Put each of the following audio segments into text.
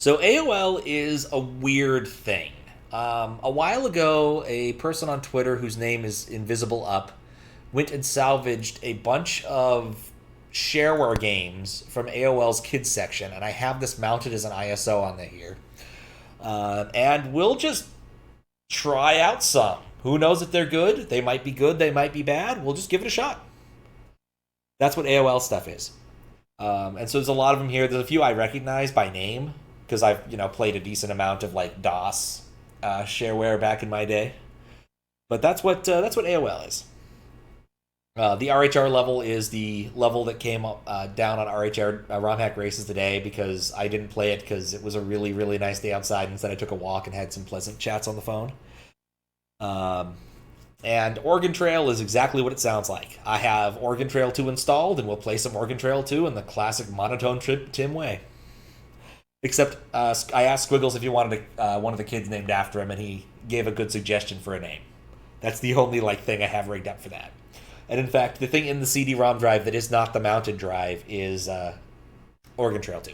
So AOL is a weird thing. A while ago, a person on Twitter whose name is Invisible Up went and salvaged a bunch of shareware games from AOL's kids section, and I have this mounted as an ISO on there here. And we'll just try out some. Who knows if they're good? They might be good, they might be bad. We'll just give it a shot. That's what AOL stuff is. And so there's a lot of them here. There's a few I recognize by name because I've played a decent amount of like DOS shareware back in my day. But that's what AOL is. The RHR level is the level that came up, down on RHR ROM Hack Races today because I didn't play it because it was a really, really nice day outside. Instead, I took a walk and had some pleasant chats on the phone. And Oregon Trail is exactly what it sounds like. I have Oregon Trail 2 installed, and we'll play some Oregon Trail 2 in the classic monotone Tim way. Except I asked Squiggles if he wanted one of the kids named after him, and he gave a good suggestion for a name. That's the only thing I have rigged up for that. And in fact, the thing in the CD-ROM drive that is not the mounted drive is Oregon Trail 2.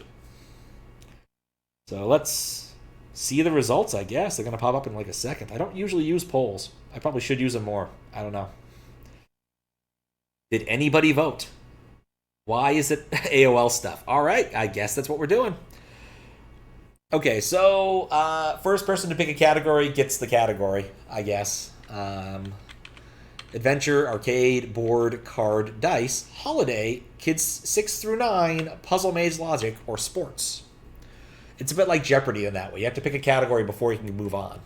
So let's see the results, I guess. They're going to pop up in a second. I don't usually use polls. I probably should use them more. I don't know. Did anybody vote? Why is it AOL stuff? All right, I guess that's what we're doing. Okay, so first person to pick a category gets the category, I guess. Adventure, arcade, board, card, dice, holiday, kids 6 through 9, puzzle maze logic, or sports. It's a bit like Jeopardy in that way. You have to pick a category before you can move on.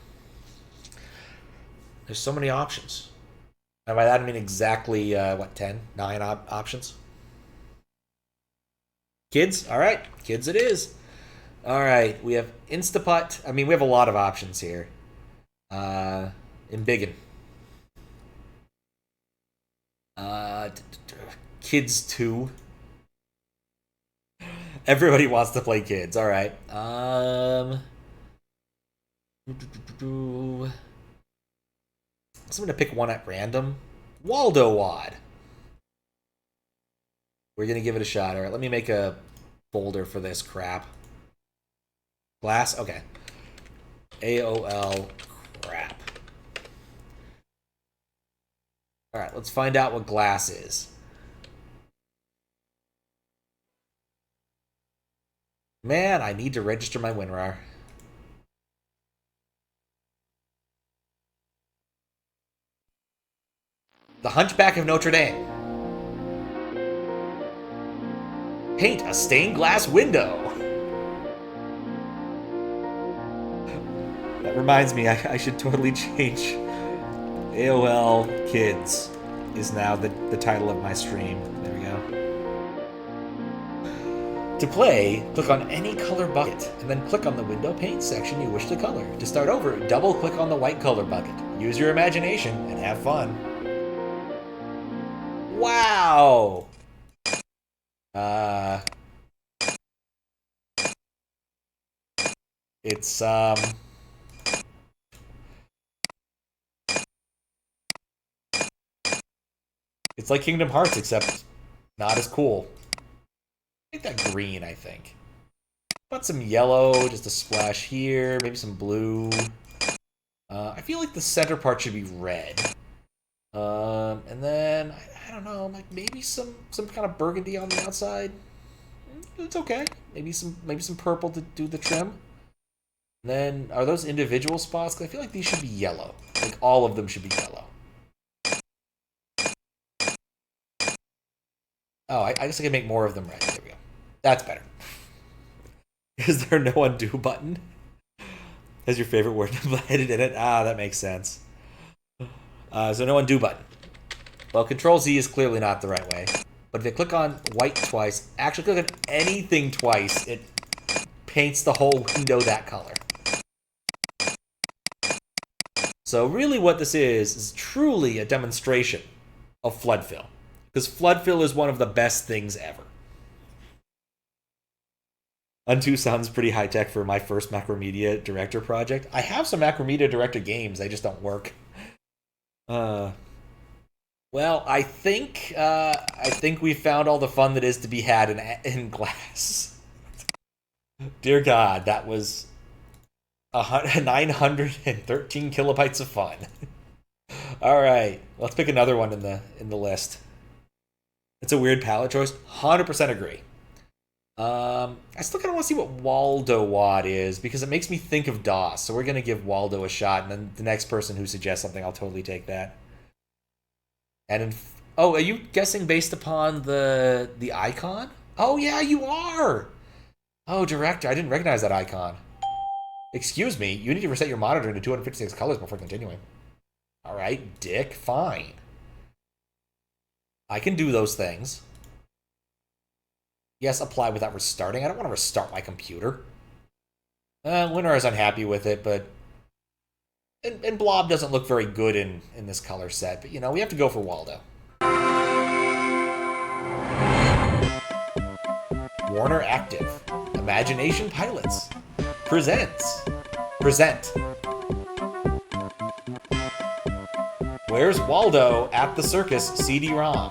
There's so many options. And by that I mean exactly, 10? 9 options? Kids? All right, kids it is. All right, we have Instapot. I mean, we have a lot of options here. Embiggen. Kids 2. Everybody wants to play kids. All right. So I'm going to pick one at random. Waldo Wad. We're going to give it a shot. All right, let me make a folder for this crap. Glass? Okay. AOL crap. All right, let's find out what Glass is. Man, I need to register my WinRAR. The Hunchback of Notre Dame. Paint a stained glass window. That reminds me, I should totally change. AOL Kids is now the title of my stream. There we go. To play, click on any color bucket, and then click on the window paint section you wish to color. To start over, double-click on the white color bucket. Use your imagination and have fun. Wow! It's, it's like Kingdom Hearts, except not as cool. Make that green, I think. Put some yellow, just a splash here, maybe some blue. I feel like the center part should be red. And then, I don't know, maybe some kind of burgundy on the outside. It's okay. Maybe some purple to do the trim. And then, are those individual spots? Because I feel like these should be yellow. Like, all of them should be yellow. Oh, I guess I can make more of them red. There we go. That's better. Is there no undo button? Has your favorite word divided in it? Ah, that makes sense. So no undo button. Well, Control Z is clearly not the right way. But if you click on white twice, actually click on anything twice, it paints the whole window that color. So really what this is truly a demonstration of flood fill. Because flood fill is one of the best things ever. Undo sounds pretty high-tech for my first Macromedia Director project. I have some Macromedia Director games, they just don't work. Well, I think we found all the fun that is to be had in Glass. Dear God, that was 913 kilobytes of fun. All right, let's pick another one in the list. It's a weird palette choice. 100% agree. I still kind of want to see what Waldo Wad is because it makes me think of DOS. So we're gonna give Waldo a shot, and then the next person who suggests something, I'll totally take that. And oh, are you guessing based upon the icon? Oh yeah, you are. Oh, director, I didn't recognize that icon. Excuse me, you need to reset your monitor into 256 colors before continuing. All right, Dick, fine. I can do those things. Yes, apply without restarting. I don't want to restart my computer. Winrar is unhappy with it, but... And Blob doesn't look very good in this color set, but, you know, we have to go for Waldo. Warner Active. Imagination Pilots. Present. Where's Waldo at the Circus CD-ROM?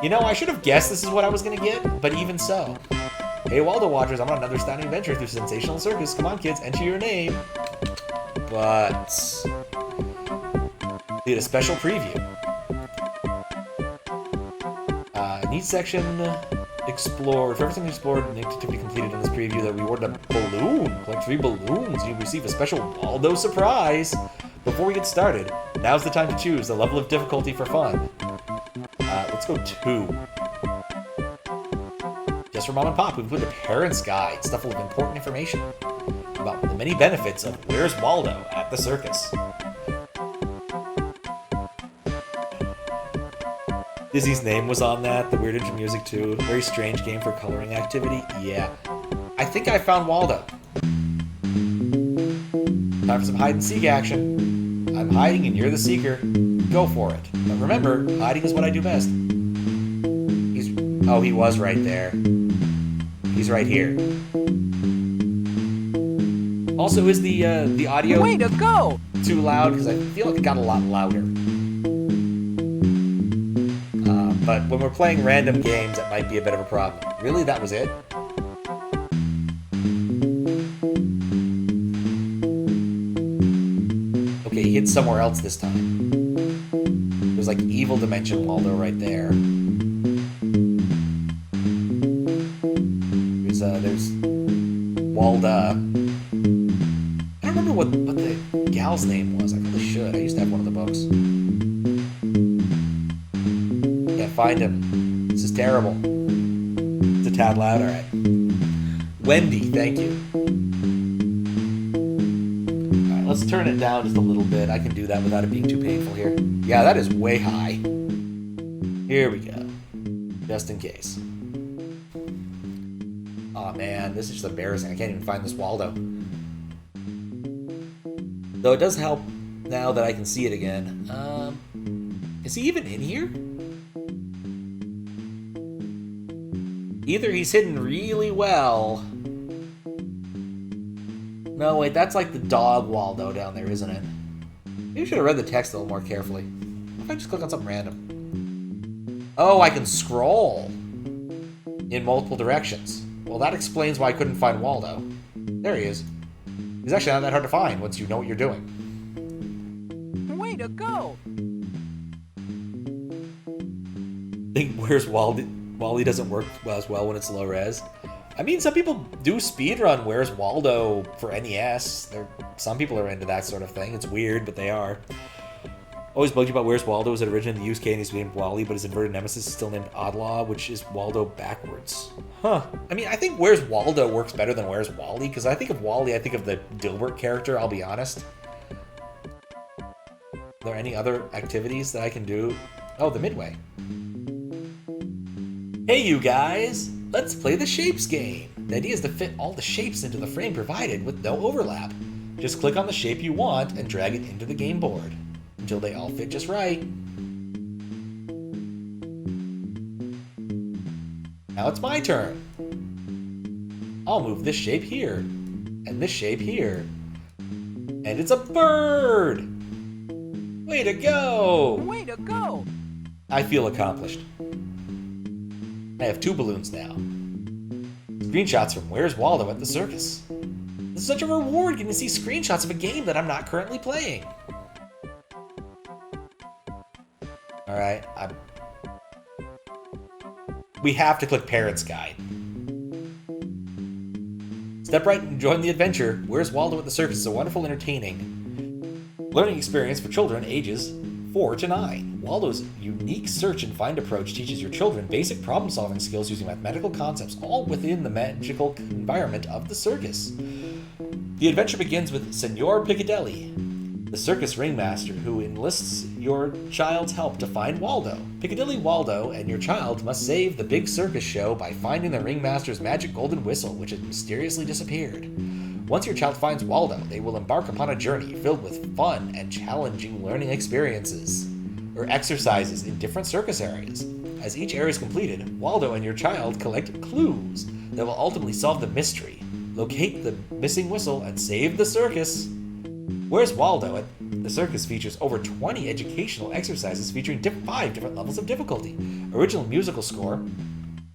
You know, I should have guessed this is what I was going to get, but even so. Hey, Waldo Watchers, I'm on another astounding adventure through Sensational Circus. Come on, kids, enter your name. But... did a special preview. Neat section explored. For everything explored and activity completed in this preview, that we awarded a balloon. Collect 3 balloons. You receive a special Waldo surprise. Before we get started, now's the time to choose the level of difficulty for fun. Let's go 2. Just for Mom and Pop, we've put the Parent's Guide, stuff full of important information about the many benefits of Where's Waldo at the Circus. Dizzy's name was on that, the Weird Intro music too. Very strange game for coloring activity. Yeah. I think I found Waldo. Time for some hide-and-seek action. I'm hiding and you're the seeker. Go for it. But remember, hiding is what I do best. Oh, he was right there. He's right here. Also, is the audio way to go too loud? Because I feel like it got a lot louder. But when we're playing random games, that might be a bit of a problem. Really, that was it? Okay, he hit somewhere else this time. There's like Evil Dimension Waldo right there. There's Walda. I don't remember what the gal's name was. I really should. I used to have one of the books. Can't find him. This is terrible. It's a tad loud. All right. Wendy, thank you. All right, let's turn it down just a little bit. I can do that without it being too painful here. Yeah, that is way high. Here we go. Just in case. Aw, man, this is just embarrassing. I can't even find this Waldo. Though it does help now that I can see it again. Is he even in here? Either he's hidden really well... No, wait, that's like the dog Waldo down there, isn't it? Maybe I should have read the text a little more carefully. What if I just click on something random? Oh, I can scroll in multiple directions. Well, that explains why I couldn't find Waldo. There he is. He's actually not that hard to find once you know what you're doing. Way to go! I think Where's Waldy? Wally doesn't work as well when it's low res. I mean, some people do speedrun Where's Waldo for NES. Some people are into that sort of thing. It's weird, but they are. Always bugged you about Where's Waldo was that originally in the UK and he's named Wally, but his inverted nemesis is still named Oddlaw, which is Waldo backwards. Huh. I mean, I think Where's Waldo works better than Where's Wally, because I think of Wally, I think of the Dilbert character, I'll be honest. Are there any other activities that I can do? Oh, the Midway. Hey, you guys! Let's play the Shapes game. The idea is to fit all the shapes into the frame provided with no overlap. Just click on the shape you want and drag it into the game board until they all fit just right. Now it's my turn. I'll move this shape here, and this shape here. And it's a bird! Way to go! Way to go! I feel accomplished. I have 2 balloons now. Screenshots from Where's Waldo at the Circus. This is such a reward getting to see screenshots of a game that I'm not currently playing. Alright, we have to click Parents Guide. Step right and join the adventure. Where's Waldo at the Circus is a wonderful, entertaining learning experience for children ages 4 to 9. Waldo's unique search and find approach teaches your children basic problem-solving skills using mathematical concepts, all within the magical environment of the circus. The adventure begins with Senor Piccadilly, the circus ringmaster, who enlists your child's help to find Waldo. Piccadilly Waldo and your child must save the big circus show by finding the ringmaster's magic golden whistle, which has mysteriously disappeared. Once your child finds Waldo, they will embark upon a journey filled with fun and challenging learning experiences, or exercises in different circus areas. As each area is completed, Waldo and your child collect clues that will ultimately solve the mystery, locate the missing whistle, and save the circus. Where's Waldo at the Circus features over 20 educational exercises featuring 5 different levels of difficulty, original musical score,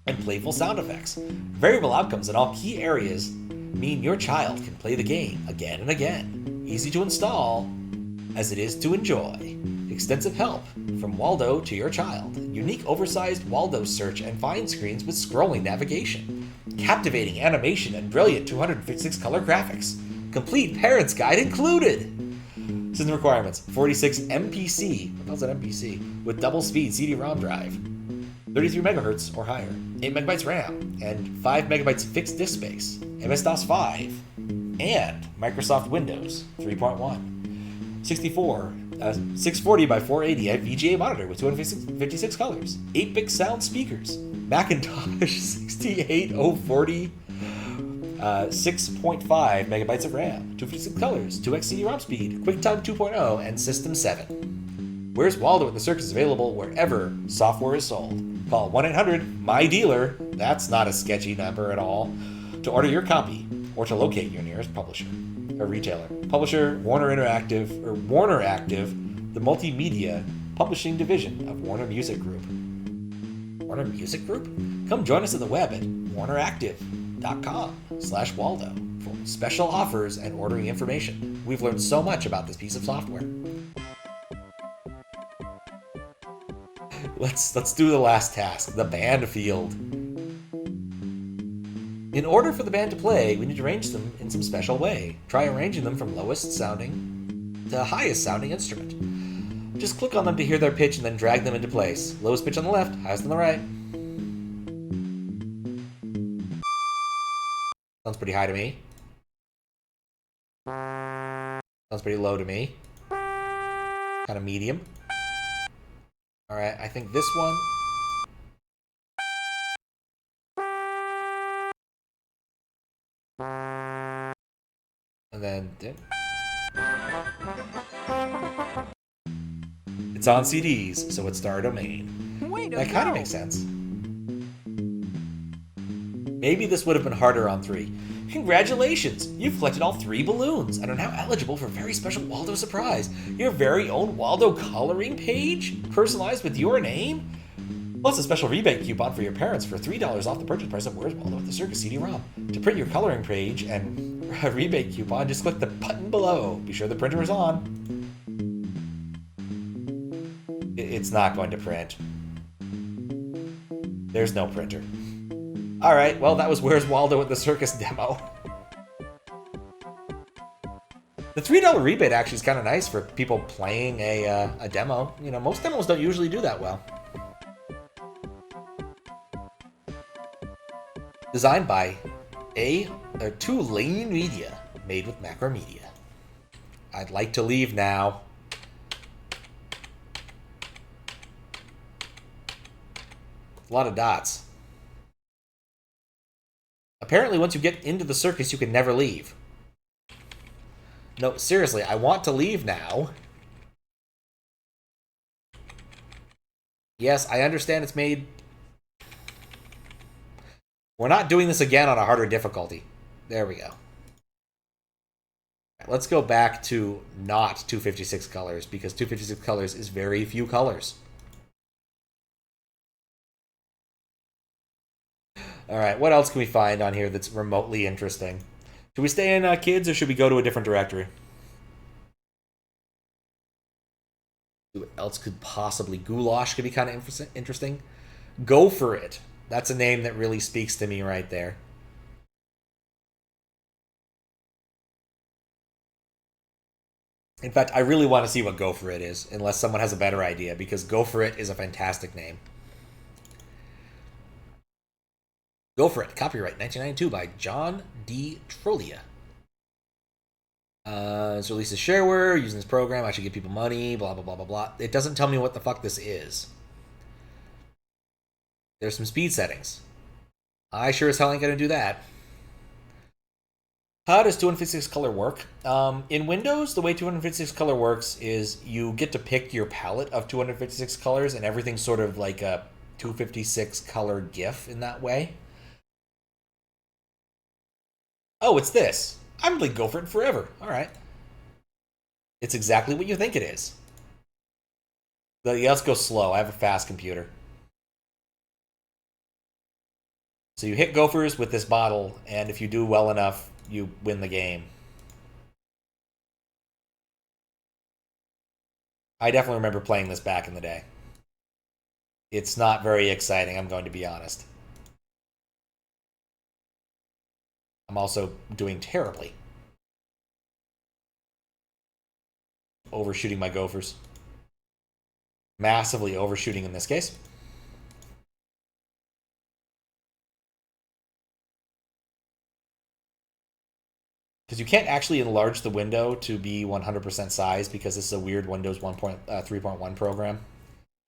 and playful sound effects. Variable outcomes in all key areas mean your child can play the game again and again. Easy to install, as it is to enjoy. Extensive help from Waldo to your child. Unique oversized Waldo search and find screens with scrolling navigation. Captivating animation and brilliant 256 color graphics. Complete Parents Guide included! System requirements: 46 MPC, what the hell's an MPC? With double speed CD-ROM drive, 33 megahertz or higher, 8 megabytes RAM, and 5 megabytes fixed disk space, MS-DOS 5, and Microsoft Windows 3.1. 640 by 480 VGA monitor with 256 colors, 8-bit sound speakers, Macintosh 68040, 6.5 megabytes of RAM, 256 colors, 2x CD-ROM speed, QuickTime 2.0, and System 7. Where's Waldo at the Circus is available wherever software is sold. Call 1-800-MY-DEALER, that's not a sketchy number at all, to order your copy or to locate your nearest publisher or retailer. Publisher, Warner Active, the multimedia publishing division of Warner Music Group. Warner Music Group? Come join us on the web at warneractive.com/Waldo for special offers and ordering information. We've learned so much about this piece of software. Let's do the last task, the band field. In order for the band to play, we need to arrange them in some special way. Try arranging them from lowest sounding to highest sounding instrument. Just click on them to hear their pitch and then drag them into place. Lowest pitch on the left, highest on the right. Sounds pretty high to me. Sounds pretty low to me. Kind of medium. Alright, I think this one... And then... It's on CDs, so it's Star Domain. That kind of makes sense. Maybe this would have been harder on 3. Congratulations! You've collected all 3 balloons and are now eligible for a very special Waldo surprise. Your very own Waldo coloring page, personalized with your name? Plus a special rebate coupon for your parents for $3 off the purchase price of Where's Waldo at the Circus CD-ROM. To print your coloring page and a rebate coupon, just click the button below. Be sure the printer is on. It's not going to print. There's no printer. Alright, well that was Where's Waldo at the Circus demo. The $3 rebate actually is kind of nice for people playing a demo. You know, most demos don't usually do that well. Designed by Tulane Media, made with Macromedia. I'd like to leave now. A lot of dots. Apparently, once you get into the circus, you can never leave. No, seriously, I want to leave now. Yes, I understand it's made... We're not doing this again on a harder difficulty. There we go. Let's go back to not 256 colors, because 256 colors is very few colors. All right, what else can we find on here that's remotely interesting? Should we stay in kids or should we go to a different directory? What else could possibly? Goulash could be kind of interesting. Gopher It. That's a name that really speaks to me right there. In fact, I really want to see what Gopher It is, unless someone has a better idea, because Gopher It is a fantastic name. Gopher It, copyright 1992 by John D. Trollia. It's released as shareware, using this program, I should give people money, blah, blah, blah, blah, blah. It doesn't tell me what the fuck this is. There's some speed settings. I sure as hell ain't gonna do that. How does 256 color work? In Windows, the way 256 color works is you get to pick your palette of 256 colors, and everything's sort of like a 256 color GIF in that way. Oh, it's this. I'm going to go for it forever. All right. It's exactly what you think it is. Yeah, let's go slow. I have a fast computer. So you hit gophers with this bottle, and if you do well enough, you win the game. I definitely remember playing this back in the day. It's not very exciting, I'm going to be honest. I'm also doing terribly. Overshooting my gophers. Massively overshooting in this case. Because you can't actually enlarge the window to be 100% size because this is a weird Windows 3.1 program.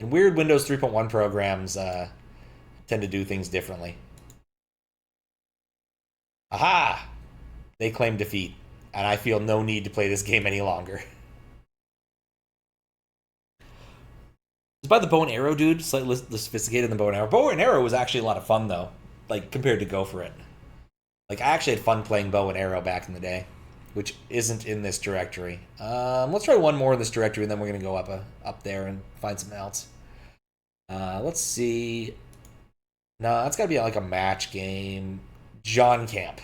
And weird Windows 3.1 programs tend to do things differently. Aha! They claim defeat, and I feel no need to play this game any longer. It's by the bow and arrow dude, slightly less sophisticated than bow and arrow. Bow and arrow was actually a lot of fun, though, like, compared to Gopher It. Like, I actually had fun playing bow and arrow back in the day, which isn't in this directory. Let's try one more in this directory, and then we're going to go up there and find something else. Let's see. No, that's got to be like a match game. John Camp.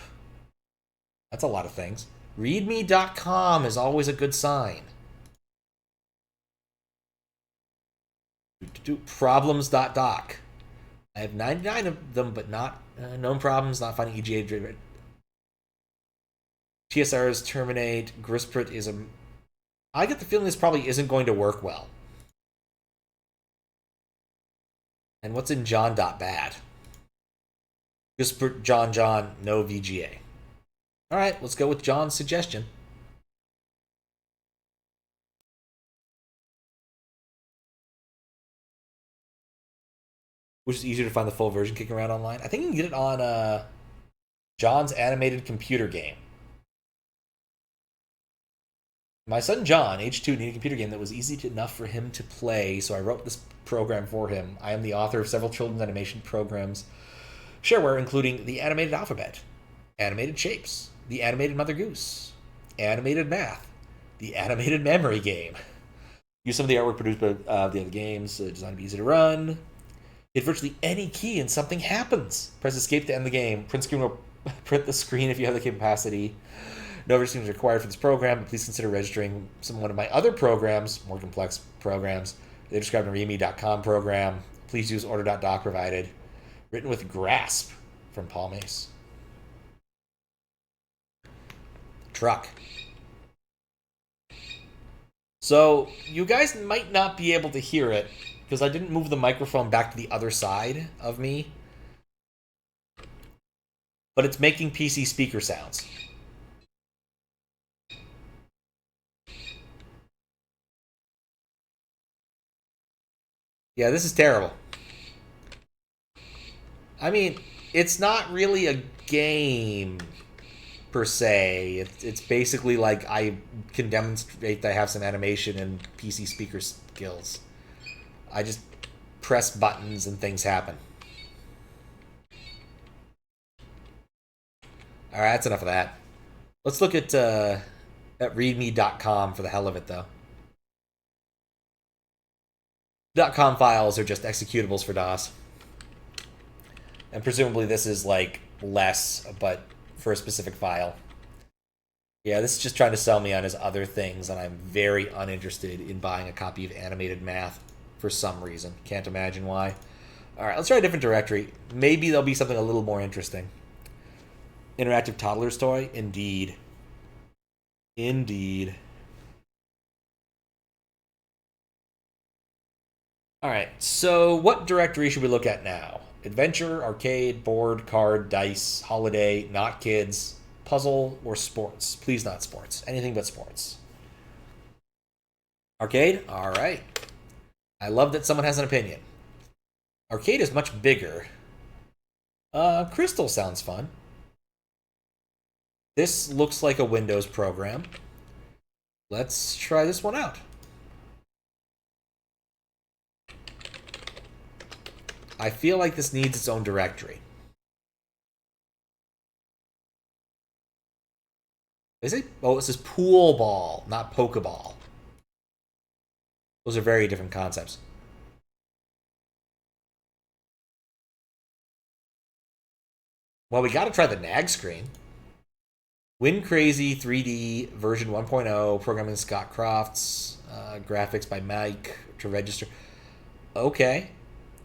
That's a lot of things. Readme.com is always a good sign. Problems.doc. I have 99 of them, but not known problems, not finding EGA driven. TSRs terminate. Grisprit is a... I get the feeling this probably isn't going to work well. And what's in John.bad? Grisprit, John, no VGA. Alright, let's go with John's suggestion. Which is easier to find the full version kicking around online? I think you can get it on John's animated computer game. My son John, age 2, needed a computer game that was easy enough for him to play, so I wrote this program for him. I am the author of several children's animation programs, shareware, including the Animated Alphabet, Animated Shapes, the Animated Mother Goose, Animated Math, the Animated Memory Game. Use some of the artwork produced by the other games, designed to be easy to run. Hit virtually any key and something happens. Press escape to end the game. Print screen will print the screen if you have the capacity. No registration is required for this program, but please consider registering one of my other programs, more complex programs. They're described in readme.com program. Please use order.doc provided. Written with Grasp from Paul Mace. Truck. So, you guys might not be able to hear it, because I didn't move the microphone back to the other side of me. But it's making PC speaker sounds. Yeah, this is terrible. I mean, it's not really a game, per se. It's basically like I can demonstrate that I have some animation and PC speaker skills. I just press buttons and things happen. Alright, that's enough of that. Let's look at readme.com for the hell of it, though. .com files are just executables for DOS. And presumably this is, like, less, but for a specific file. Yeah, this is just trying to sell me on his other things, and I'm very uninterested in buying a copy of Animated Math for some reason. Can't imagine why. Alright, let's try a different directory. Maybe there'll be something a little more interesting. Interactive Toddler's Toy? Indeed. Indeed. Alright, so what directory should we look at now? Adventure, arcade, board, card, dice, holiday, not kids, puzzle, or sports? Please not sports. Anything but sports. Arcade? Alright. I love that someone has an opinion. Arcade is much bigger. Crystal sounds fun. This looks like a Windows program. Let's try this one out. I feel like this needs its own directory. Is it? Oh, it says pool ball, not Pokeball. Those are very different concepts. Well, we gotta try the nag screen. WinCrazy 3D version 1.0, programming Scott Crofts, graphics by Mike to register. Okay.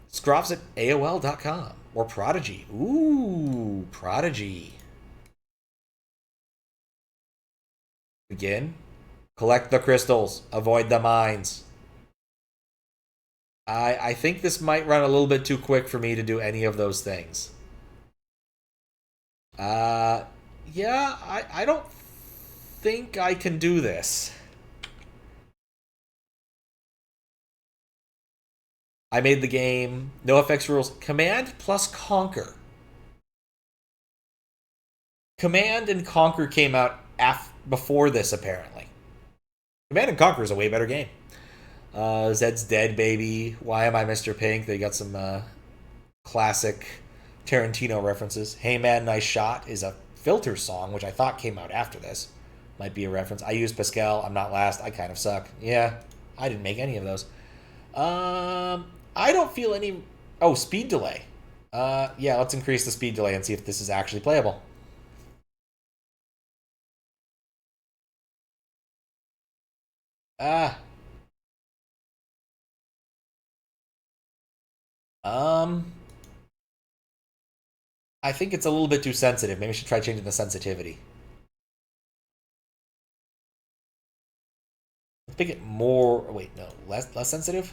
Scrofts at AOL.com or Prodigy. Ooh, Prodigy. Begin. Collect the crystals. Avoid the mines. I think this might run a little bit too quick for me to do any of those things. Yeah, I don't think I can do this. I made the game. No FX rules. Command plus Conquer. Command and Conquer came out before this, apparently. Command and Conquer is a way better game. Zed's Dead, baby. Why Am I Mr. Pink? They got some classic Tarantino references. Hey Man, Nice Shot is a Filter song, which I thought came out after this. Might be a reference. I used Pascal. I'm not last. I kind of suck. Yeah, I didn't make any of those. I don't feel any... Oh, speed delay. Yeah, let's increase the speed delay and see if this is actually playable. Ah. I think it's a little bit too sensitive. Maybe I should try changing the sensitivity. Let's make it more... Wait, no. Less sensitive?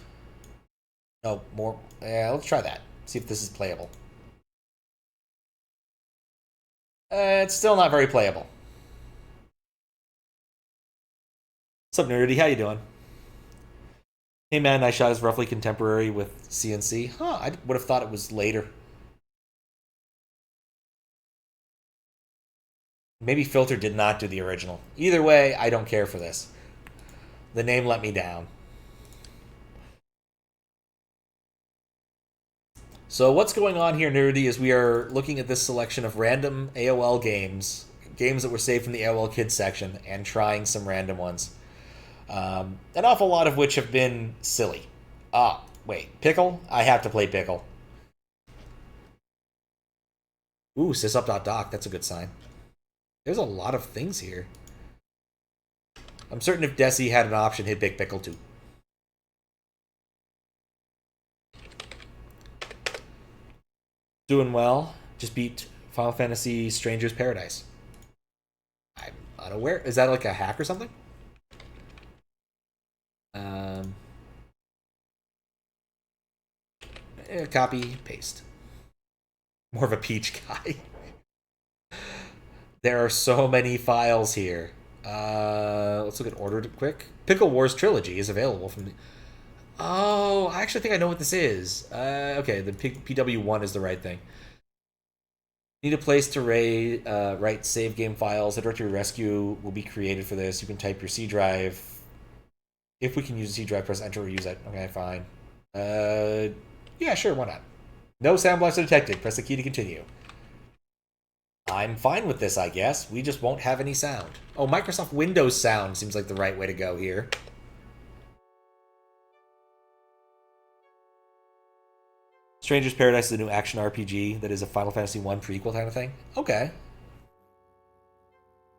No, more... Yeah, let's try that. See if this is playable. It's still not very playable. What's up, Nerdy? How you doing? Hey Man, Nice Shot is roughly contemporary with CNC. Huh, I would have thought it was later. Maybe Filter did not do the original. Either way, I don't care for this. The name let me down. So what's going on here, Nerdy, is we are looking at this selection of random AOL games, games that were saved from the AOL Kids section, and trying some random ones. An awful lot of which have been silly. Ah, wait, Pickle? I have to play Pickle. Ooh, sysup.doc, that's a good sign. There's a lot of things here. I'm certain if Desi had an option, he'd pick Pickle too. Doing well. Just beat Final Fantasy Stranger's Paradise. I'm unaware. Is that like a hack or something? Copy, paste. More of a Peach guy. There are so many files here. Let's look at ordered quick. Pickle Wars Trilogy is available from the... Oh, I actually think I know what this is. Okay, the PW1 is the right thing. Need a place to write save game files. A directory rescue will be created for this. You can type your C drive. If we can use a C drive, press enter or use it. Okay, fine. Yeah, sure, why not? No sound blocks are detected. Press the key to continue. I'm fine with this, I guess. We just won't have any sound. Oh, Microsoft Windows sound seems like the right way to go here. Stranger's Paradise is a new action RPG that is a Final Fantasy 1 prequel kind of thing. Okay.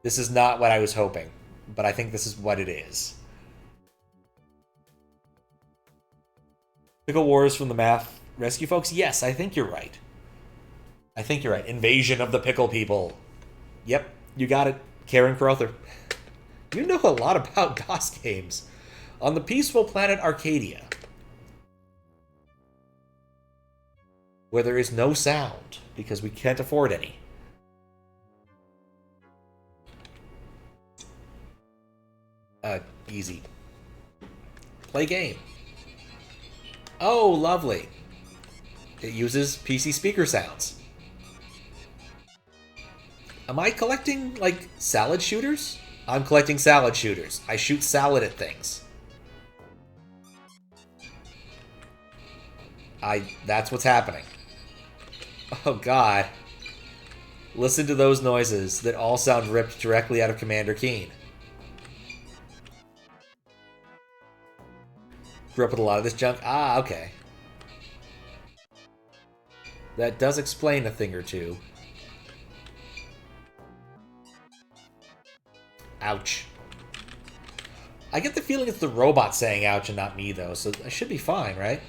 This is not what I was hoping, but I think this is what it is. Pickle Wars from the Math Rescue folks? Yes, I think you're right. I think you're right. Invasion of the Pickle People. Yep, you got it. Karen Crowther. You know a lot about DOS games. On the peaceful planet Arcadia, where there is no sound, because we can't afford any. Easy. Play game. Oh, lovely. It uses PC speaker sounds. Am I collecting, like, salad shooters? I'm collecting salad shooters. I shoot salad at things. That's what's happening. Oh, God. Listen to those noises that all sound ripped directly out of Commander Keen. Grew up with a lot of this junk. Ah, okay. That does explain a thing or two. Ouch. I get the feeling it's the robot saying ouch and not me, though, so I should be fine, right?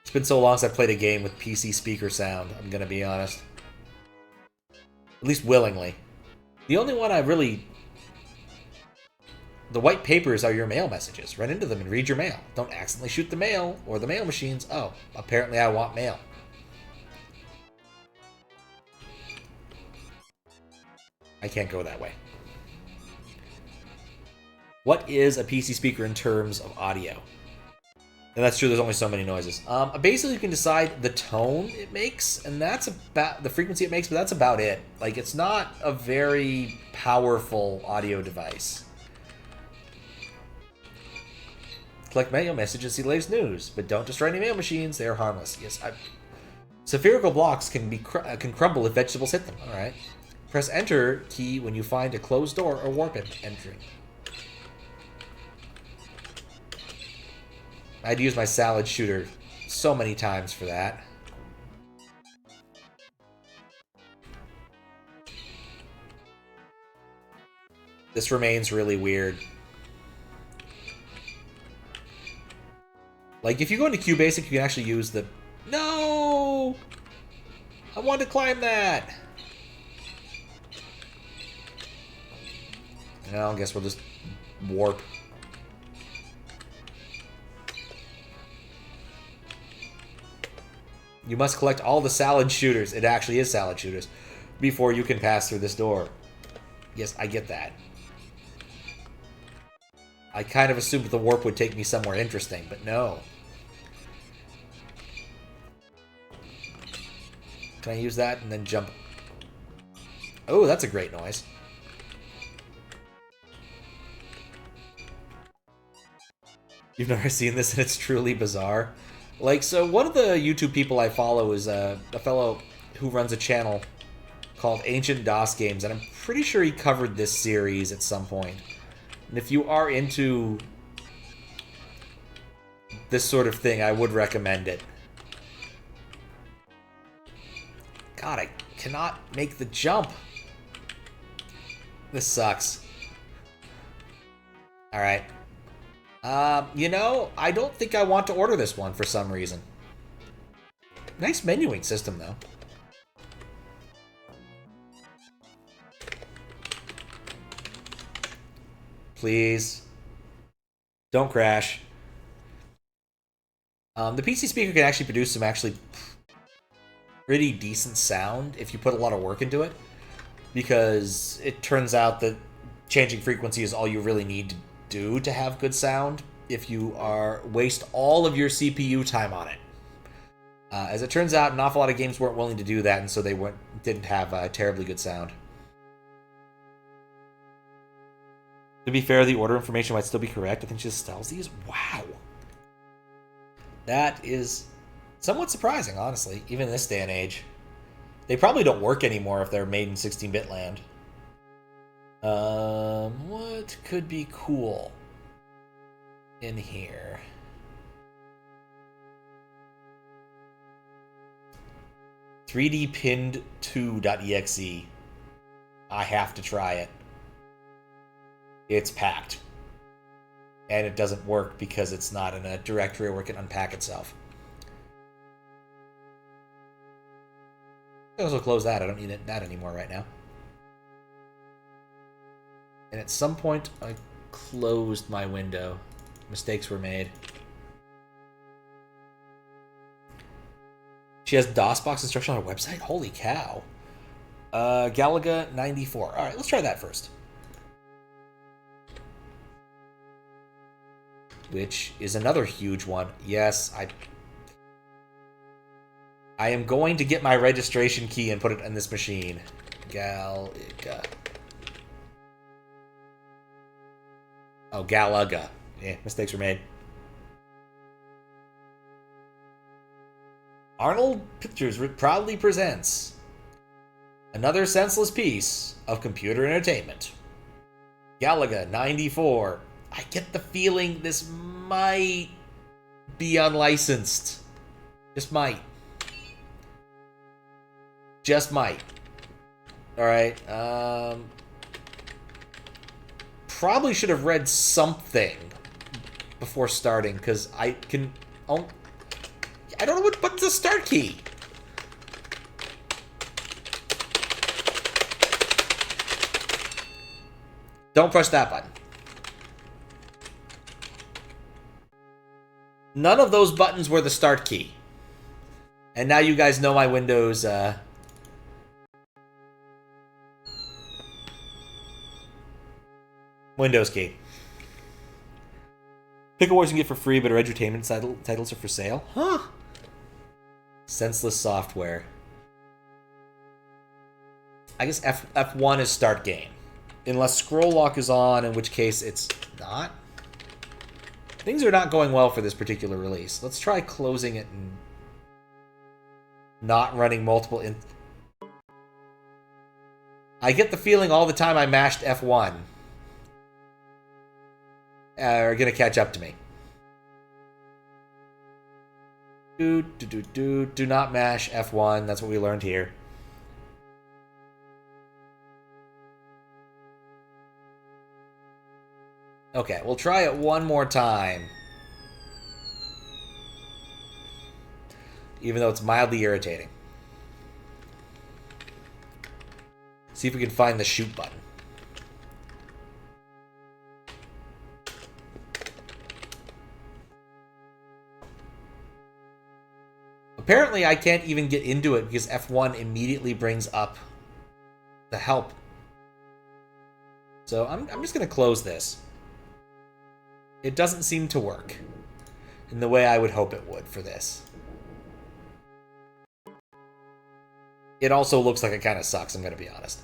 It's been so long since I've played a game with PC speaker sound, I'm gonna be honest. At least willingly. The only one I really... The white papers are your mail messages. Run into them and read your mail. Don't accidentally shoot the mail or the mail machines. Oh, apparently I want mail. I can't go that way. What is a PC speaker in terms of audio? And that's true, there's only so many noises. Basically, you can decide the tone it makes, and that's about the frequency it makes, but that's about it. Like, it's not a very powerful audio device. Collect mail messages, see the latest news, but don't destroy any mail machines. They are harmless. Yes, spherical blocks can crumble if vegetables hit them. All right. Press Enter key when you find a closed door or warp entering. I'd use my salad shooter so many times for that. This remains really weird. Like, if you go into QBasic, you can actually use the... No! I want to climb that! Well, I guess we'll just warp. You must collect all the salad shooters. It actually is salad shooters. Before you can pass through this door. Yes, I get that. I kind of assumed the warp would take me somewhere interesting, but no. Can I use that and then jump? Oh, that's a great noise. You've never seen this and it's truly bizarre. Like, so one of the YouTube people I follow is a fellow who runs a channel called Ancient DOS Games, and I'm pretty sure he covered this series at some point. And if you are into this sort of thing, I would recommend it. God, I cannot make the jump. This sucks. Alright. You know, I don't think I want to order this one for some reason. Nice menuing system, though. Please. Don't crash. The PC speaker can actually produce some pretty decent sound if you put a lot of work into it. Because it turns out that changing frequency is all you really need to do to have good sound if you waste all of your CPU time on it. As it turns out, an awful lot of games weren't willing to do that, and so they didn't have terribly good sound. To be fair, the order information might still be correct. I think she just sells these. Wow. That is somewhat surprising, honestly, even in this day and age. They probably don't work anymore if they're made in 16-bit land. What could be cool? in here. $3DPinned2.exe. I have to try it. It's packed. And it doesn't work because it's not in a directory where it can unpack itself. I also close that. I don't need that anymore right now. And at some point, I closed my window. Mistakes were made. She has DOSBox instruction on her website? Holy cow. Galaga 94. Alright, let's try that first. Which is another huge one. Yes, I am going to get my registration key and put it in this machine. Galaga. Oh, Galaga. Yeah, mistakes were made. Arnold Pictures proudly presents another senseless piece of computer entertainment. Galaga 94. I get the feeling this might be unlicensed. Just might. Just might. Alright, probably should have read something before starting, because I can... Oh, I don't know what button's the start key. Don't push that button. None of those buttons were the start key. And now you guys know my Windows, Windows key. Pickle Wars you can get for free, but our edutainment titles are for sale. Huh. Senseless software. I guess F1 is start game. Unless scroll lock is on, in which case it's not. Things are not going well for this particular release. Let's try closing it and not running multiple in... I get the feeling all the time I mashed F1 are gonna catch up to me. Do not mash F1. That's what we learned here. Okay, we'll try it one more time. Even though it's mildly irritating. See if we can find the shoot button. Apparently, I can't even get into it because F1 immediately brings up the help. So I'm just going to close this. It doesn't seem to work in the way I would hope it would for this. It also looks like it kind of sucks, I'm going to be honest.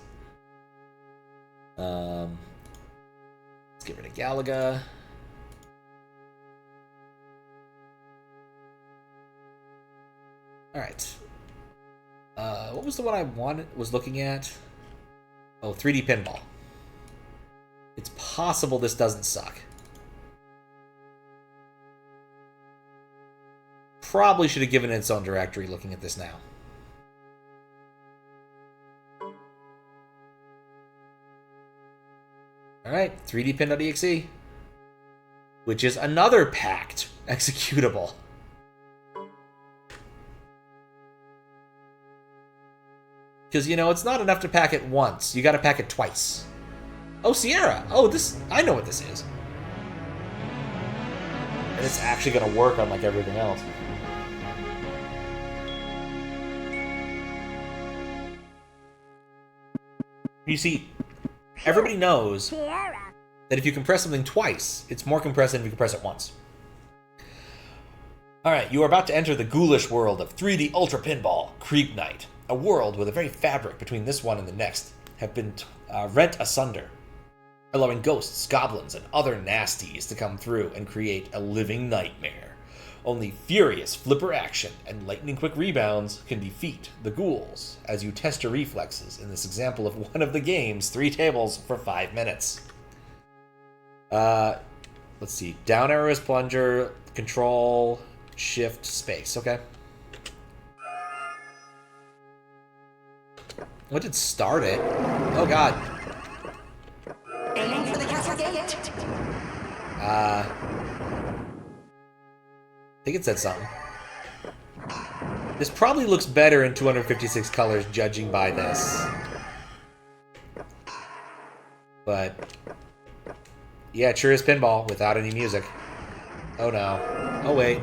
Let's get rid of Galaga. Alright. What was the one I was looking at? Oh, 3D Pinball. It's possible this doesn't suck. Probably should have given it its own directory looking at this now. Alright, 3dpin.exe. Which is another packed executable. Because, you know, it's not enough to pack it once. You gotta pack it twice. Oh, Sierra! Oh, this... I know what this is. And it's actually gonna work on, like, everything else. You see, everybody knows that if you compress something twice, it's more compressed than if you compress it once. Alright, you are about to enter the ghoulish world of 3D Ultra Pinball, Creep Night. A world where the very fabric between this one and the next have been rent asunder, allowing ghosts, goblins, and other nasties to come through and create a living nightmare. Only furious flipper action and lightning-quick rebounds can defeat the ghouls as you test your reflexes in this example of one of the game's 3 tables for 5 minutes. Let's Let's see. Down arrow is plunger. Control, shift, space. Okay. What did start it? Oh, God. Aiming for the castle gate. I think it said something. This probably looks better in 256 colors, judging by this. But yeah, it sure is pinball without any music. Oh no. Oh wait.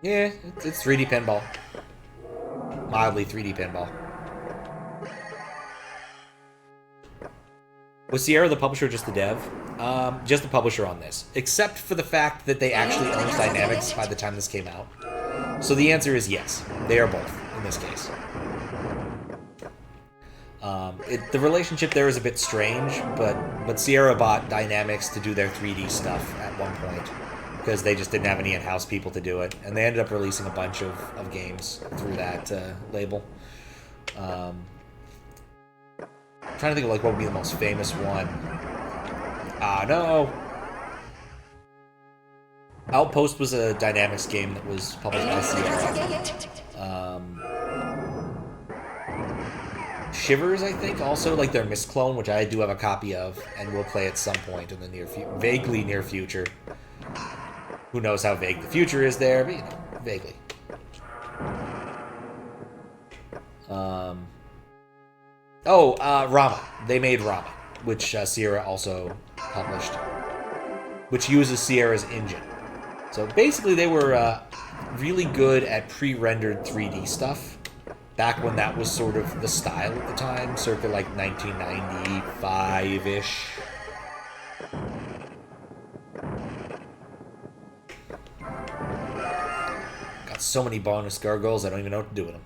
Yeah, it's 3D pinball. Mildly 3D pinball. Was Sierra the publisher or just the dev? Just the publisher on this. Except for the fact that they actually owned Dynamics by the time this came out. So the answer is yes. They are both, in this case. The relationship there is a bit strange, but Sierra bought Dynamics to do their 3D stuff at one point. Because they just didn't have any in-house people to do it. And they ended up releasing a bunch of games through that label. I'm trying to think of like what would be the most famous one. No. Outpost was a Dynamics game that was published by Sierra. Shivers, I think, also like their Mist clone, which I do have a copy of, and will play at some point in the vaguely near future. Who knows how vague the future is there, but you know, vaguely. Rama. They made Rama, which Sierra also published, which uses Sierra's engine. So basically they were really good at pre-rendered 3D stuff, back when that was sort of the style at the time, circa like 1995-ish. Got so many bonus gargoyles, I don't even know what to do with them.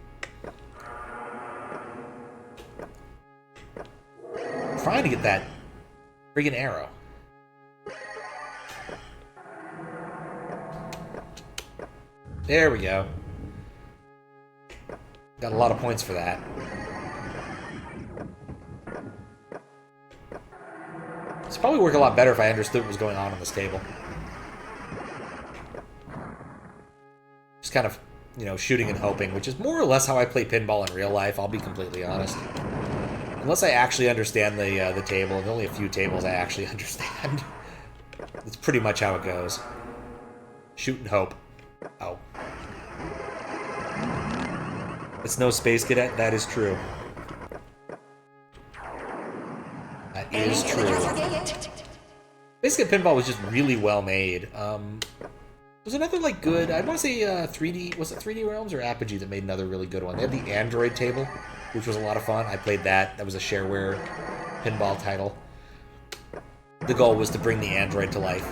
Trying to get that friggin' arrow. There we go. Got a lot of points for that. This probably work a lot better if I understood what was going on this table. Just kind of, you know, shooting and hoping, which is more or less how I play pinball in real life, I'll be completely honest. Unless I actually understand the table, there's only a few tables I actually understand. That's pretty much how it goes. Shoot and hope. Oh. It's no Space Cadet, that is true. That is true. Space Cadet Pinball was just really well made. There's another, like, good... I want to say 3D... Was it 3D Realms or Apogee that made another really good one? They had the Android table, which was a lot of fun. I played that. That was a Shareware pinball title. The goal was to bring the Android to life,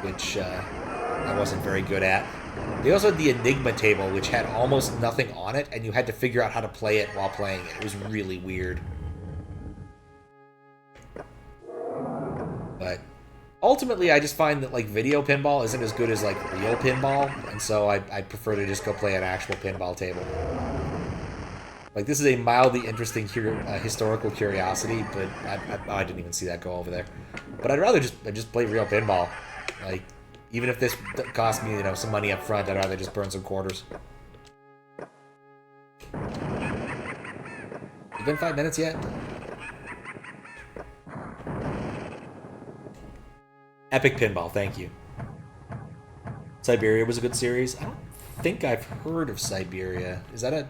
which I wasn't very good at. They also had the Enigma table, which had almost nothing on it, and you had to figure out how to play it while playing it. It was really weird. But ultimately, I just find that like video pinball isn't as good as like real pinball, and so I prefer to just go play an actual pinball table. Like, this is a mildly interesting historical curiosity, but I didn't even see that go over there. But I'd rather just play real pinball. Like, even if this cost me, you know, some money up front, I'd rather just burn some quarters. It's been 5 minutes yet? Epic Pinball, thank you. Siberia was a good series. I don't think I've heard of Siberia. Is that a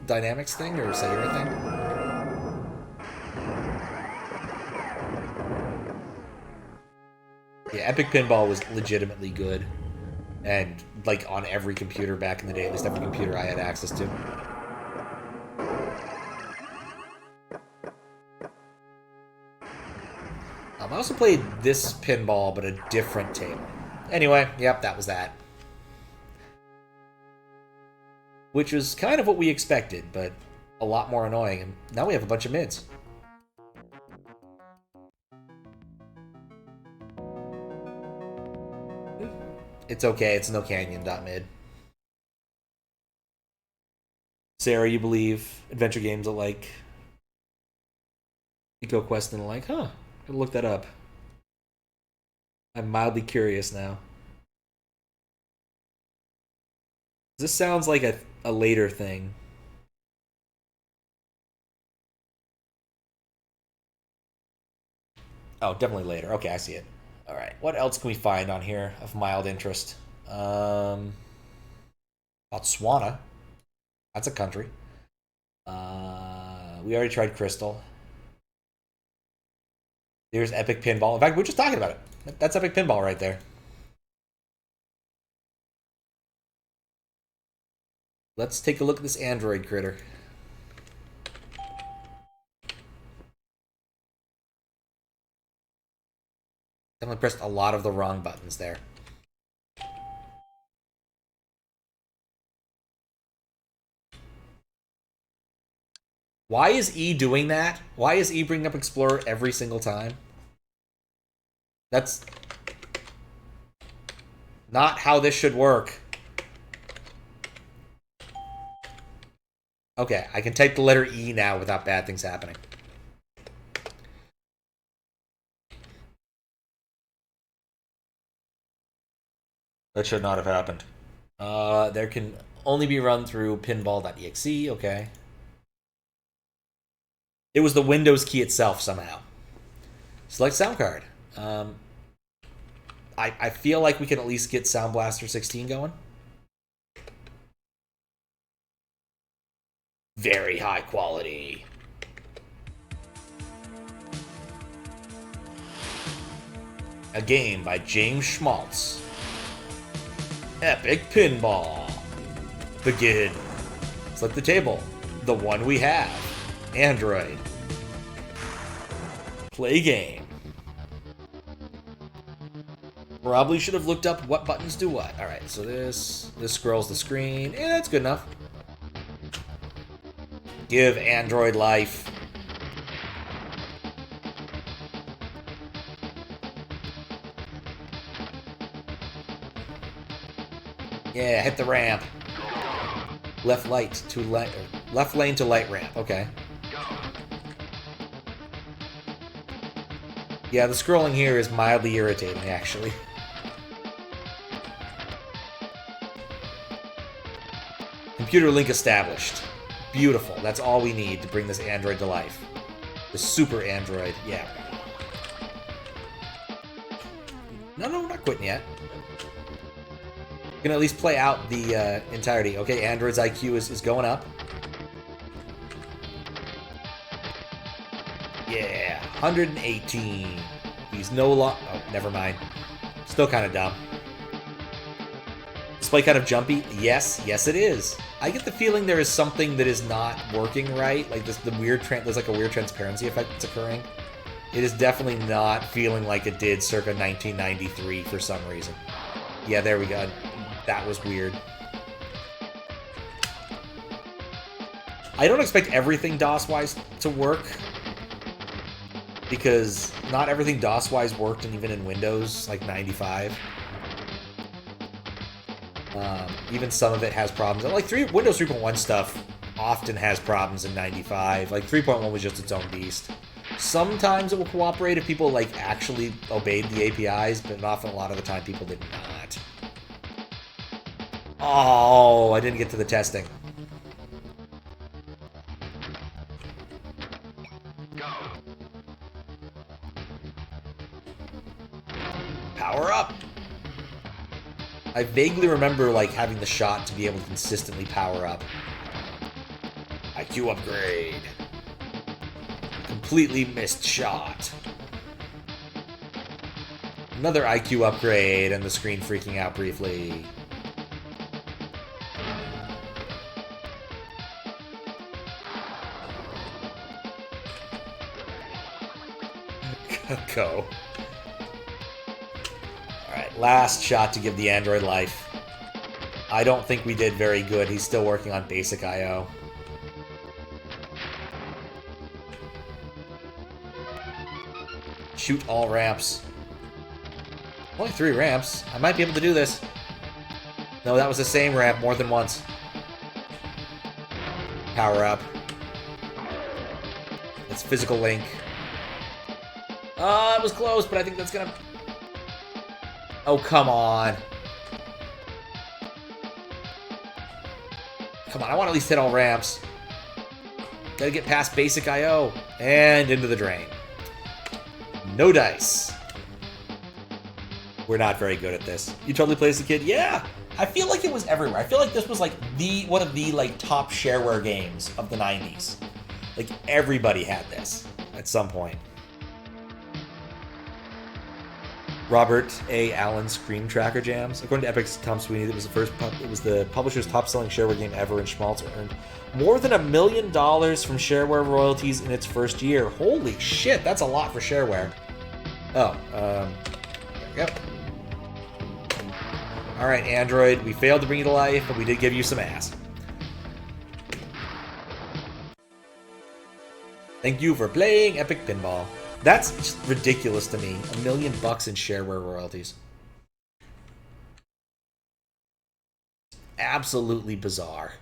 Dynamics thing or a Sierra thing? Yeah, Epic Pinball was legitimately good. And, like, on every computer back in the day, at least every computer I had access to. I also played this pinball, but a different table. Anyway, yep, that was that. Which was kind of what we expected, but a lot more annoying. And now we have a bunch of mids. It's okay, it's no canyon.mid. Sarah, you believe adventure games are like Eco Quest and like, huh? I'll look that up. I'm mildly curious now. This sounds like a later thing. Oh, definitely later. Okay, I see it. All right. What else can we find on here of mild interest? Botswana. That's a country. We already tried Crystal. There's Epic Pinball. In fact, we're just talking about it. That's Epic Pinball right there. Let's take a look at this Android critter. Definitely pressed a lot of the wrong buttons there. Why is E doing that? Why is E bringing up Explorer every single time? That's not how this should work. Okay, I can type the letter E now without bad things happening. That should not have happened. There can only be run through Pinball.exe, okay. It was the Windows key itself somehow. Select sound card. I feel like we can at least get Sound Blaster 16 going. Very high quality. A game by James Schmaltz. Epic Pinball. Begin. Select the table. The one we have. Android. Play game. Probably should have looked up what buttons do what. Alright, so this scrolls the screen. Yeah, that's good enough. Give Android life. Yeah, hit the ramp. Left lane to light ramp. Okay. Yeah, the scrolling here is mildly irritating, actually. Computer link established. Beautiful. That's all we need to bring this Android to life. The super Android. Yeah. No, we're not quitting yet. Gonna at least play out the entirety. Okay, Android's IQ is going up. Yeah, 118. He's no longer... Oh, never mind. Still kind of dumb. Display kind of jumpy? Yes, it is. I get the feeling there is something that is not working right. Like there's like a weird transparency effect that's occurring. It is definitely not feeling like it did circa 1993 for some reason. Yeah, there we go. That was weird. I don't expect everything DOS-wise to work, because not everything DOS-wise worked, and even in Windows, like 95. Even some of it has problems. Like Windows 3.1 stuff often has problems in 95. Like 3.1 was just its own beast. Sometimes it will cooperate if people like actually obeyed the APIs, but often a lot of the time people did not. Oh, I didn't get to the testing. Power up! I vaguely remember like having the shot to be able to consistently power up. IQ upgrade. Completely missed shot. Another IQ upgrade and the screen freaking out briefly. Go. Alright, last shot to give the Android life. I don't think we did very good. He's still working on basic I/O. Shoot all ramps. Only 3 ramps. I might be able to do this. No, that was the same ramp more than once. Power up. It's physical link. It was close, but I think that's gonna... Oh, come on. Come on, I want to at least hit all ramps. Gotta get past basic I.O. And into the drain. No dice. We're not very good at this. You totally played as a kid? Yeah! I feel like it was everywhere. I feel like this was like one of the like top shareware games of the 90s. Like everybody had this at some point. Robert A. Allen Screen Tracker Jams. According to Epic's Tom Sweeney, it was the publisher's top-selling shareware game ever, and Schmaltz earned more than $1 million from shareware royalties in its first year. Holy shit, that's a lot for shareware. Oh, there we go. All right, Android, we failed to bring you to life, but we did give you some ass. Thank you for playing Epic Pinball. That's just ridiculous to me. $1 million in shareware royalties. Absolutely bizarre.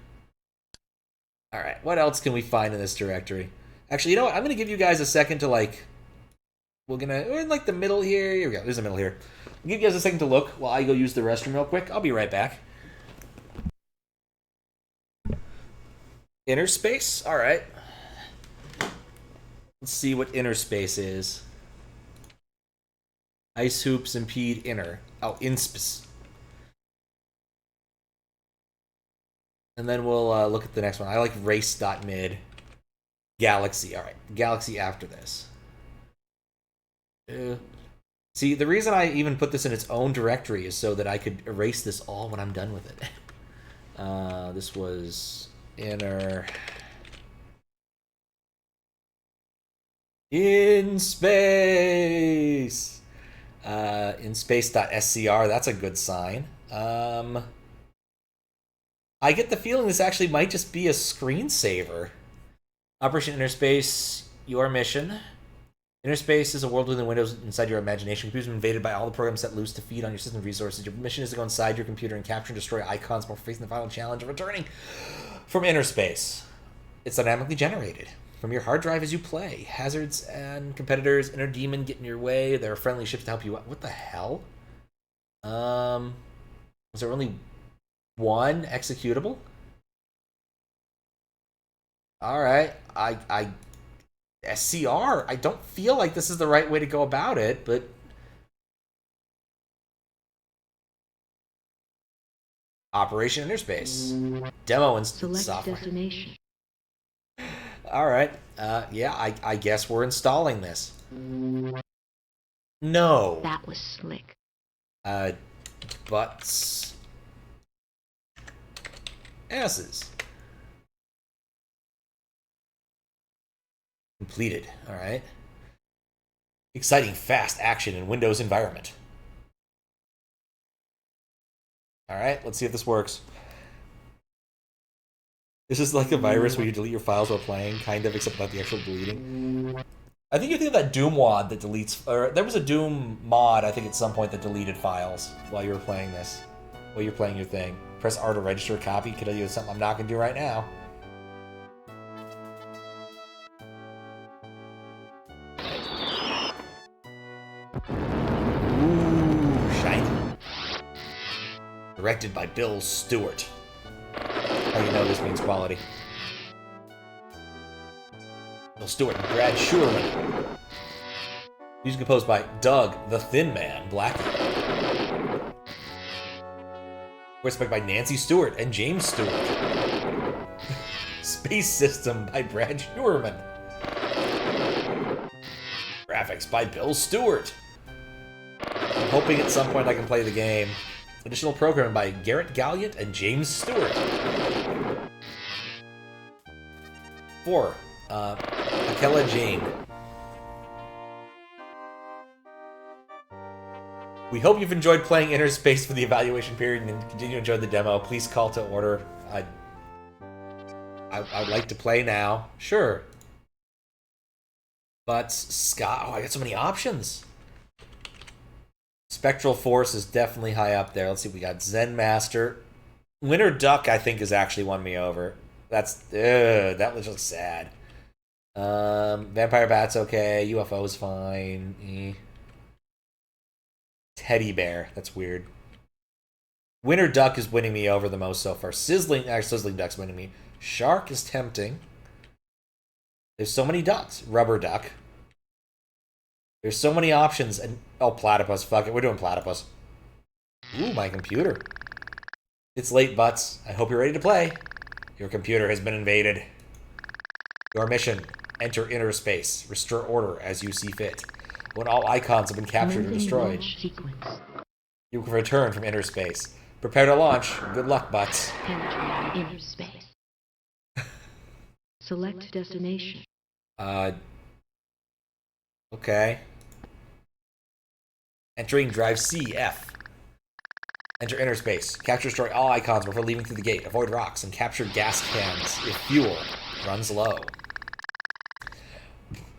All right, what else can we find in this directory? Actually, you know what? I'm going to give you guys a second to, like... We're in, like, the middle here. Here we go. There's the middle here. I'll give you guys a second to look while I go use the restroom real quick. I'll be right back. Inner space? All right. Let's see what inner space is. Ice hoops impede inner. Oh, inspace. And then we'll look at the next one. I like race.mid. GALAXI. All right. GALAXI after this. See, the reason I even put this in its own directory is so that I could erase this all when I'm done with it. This was inner... In space! In space.scr, that's a good sign. I get the feeling this actually might just be a screensaver. Operation Interspace, your mission. Interspace is a world within windows inside your imagination. Computers are invaded by all the programs set loose to feed on your system resources. Your mission is to go inside your computer and capture and destroy icons before facing the final challenge of returning from Interspace. It's dynamically generated from your hard drive as you play. Hazards and competitors, inner demon get in your way. There are friendly ships to help you out. What the hell? Was there only one executable? Alright. SCR. I don't feel like this is the right way to go about it, but... Operation Interspace. Demo and Select software. destination. Alright, yeah, I guess we're installing this. No. That was slick. Butts. Asses. Completed, alright. Exciting, fast action in Windows environment. Alright, let's see if this works. This is like a virus where you delete your files while playing, kind of, except not the actual deleting. I think you think of that Doom wad that deletes... Or there was a Doom mod, I think, at some point that deleted files while you were playing this. While you're playing your thing. Press R to register a copy. Could I do something I'm not going to do right now? Ooh, shiny. Directed by Bill Stewart. How you know this means quality. Bill Stewart and Brad Schuerman. Music composed by Doug the Thin Man Blackie. Voice by Nancy Stewart and James Stewart. Space System by Brad Schuerman. Graphics by Bill Stewart. I'm hoping at some point I can play the game. Additional programming by Garrett Galliant and James Stewart. 4. Akela Jane. We hope you've enjoyed playing Inner Space for the evaluation period and continue to enjoy the demo. Please call to order. I'd like to play now. Sure. But Scott, oh, I got so many options. Spectral Force is definitely high up there. Let's see, we got Zen Master. Winter Duck, I think, has actually won me over. That was just sad. Vampire bat's okay. UFO is fine. Teddy bear. That's weird. Winter duck is winning me over the most so far. Sizzling duck's winning me. Shark is tempting. There's so many ducks. Rubber duck. There's so many options. And oh, platypus. Fuck it. We're doing platypus. Ooh, my computer. It's late, butts. I hope you're ready to play. Your computer has been invaded. Your mission. Enter inner space. Restore order as you see fit. When all icons have been captured or destroyed, you can return from inner space. Prepare to launch. Good luck, butts. Penetrating inner space. Select destination. Okay. Entering drive C, F. Enter inner space. Capture destroy all icons before leaving through the gate. Avoid rocks and capture gas cans if fuel runs low.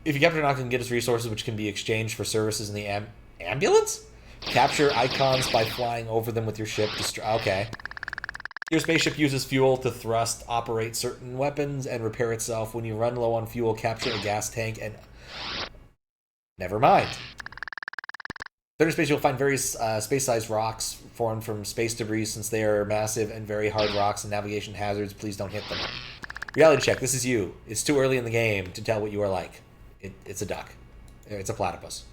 If you capture an icon, get its resources, which can be exchanged for services in the ambulance? Capture icons by flying over them with your ship. Okay. Your spaceship uses fuel to thrust, operate certain weapons, and repair itself. When you run low on fuel, capture a gas tank and... Never mind. Inner space, you'll find various space-sized rocks formed from space debris. Since they are massive and very hard rocks and navigation hazards, please don't hit them. Reality check. This is you. It's too early in the game to tell what you are like. It's a duck. It's a platypus.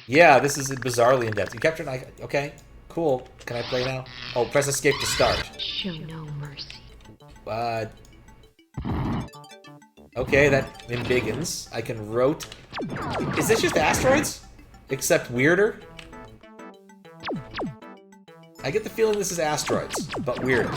Yeah, this is bizarrely in-depth. You captured an icon. Okay, cool. Can I play now? Oh, press escape to start. Show no mercy. Okay, that embiggens. I can rotate. Is this just asteroids? Except weirder? I get the feeling this is asteroids, but weirder.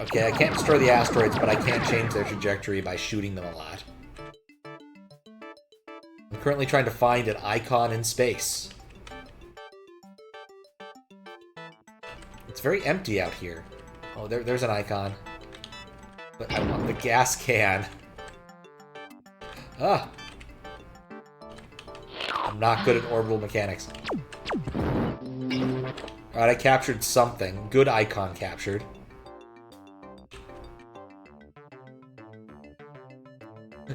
Okay, I can't destroy the asteroids, but I can change their trajectory by shooting them a lot. I'm currently trying to find an icon in space. It's very empty out here. Oh, there's an icon. But I want the gas can. Ah! I'm not good at orbital mechanics. Alright, I captured something. Good icon captured.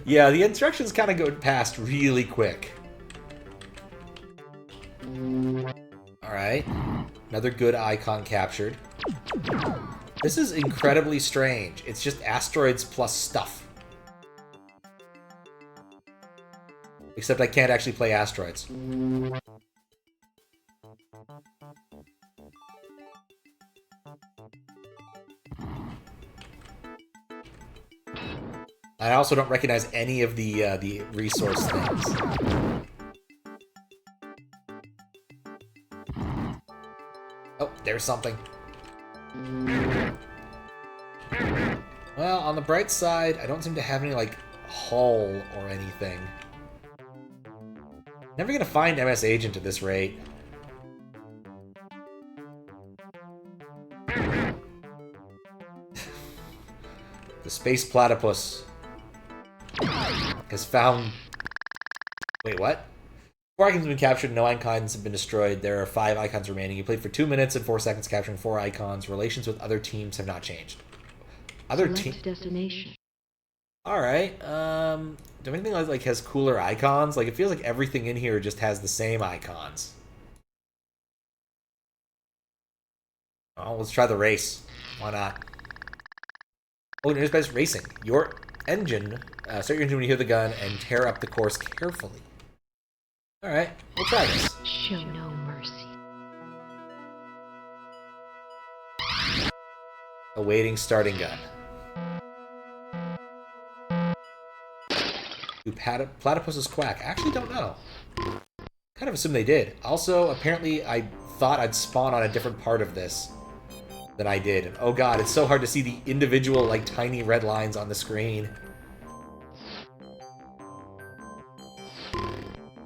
Yeah, the instructions kind of go past really quick. Alright. Another good icon captured. This is incredibly strange. It's just asteroids plus stuff. Except I can't actually play asteroids. I also don't recognize any of the resource things. Oh, there's something. Well, on the bright side, I don't seem to have any, like, hull or anything. Never gonna find MS Agent at this rate. The space platypus has found... Wait, what? 4 icons have been captured, no icons have been destroyed. There are 5 icons remaining. You played for 2 minutes and 4 seconds capturing 4 icons. Relations with other teams have not changed. Other teams... Destination. Alright, do anything like has cooler icons? Like, it feels like everything in here just has the same icons. Oh, let's try the race. Why not? Oh, news best racing. Your engine, start your engine when you hear the gun and tear up the course carefully. Alright, we'll try this. Show no mercy. Awaiting starting gun. Do platypuses quack? I actually don't know. Kind of assume they did. Also, apparently I thought I'd spawn on a different part of this than I did. And oh god, it's so hard to see the individual, like, tiny red lines on the screen.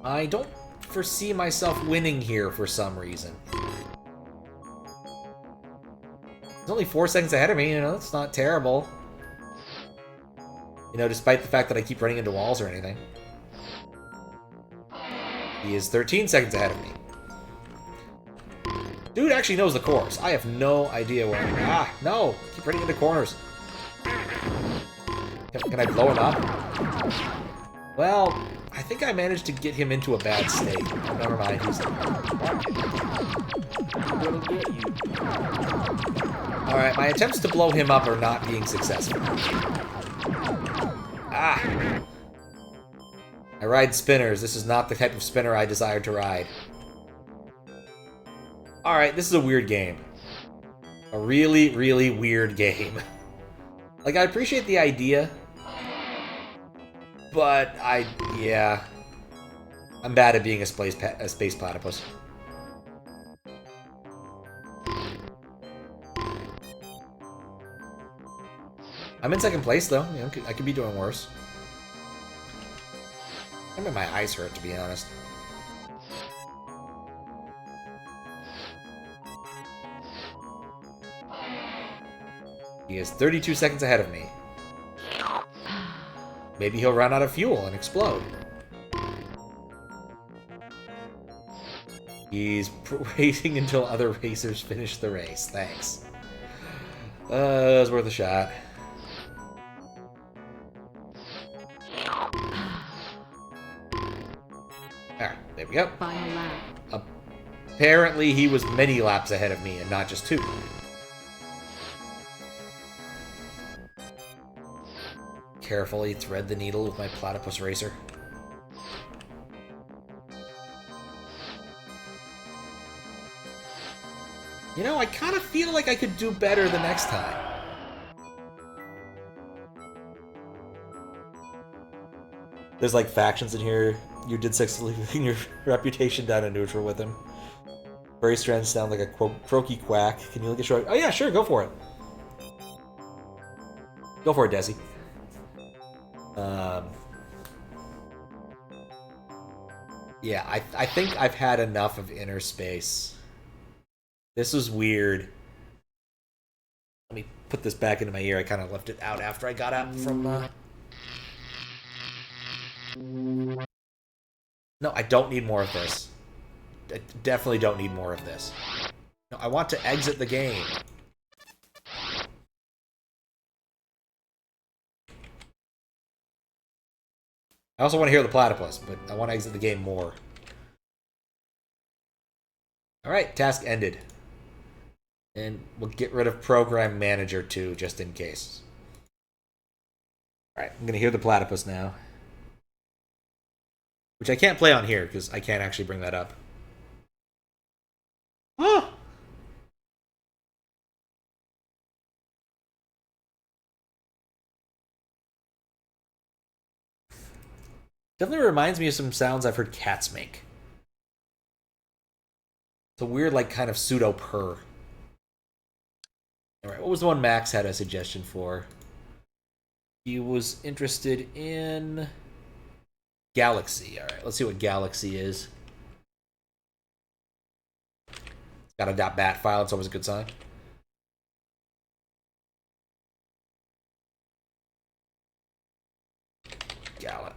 I don't foresee myself winning here for some reason. It's only 4 seconds ahead of me, you know, it's not terrible. You know, despite the fact that I keep running into walls or anything. He is 13 seconds ahead of me. Dude actually knows the course. I have no idea where I'm... Ah, no! Keep running into corners. Can I blow him up? Well, I think I managed to get him into a bad state. Oh, never mind. He's... Alright, my attempts to blow him up are not being successful. Ah! I ride spinners. This is not the type of spinner I desire to ride. Alright, this is a weird game. A really, really weird game. Like, I appreciate the idea, but yeah. I'm bad at being a space platypus. I'm in second place, though. You know, I could be doing worse. I mean, my eyes hurt, to be honest. He is 32 seconds ahead of me. Maybe he'll run out of fuel and explode. He's waiting until other racers finish the race. Thanks. It was worth a shot. There we go. Final lap. Apparently he was many laps ahead of me and not just 2. Carefully thread the needle with my platypus racer. You know, I kind of feel like I could do better the next time. There's like factions in here. You did successfully bring your reputation down to neutral with him. Furry strands sound like a croaky quack. Can you look at short? Oh yeah, sure, go for it. Go for it, Desi. Yeah, I think I've had enough of inner space. This was weird. Let me put this back into my ear. I kind of left it out after I got out from... No, I don't need more of this. I definitely don't need more of this. No, I want to exit the game. I also want to hear the platypus, but I want to exit the game more. Alright, task ended. And we'll get rid of Program Manager too, just in case. Alright, I'm going to hear the platypus now. Which I can't play on here, because I can't actually bring that up. Oh! Definitely reminds me of some sounds I've heard cats make. It's a weird, like, kind of pseudo-purr. Alright, what was the one Max had a suggestion for? He was interested in... GALAXI. Alright, let's see what GALAXI is. It's got a .bat file, it's always a good sign. Galaga.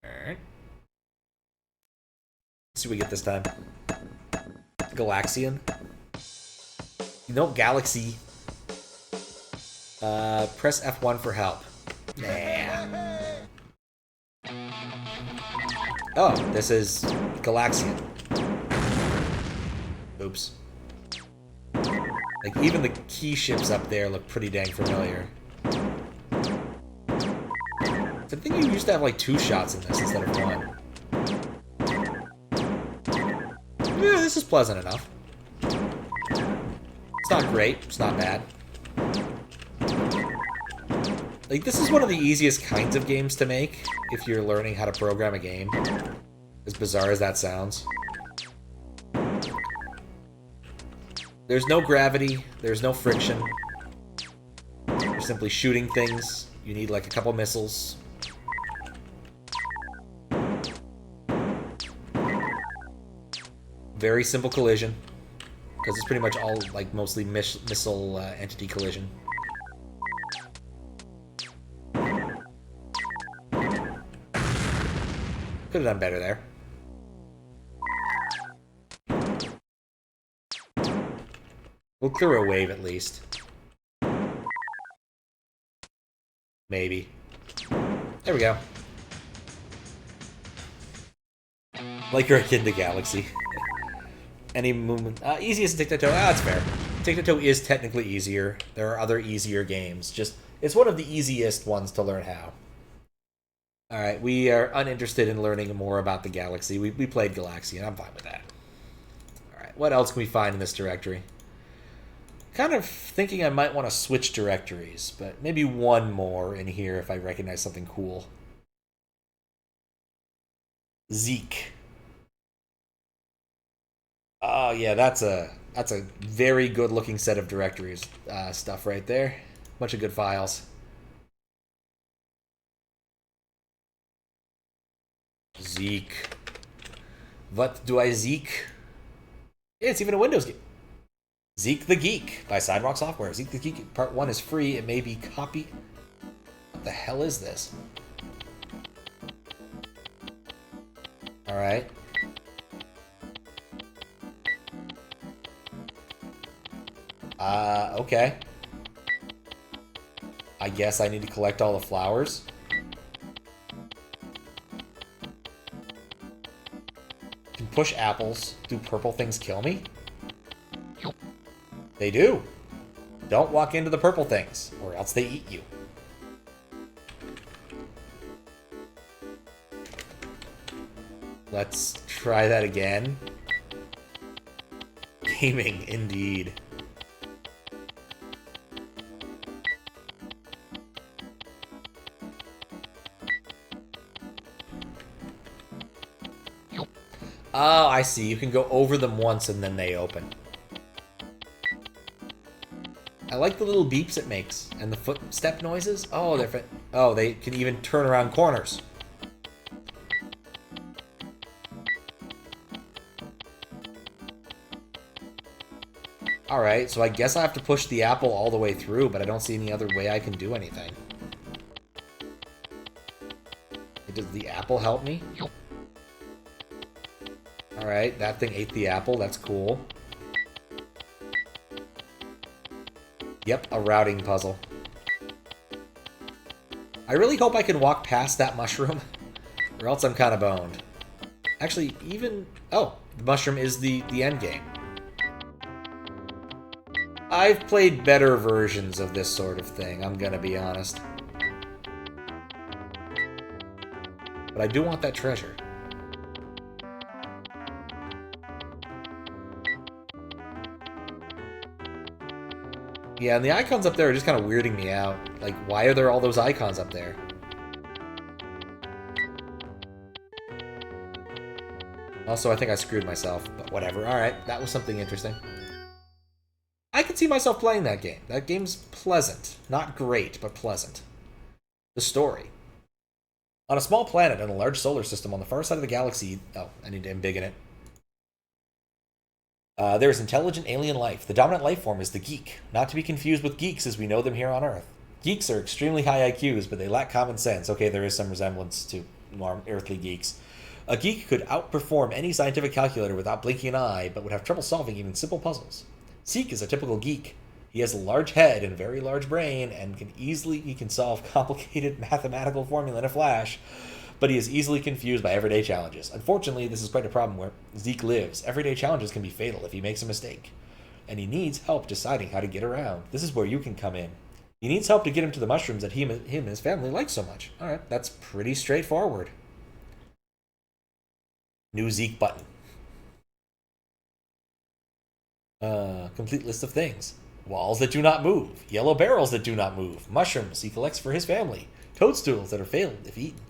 Alright. Let's see what we get this time. Galaxian. You know, Galaxy. Press F1 for help. Nah. Oh, this is Galaxian. Oops. Like, even the key ships up there look pretty dang familiar. I think you used to have, like, 2 shots in this instead of 1. Yeah, this is pleasant enough. It's not great. It's not bad. Like, this is one of the easiest kinds of games to make if you're learning how to program a game. As bizarre as that sounds. There's no gravity. There's no friction. You're simply shooting things. You need, like, a couple missiles. very simple collision. Because it's pretty much all, like, mostly missile entity collision. Could have done better there. We'll clear a wave at least. Maybe. There we go. Like you're a kid in the galaxy. Any movement... easiest tic-tac-toe. That's fair. Tic-tac-toe is technically easier. There are other easier games. Just, it's one of the easiest ones to learn how. Alright, we are uninterested in learning more about the galaxy. We played GALAXI, and I'm fine with that. Alright, what else can we find in this directory? Kind of thinking I might want to switch directories, but maybe one more in here if I recognize something cool. Zeek. Oh yeah, that's a very good looking set of directories stuff right there. Bunch of good files. Zeek. What do I Zeek? Yeah, it's even a Windows game. Zeek the Geek by Sidewalk Software. Zeek the Geek Part 1 is free. It may be copied. What the hell is this? Alright. Okay. I guess I need to collect all the flowers. Can push apples. Do purple things kill me? They do. Don't walk into the purple things, or else they eat you. Let's try that again. Gaming, indeed. Oh, I see. You can go over them once and then they open. I like the little beeps it makes and the footstep noises. Oh, they can even turn around corners. Alright, so I guess I have to push the apple all the way through, but I don't see any other way I can do anything. Does the apple help me? Alright, that thing ate the apple. That's cool. Yep, a routing puzzle. I really hope I can walk past that mushroom, or else I'm kind of boned. Actually, even... Oh, the mushroom is the end game. I've played better versions of this sort of thing, I'm gonna be honest. But I do want that treasure. Yeah, and the icons up there are just kind of weirding me out. Like, why are there all those icons up there? Also, I think I screwed myself, but whatever. Alright, that was something interesting. I can see myself playing that game. That game's pleasant. Not great, but pleasant. The story. On a small planet in a large solar system on the far side of the galaxy... Oh, I need to embiggen it. There is intelligent alien life. The dominant life form is the geek, not to be confused with geeks as we know them here on Earth. Geeks are extremely high IQs, but they lack common sense. Okay, there is some resemblance to more earthly geeks. A geek could outperform any scientific calculator without blinking an eye, but would have trouble solving even simple puzzles. Zeek is a typical geek. He has a large head and very large brain, and he can solve complicated mathematical formula in a flash, but he is easily confused by everyday challenges. Unfortunately, this is quite a problem where Zeek lives. Everyday challenges can be fatal if he makes a mistake, and he needs help deciding how to get around. This is where you can come in. He needs help to get him to the mushrooms that him and his family like so much. Alright, that's pretty straightforward. New Zeek button. Complete list of things. Walls that do not move. Yellow barrels that do not move. Mushrooms he collects for his family. Toadstools that are failed if eaten.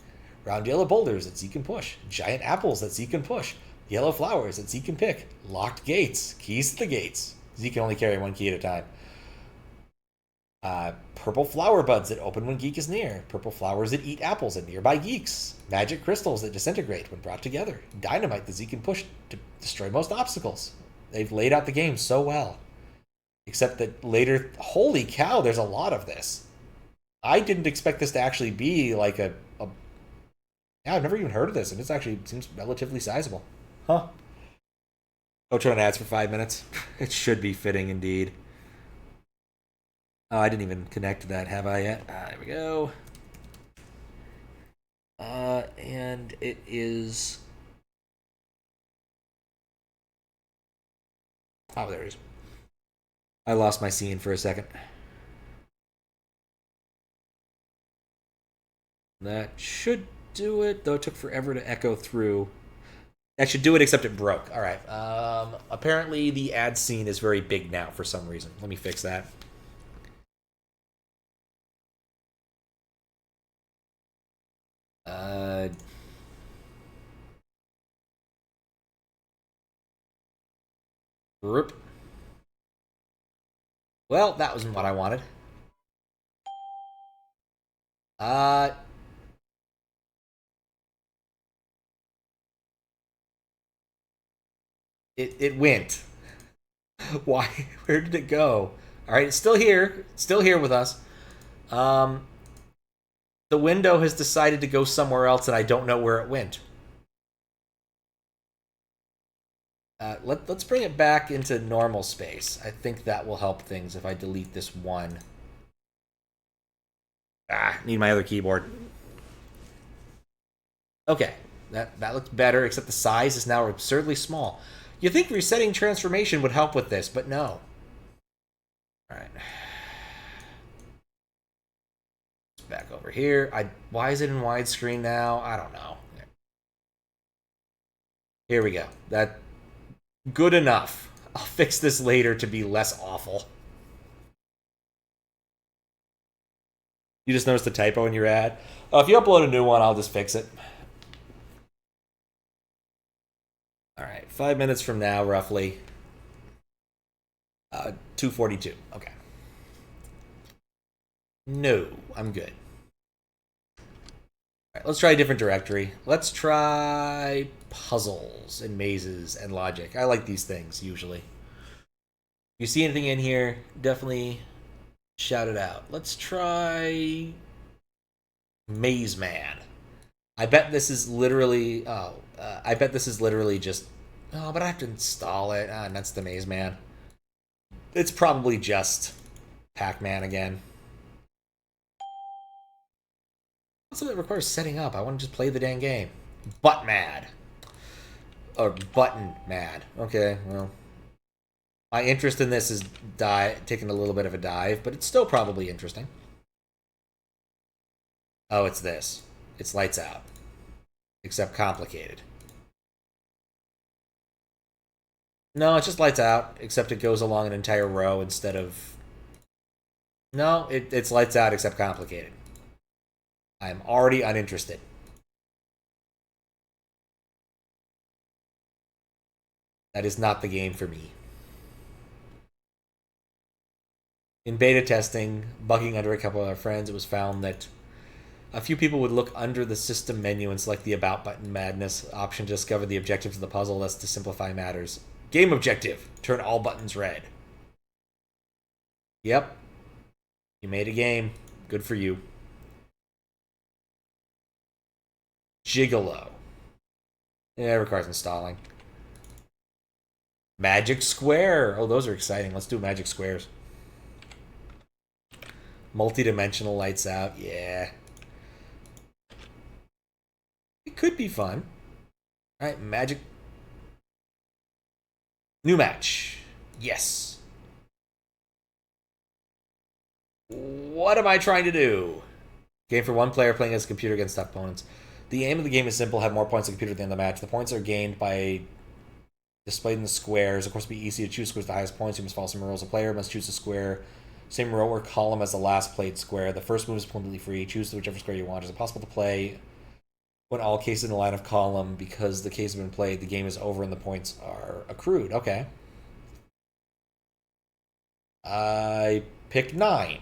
Round yellow boulders that Zeek can push. Giant apples that Zeek can push. Yellow flowers that Zeek can pick. Locked gates. Keys to the gates. Zeek can only carry one key at a time. Purple flower buds that open when geek is near. Purple flowers that eat apples at nearby geeks. Magic crystals that disintegrate when brought together. Dynamite that Zeke can push to destroy most obstacles. They've laid out the game so well. Except that later, holy cow, there's a lot of this. I didn't expect this to actually be like a yeah, I've never even heard of this, and it actually seems relatively sizable. Huh. Oh, turn on ads for 5 minutes. It should be fitting indeed. Oh, I didn't even connect to that, have I yet? There we go. And it is... Oh, there it is. I lost my scene for a second. That should do it, though it took forever to echo through. That should do it, except it broke. All right. Apparently, the ad scene is very big now for some reason. Let me fix that. Group. Well, that wasn't what I wanted. It went. Why? Where did it go? All right, it's still here. It's still here with us. The window has decided to go somewhere else, and I don't know where it went. Let's bring it back into normal space. I think that will help things if I delete this one. Need my other keyboard. Okay, that looks better, except the size is now absurdly small. You'd think resetting transformation would help with this, but no. Alright. Back over here. Why is it in widescreen now? I don't know. Here we go. That good enough. I'll fix this later to be less awful. You just noticed the typo in your ad? If you upload a new one, I'll just fix it. Alright, 5 minutes from now, roughly. 2:42. Okay. No, I'm good. Alright, let's try a different directory. Let's try puzzles and mazes and logic. I like these things, usually. If you see anything in here, definitely shout it out. Let's try Maze Man. I bet this is literally... I bet this is literally just... Oh, but I have to install it. And that's the Maze Man. It's probably just Pac-Man again. Also, it requires setting up. I want to just play the dang game. Butt mad. Or button mad. Okay, well. My interest in this is taking a little bit of a dive, but it's still probably interesting. Oh, it's this. It's lights out. Except complicated. No, it's just lights out, except it goes along an entire row instead of... No, it's lights out except complicated. I'm already uninterested. That is not the game for me. In beta testing, bugging under a couple of our friends, it was found that a few people would look under the system menu and select the About button Maddness option to discover the objectives of the puzzle. That's to simplify matters. Game objective. Turn all buttons red. Yep. You made a game. Good for you. Gigolo. Yeah, it requires installing. Magic Square. Oh, those are exciting. Let's do Magic Squares. Multi-dimensional lights out. Yeah. It could be fun. Alright, Magic... New match. Yes. What am I trying to do? Game for one player playing as a computer against opponents. The aim of the game is simple. Have more points on the computer at the end of the match. The points are gained by displayed in the squares. Of course, it'll be easy to choose squares with the highest points. You must follow some rules. A player must choose a square, same row or column as the last played square. The first move is completely free. Choose whichever square you want. Is it possible to play when all cases in the line of column? Because the case has been played, the game is over and the points are accrued. Okay. I picked 9.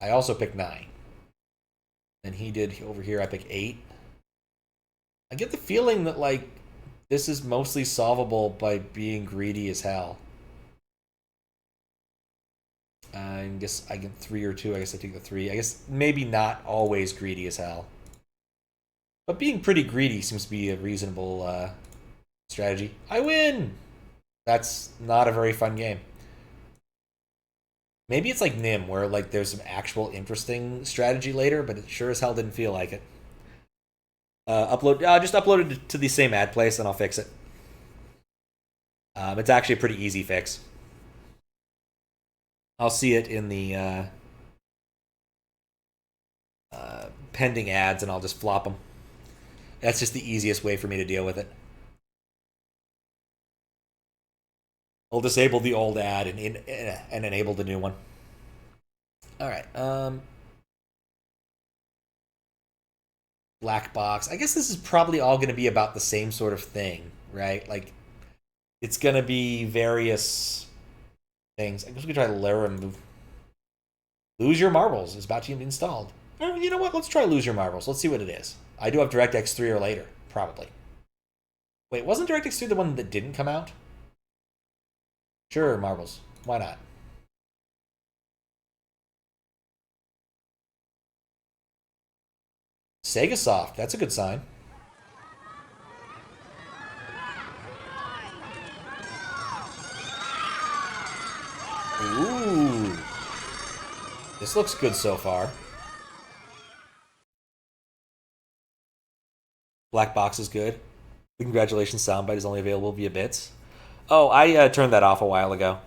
I also picked 9. And he did over here, I picked 8. I get the feeling that, like, this is mostly solvable by being greedy as hell. I guess I get 3 or 2. I guess I take the 3. I guess maybe not always greedy as hell. But being pretty greedy seems to be a reasonable strategy. I win! That's not a very fun game. Maybe it's like Nim, where like there's some actual interesting strategy later, but it sure as hell didn't feel like it. Just upload it to the same ad place and I'll fix it. It's actually a pretty easy fix. I'll see it in the pending ads and I'll just flop them. That's just the easiest way for me to deal with it. I'll disable the old ad and enable the new one. All right. Black box. I guess this is probably all going to be about the same sort of thing, right? Like, it's going to be various things. I guess we can try Laram. Lose Your Marbles is about to be installed. You know what? Let's try Lose Your Marbles. Let's see what it is. I do have DirectX 3 or later, probably. Wait, wasn't DirectX 3 the one that didn't come out? Sure, Marbles. Why not? Sega Soft. That's a good sign. Ooh. This looks good so far. Black box is good. Congratulations, soundbite is only available via bits. Oh, I turned that off a while ago.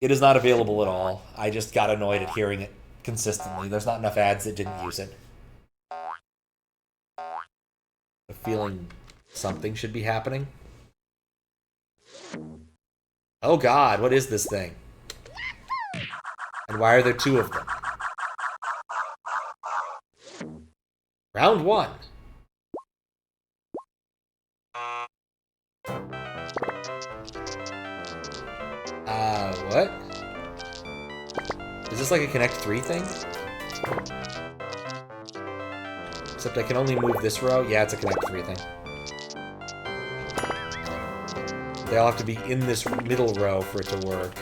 It is not available at all. I just got annoyed at hearing it consistently. There's not enough ads that didn't use it. A feeling something should be happening. Oh god, what is this thing? And why are there 2 of them? Round 1. What? Is this like a Connect 3 thing? Except I can only move this row? Yeah, it's a Connect 3 thing. They all have to be in this middle row for it to work.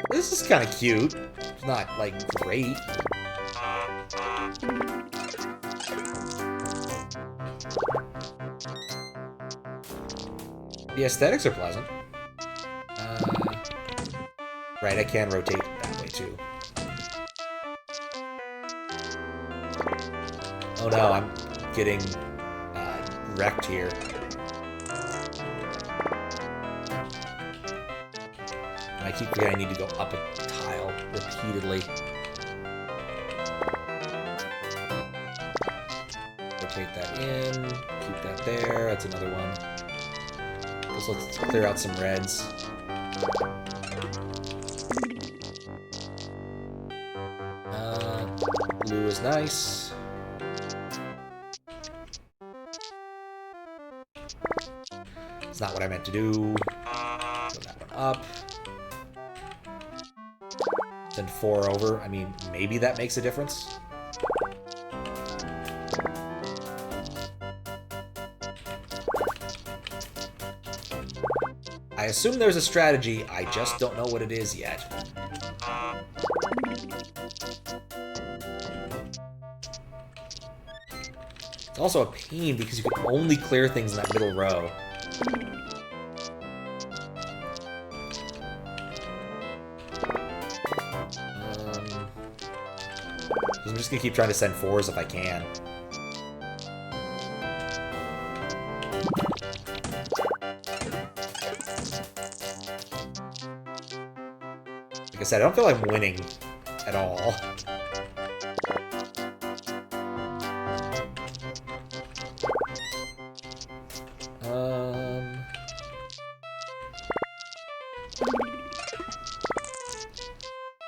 This is kind of cute. It's not, like, great. The aesthetics are pleasant. Right, I can rotate that way too. Oh no, I'm getting wrecked here. And I keep forgetting I need to go up a tile repeatedly. Rotate that in, keep that there, that's another one. So let's clear out some reds. Blue is nice. It's not what I meant to do. Throw that one up. Send 4 over. I mean, maybe that makes a difference. I assume there's a strategy, I just don't know what it is yet. It's also a pain because you can only clear things in that middle row. I'm just gonna keep trying to send 4s if I can. Like I said, I don't feel like I'm winning at all.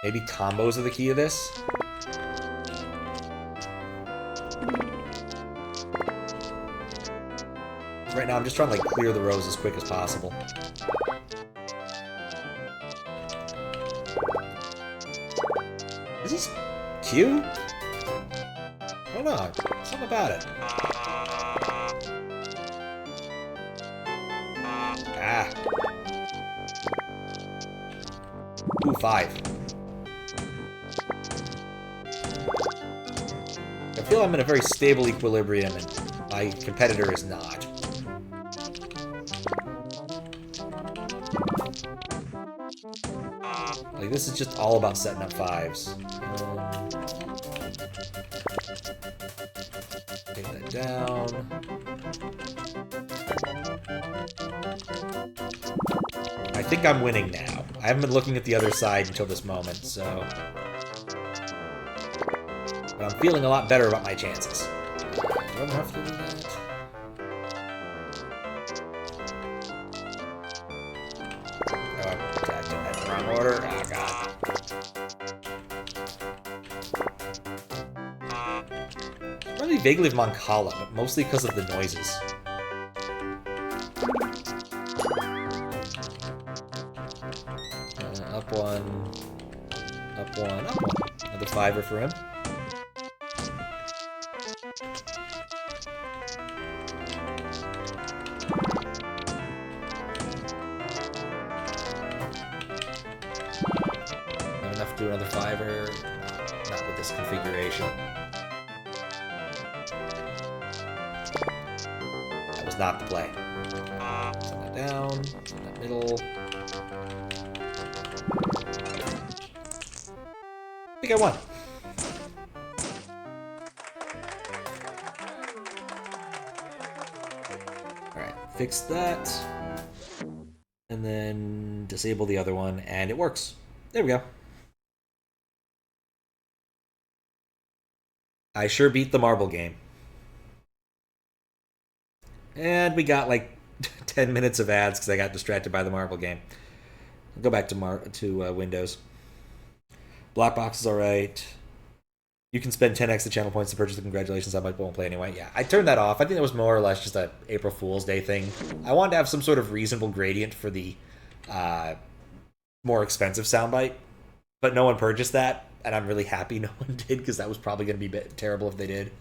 Maybe combos are the key to this? Right now I'm just trying to like clear the rows as quick as possible. Q? Oh no, something about it. Ah. Ooh, 5. I feel I'm in a very stable equilibrium, and my competitor is not. Like, this is just all about setting up 5s. Take that down. I think I'm winning now. I haven't been looking at the other side until this moment, so... But I'm feeling a lot better about my chances. Do I have enough to do that? Oh, I did that in the wrong order. Oh, God. Probably vaguely of Moncala, but mostly because of the noises. Up one. Up one. Up one. Another 5er for him. Not enough to do another 5er. Not with this configuration. That was not the play. Set that down. Set that middle. I think I won. Alright, fix that. And then disable the other one, and it works. There we go. I sure beat the marble game. And we got like 10 minutes of ads because I got distracted by the marble game. I'll go back to Windows. Black box is alright. You can spend 10 extra channel points to purchase the congratulations. I won't play anyway. Yeah, I turned that off. I think that was more or less just a April Fool's Day thing. I wanted to have some sort of reasonable gradient for the more expensive soundbite, but no one purchased that, and I'm really happy no one did because that was probably going to be terrible if they did.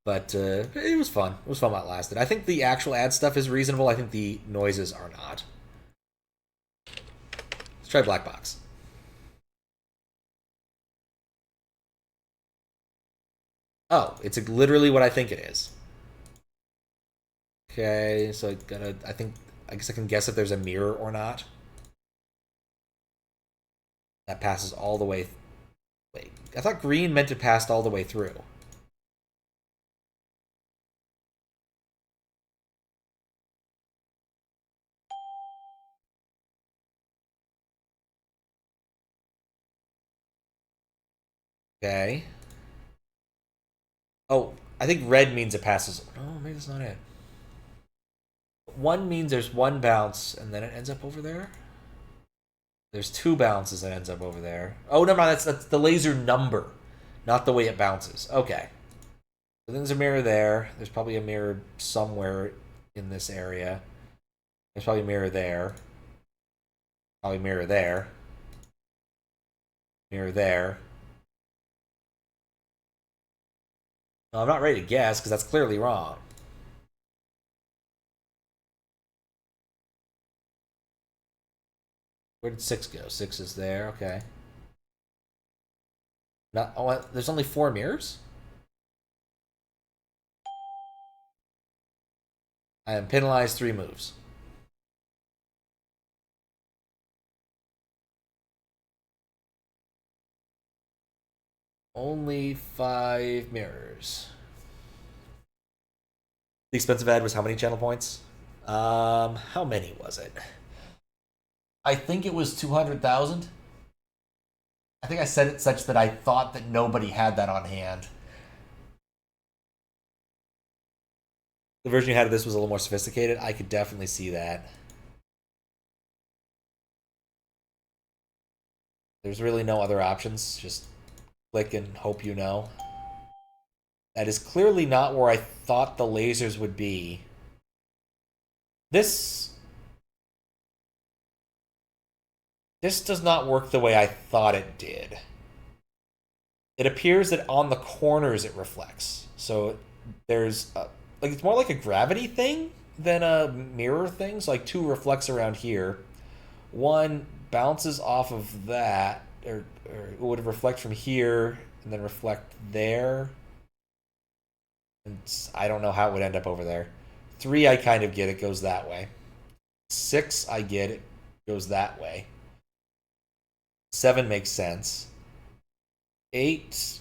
But it was fun. It was fun while it lasted. I think the actual ad stuff is reasonable. I think the noises are not. Let's try Black Box. Oh, it's literally what I think it is. Okay, so I guess I can guess if there's a mirror or not. That passes all the way. Wait, I thought green meant it passed all the way through. Okay. Oh, I think red means it passes. Oh, maybe that's not it. 1 means there's 1 bounce, and then it ends up over there? There's 2 bounces that ends up over there. Oh, never mind, that's the laser number, not the way it bounces. Okay. So then there's a mirror there. There's probably a mirror somewhere in this area. There's probably a mirror there. Probably a mirror there. Mirror there. No, I'm not ready to guess, because that's clearly wrong. Where did 6 go? 6 is there, okay. Not, oh, there's only 4 mirrors? I am penalized 3 moves. Only 5 mirrors. The expensive ad was how many channel points? How many was it? I think it was 200,000. I think I said it such that I thought that nobody had that on hand. The version you had of this was a little more sophisticated. I could definitely see that. There's really no other options. Just click and hope you know. That is clearly not where I thought the lasers would be. This... This does not work the way I thought it did. It appears that on the corners it reflects. So there's like it's more like a gravity thing than a mirror thing. So like two reflects around here. One bounces off of that, or it would reflect from here and then reflect there. And I don't know how it would end up over there. 3, I kind of get it goes that way. 6, I get it goes that way. 7 makes sense. 8.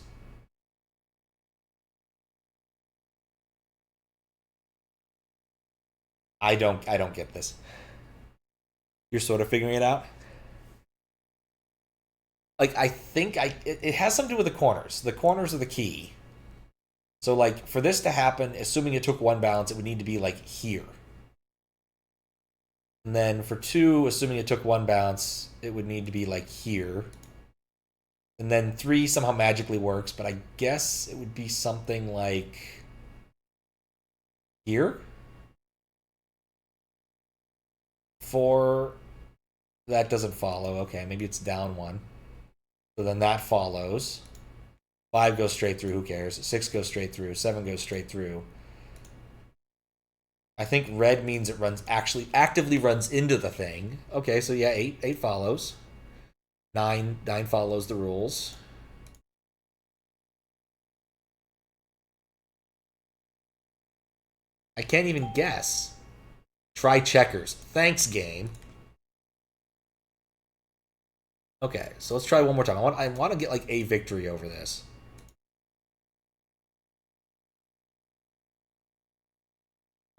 I don't get this. You're sort of figuring it out? Like I think it has something to do with the corners. The corners are the key. So like for this to happen, assuming it took 1 bounce, it would need to be like here. And then for 2, assuming it took 1 bounce, it would need to be like here. And then 3 somehow magically works, but I guess it would be something like here. 4, that doesn't follow. Okay, maybe it's down 1. So then that follows. 5 goes straight through, who cares? 6 goes straight through, 7 goes straight through. I think red means it runs actively runs into the thing. Okay, so yeah, 8 follows. 9 follows the rules. I can't even guess. Try checkers. Thanks, game. Okay, so let's try one more time. I want to get like a victory over this.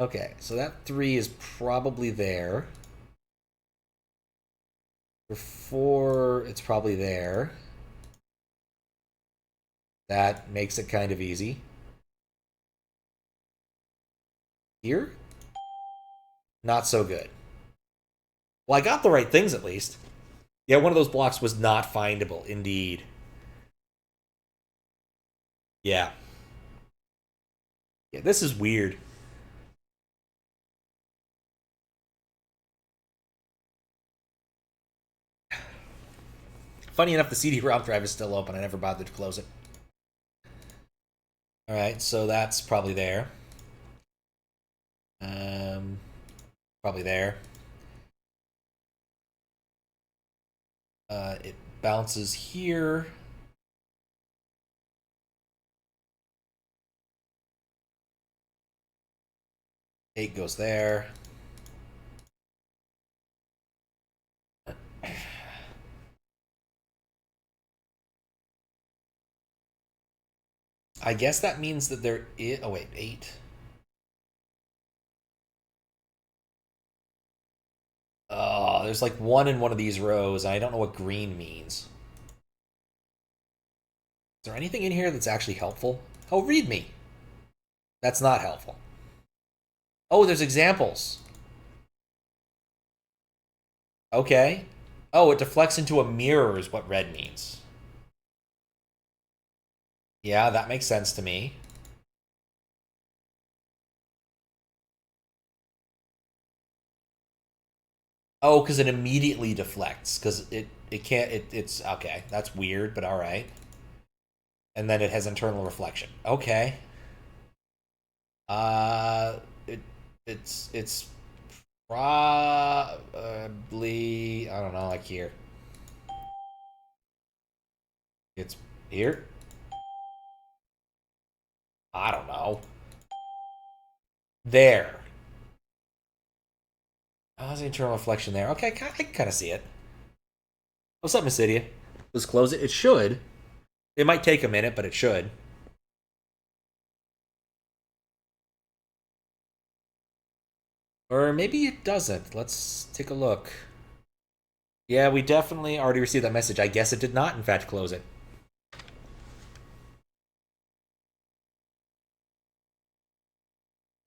Okay, so that 3 is probably there. For 4, it's probably there. That makes it kind of easy. Here? Not so good. Well, I got the right things at least. Yeah, one of those blocks was not findable, indeed. Yeah. Yeah, this is weird. Funny enough, the CD-ROM drive is still open. I never bothered to close it. Alright, so that's probably there. Probably there. It bounces here. Eight goes there. I guess that means that there is... Oh, wait, 8. Oh, there's like 1 in one of these rows, and I don't know what green means. Is there anything in here that's actually helpful? Oh, read me. That's not helpful. Oh, there's examples. Okay. Oh, it deflects into a mirror is what red means. Yeah, that makes sense to me. Oh, because it immediately deflects. Because it can't... it's... Okay, that's weird, but alright. And then it has internal reflection. Okay. It's probably... I don't know, like here. It's here? I don't know. There. Oh, there's the internal reflection there. Okay, I can kind of see it. What's up, Mysidia? Let's close it. It should. It might take a minute, but it should. Or maybe it doesn't. Let's take a look. Yeah, we definitely already received that message. I guess it did not, in fact, close it.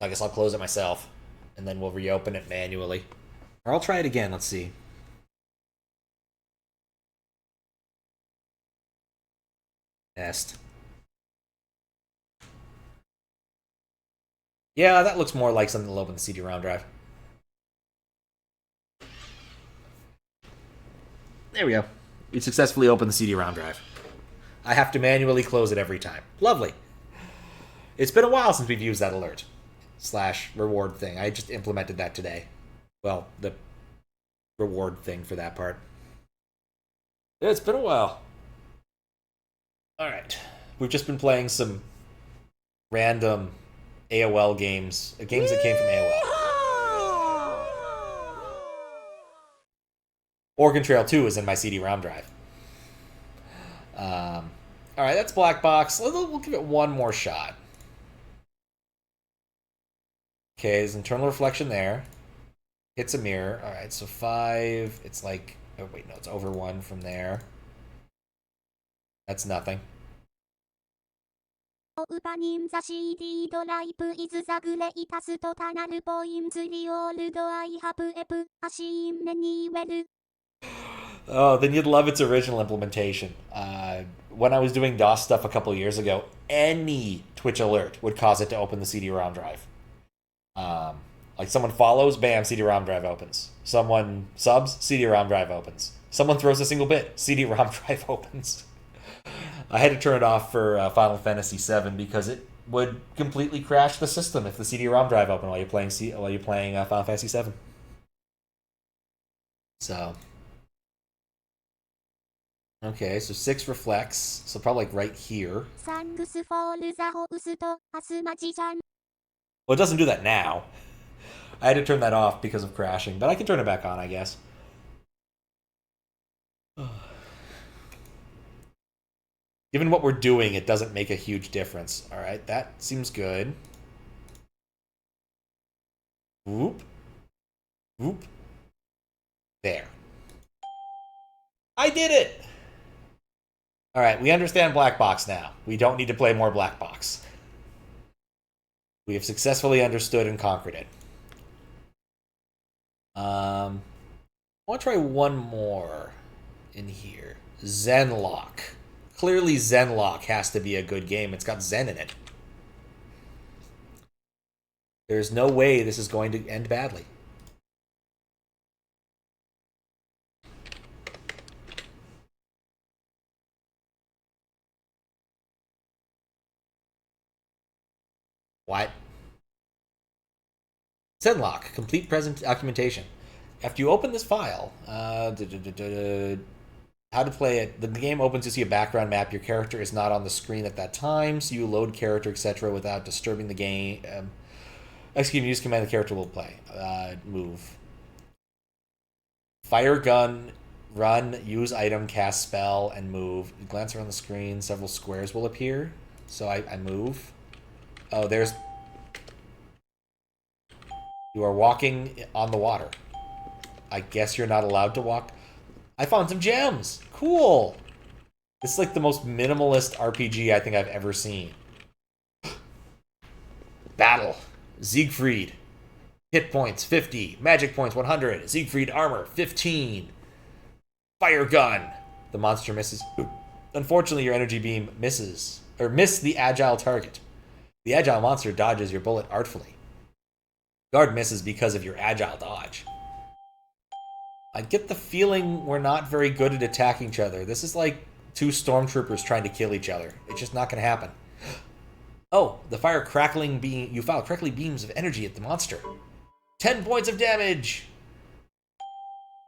I guess I'll close it myself, and then we'll reopen it manually. Or I'll try it again. Let's see. Test. Yeah, that looks more like something that'll open the CD-ROM drive. There we go. We successfully opened the CD-ROM drive. I have to manually close it every time. Lovely. It's been a while since we've used that alert / reward thing. I just implemented that today. Well, the reward thing for that part. Yeah, it's been a while. Alright. We've just been playing some random AOL games. Games that came from AOL. Oregon Trail 2 is in my CD-ROM drive. Alright, that's Black Box. We'll give it one more shot. Okay, there's internal reflection there. Hits a mirror. Alright, so 5. It's like... Oh, wait, no, it's over 1 from there. That's nothing. Opening the CD drive is the greatest total points reward I have ever seen anywhere. Oh, then you'd love its original implementation. When I was doing DOS stuff a couple years ago, any Twitch alert would cause it to open the CD-ROM drive. Like someone follows, bam, CD-ROM drive opens. Someone subs, CD-ROM drive opens. Someone throws a single bit, CD-ROM drive opens. I had to turn it off for Final Fantasy VII because it would completely crash the system if the CD-ROM drive opened while you're playing Final Fantasy VII. So, okay, so 6 reflects, so probably like right here. Thanks for the host, as magician. Well, it doesn't do that now. I had to turn that off because of crashing, but I can turn it back on, I guess. Given what we're doing, it doesn't make a huge difference. All right, that seems good. Whoop. Whoop. There. I did it! All right, we understand Black Box now. We don't need to play more Black Box. We have successfully understood and conquered it. I want to try one more in here. Zenalock. Clearly Zenalock has to be a good game. It's got Zen in it. There's no way this is going to end badly. What? Zenalock, complete present documentation. After you open this file, how to play it. The game opens, you see a background map. Your character is not on the screen at that time, so you load character, etc. without disturbing the game. Execute and use command, the character will play. Move. Fire gun, run, use item, cast spell, and move. You glance around the screen, several squares will appear. So I move. Oh, there's... You are walking on the water. I guess you're not allowed to walk. I found some gems. Cool. This is like the most minimalist RPG I think I've ever seen. Battle. Siegfried. Hit points 50. Magic points 100. Siegfried armor 15. Fire gun. The monster misses. Unfortunately, your energy beam misses. Or miss the agile target. The agile monster dodges your bullet artfully. Guard misses because of your agile dodge. I get the feeling we're not very good at attacking each other. This is like 2 stormtroopers trying to kill each other. It's just not going to happen. Oh, the fire crackling beam. You fire crackling beams of energy at the monster. 10 points of damage.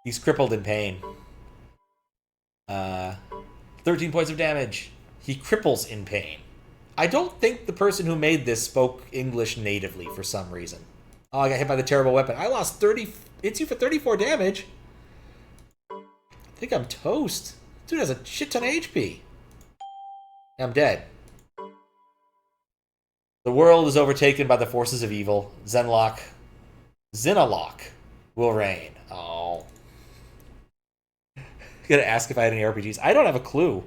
He's crippled in pain. 13 points of damage. He cripples in pain. I don't think the person who made this spoke English natively for some reason. Oh, I got hit by the terrible weapon. I lost 30... Hits you for 34 damage. I think I'm toast. Dude has a shit ton of HP. I'm dead. The world is overtaken by the forces of evil. Zenalock will reign. Oh. Gonna ask if I had any RPGs. I don't have a clue.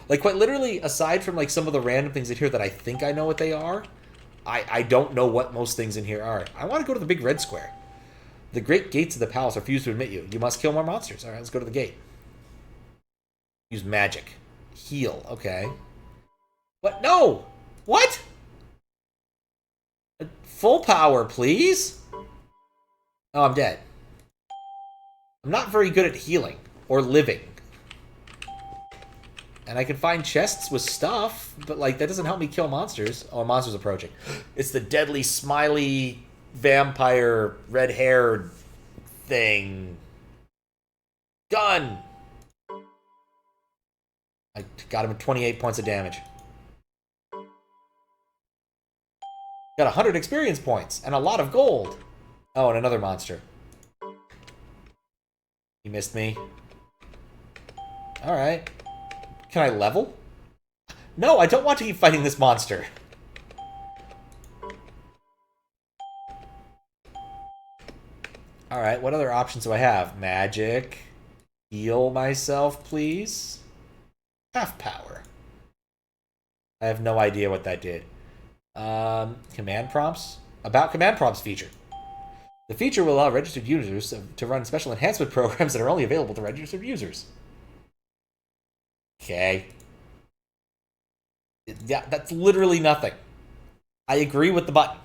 Like, quite literally, aside from like some of the random things in here that I think I know what they are, I don't know what most things in here are. I want to go to the big red square. The great gates of the palace refuse to admit you. You must kill more monsters. All right, let's go to the gate. Use magic. Heal. Okay. What? No! What? Full power, please? Oh, I'm dead. I'm not very good at healing or living. And I can find chests with stuff, but, like, that doesn't help me kill monsters. Oh, a monster's approaching. It's the deadly, smiley, vampire, red-haired thing. Done! I got him at 28 points of damage. Got 100 experience points and a lot of gold. Oh, and another monster. He missed me. Alright. Can I level? No, I don't want to keep fighting this monster. Alright, what other options do I have? Magic. Heal myself, please. Half power. I have no idea what that did. Command prompts? About command prompts feature. The feature will allow registered users to run special enhancement programs that are only available to registered users. Okay. Yeah, that's literally nothing. I agree with the button.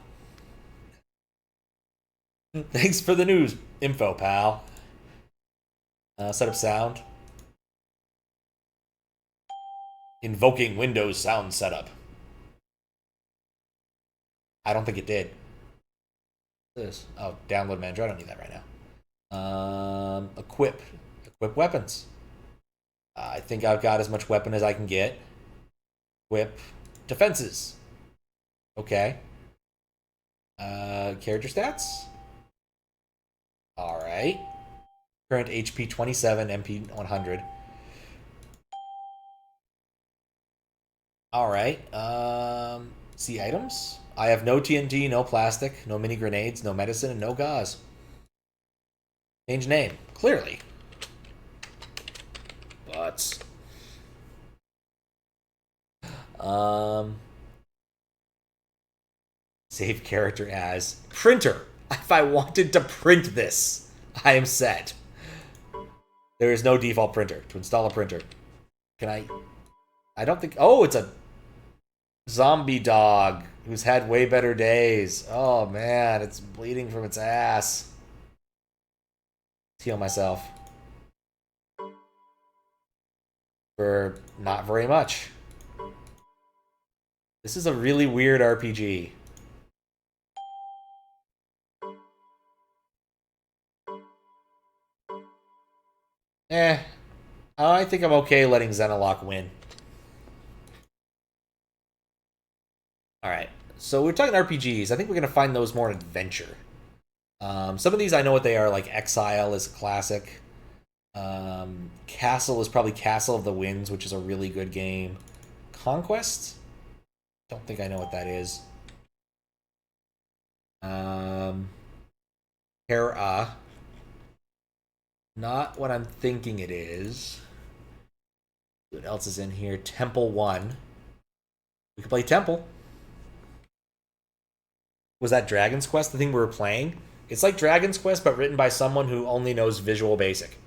Thanks for the news info, pal. Set up sound. Invoking Windows sound setup. I don't think it did. This. Oh, download manager. I don't need that right now. Equip. Equip weapons. I think I've got as much weapon as I can get. Equip defenses. Okay. Character stats. Alright. Current HP 27, MP 100. Alright. See items. I have no TNT, no plastic, no mini grenades, no medicine, and no gauze. Change name. Clearly. But... Save character as printer. If I wanted to print this, I am set. There is no default printer. To install a printer. Can I don't think... Oh, it's a zombie dog who's had way better days. Oh, man. It's bleeding from its ass. Let's heal myself. For not very much. This is a really weird RPG. I think I'm okay letting Zenalock win. Alright, so we're talking RPGs. I think we're going to find those more in adventure. Some of these I know what they are, like Exile is a classic. Castle is probably Castle of the Winds, which is a really good game. Conquest? Don't think I know what that is. Terra. Not what I'm thinking it is. What else is in here? Temple 1. We could play Temple. Was that Dragon's Quest, the thing we were playing? It's like Dragon's Quest, but written by someone who only knows Visual Basic.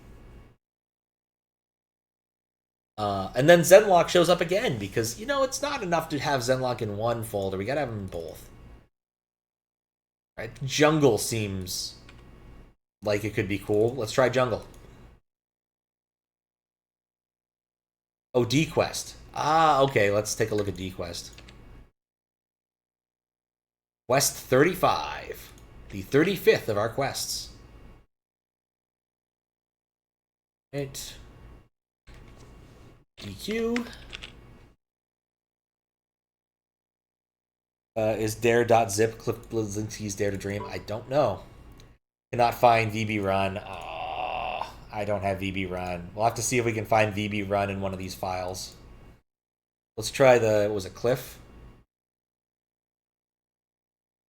And then Zenlock shows up again, because, you know, it's not enough to have Zenlock in one folder. We gotta have them in both. Right? Jungle seems like it could be cool. Let's try Jungle. Oh, D-Quest. Ah, okay, let's take a look at D-Quest. Quest 35. The 35th of our quests. Right. DQ. Is dare.zip Cliff Bleszinski's Dare to Dream? I don't know. Cannot find VB Run. Oh, I don't have VB Run. We'll have to see if we can find VB Run in one of these files. Let's try the... Was it Cliff?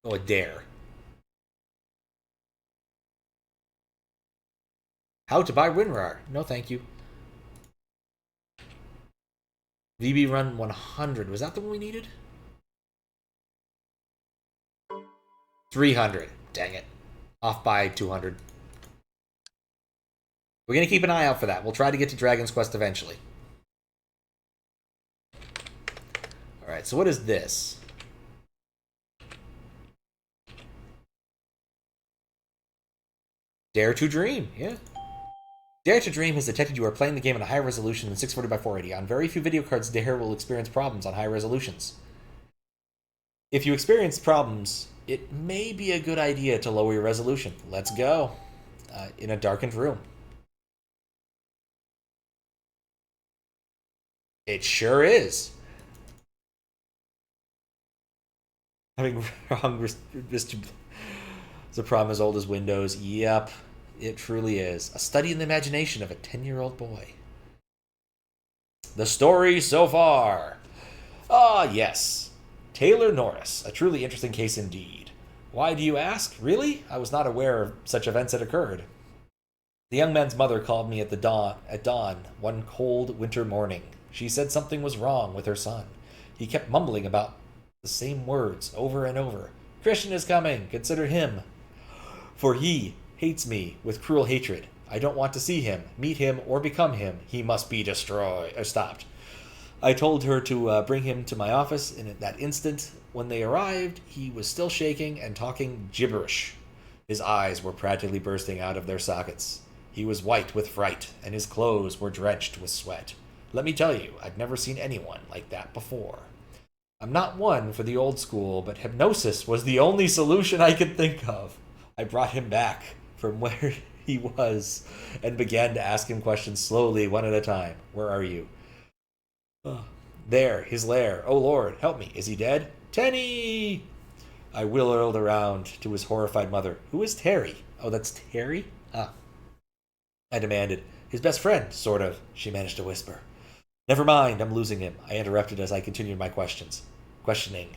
Oh, a Dare. How to buy WinRAR? No, thank you. VB Run 100. Was that the one we needed? 300. Dang it. Off by 200. We're going to keep an eye out for that. We'll try to get to Dragon's Quest eventually. Alright, so what is this? Dare to Dream, yeah. Dare to Dream has detected you are playing the game on a higher resolution than 640 by 480. On very few video cards, Dare will experience problems on high resolutions. If you experience problems, it may be a good idea to lower your resolution. Let's go. In a darkened room. It sure is. Having wrong the problem as old as Windows. Yep, it truly is. A study in the imagination of a 10-year-old boy. The story so far. Ah, yes. Taylor Norris. A truly interesting case indeed. Why do you ask? Really? I was not aware of such events had occurred. The young man's mother called me at dawn one cold winter morning. She said something was wrong with her son. He kept mumbling about the same words over and over. Christian is coming. Consider him. For he hates me with cruel hatred. I don't want to see him, meet him, or become him. He must be destroyed or stopped. I told her to bring him to my office, and at that instant, when they arrived, he was still shaking and talking gibberish. His eyes were practically bursting out of their sockets. He was white with fright, and his clothes were drenched with sweat. Let me tell you, I've never seen anyone like that before. I'm not one for the old school, but hypnosis was the only solution I could think of. I brought him back from where he was and began to ask him questions slowly, one at a time. Where are you? There, his lair. Oh, Lord, help me. Is he dead? Tenny! I whirled around to his horrified mother. Who is Terry? Oh, that's Terry? I demanded. His best friend, sort of, she managed to whisper. Never mind, I'm losing him, I interrupted as I continued my questioning.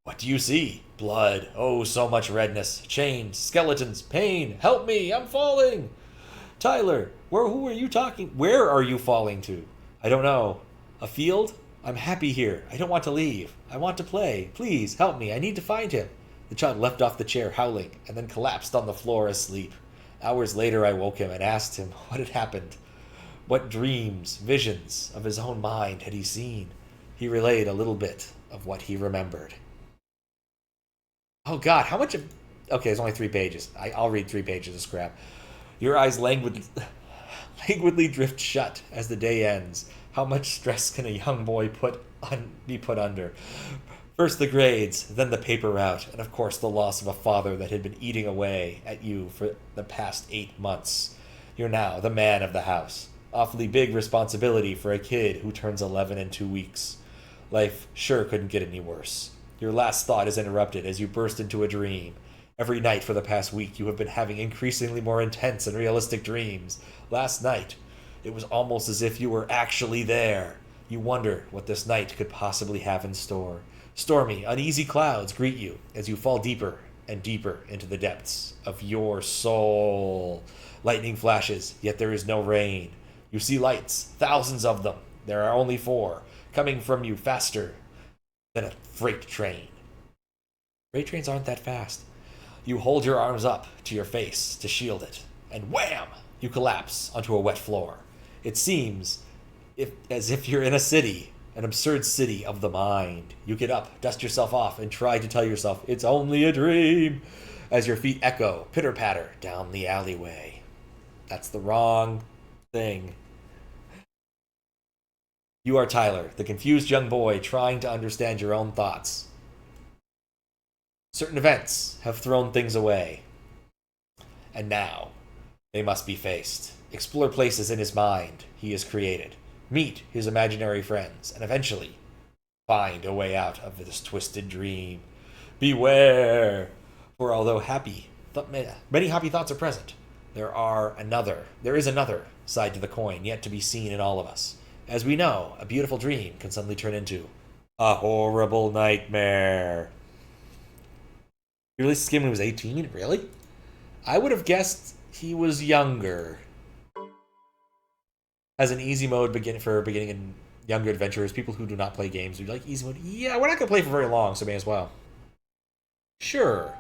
What do you see? Blood. Oh, so much redness. Chains, skeletons, pain. Help me, I'm falling. Tyler, who are you talking? Where are you falling to? I don't know. A field? I'm happy here. I don't want to leave. I want to play. Please, help me. I need to find him. The child leapt off the chair, howling, and then collapsed on the floor asleep. Hours later, I woke him and asked him what had happened. What dreams, visions of his own mind had he seen? He relayed a little bit of what he remembered. Oh, God, how much of... Okay, it's only 3 pages. I'll read 3 pages of scrap. Your eyes languidly drift shut as the day ends. How much stress can a young boy be put under? First the grades, then the paper route, and of course the loss of a father that had been eating away at you for the past 8 months. You're now the man of the house. Awfully big responsibility for a kid who turns 11 in 2 weeks. Life sure couldn't get any worse. Your last thought is interrupted as you burst into a dream. Every night for the past week you have been having increasingly more intense and realistic dreams. Last night, it was almost as if you were actually there. You wonder what this night could possibly have in store. Stormy, uneasy clouds greet you as you fall deeper and deeper into the depths of your soul. Lightning flashes, yet there is no rain. You see lights, thousands of them. There are only 4, coming from you faster than a freight train. Freight trains aren't that fast. You hold your arms up to your face to shield it, and wham! You collapse onto a wet floor. It seems as if you're in a city, an absurd city of the mind. You get up, dust yourself off, and try to tell yourself it's only a dream, as your feet echo, pitter-patter, down the alleyway. That's the wrong thing. You are Tyler, the confused young boy trying to understand your own thoughts. Certain events have thrown things away, and now they must be faced. Explore places in his mind he has created. Meet his imaginary friends, and eventually find a way out of this twisted dream. Beware! For although many happy thoughts are present, there is another side to the coin yet to be seen in all of us. As we know, a beautiful dream can suddenly turn into a horrible nightmare. He released this game when he was 18? Really? I would have guessed he was younger. As an easy mode for beginning and younger adventurers, people who do not play games, would you like easy mode? Yeah, we're not going to play for very long, so may as well. Sure.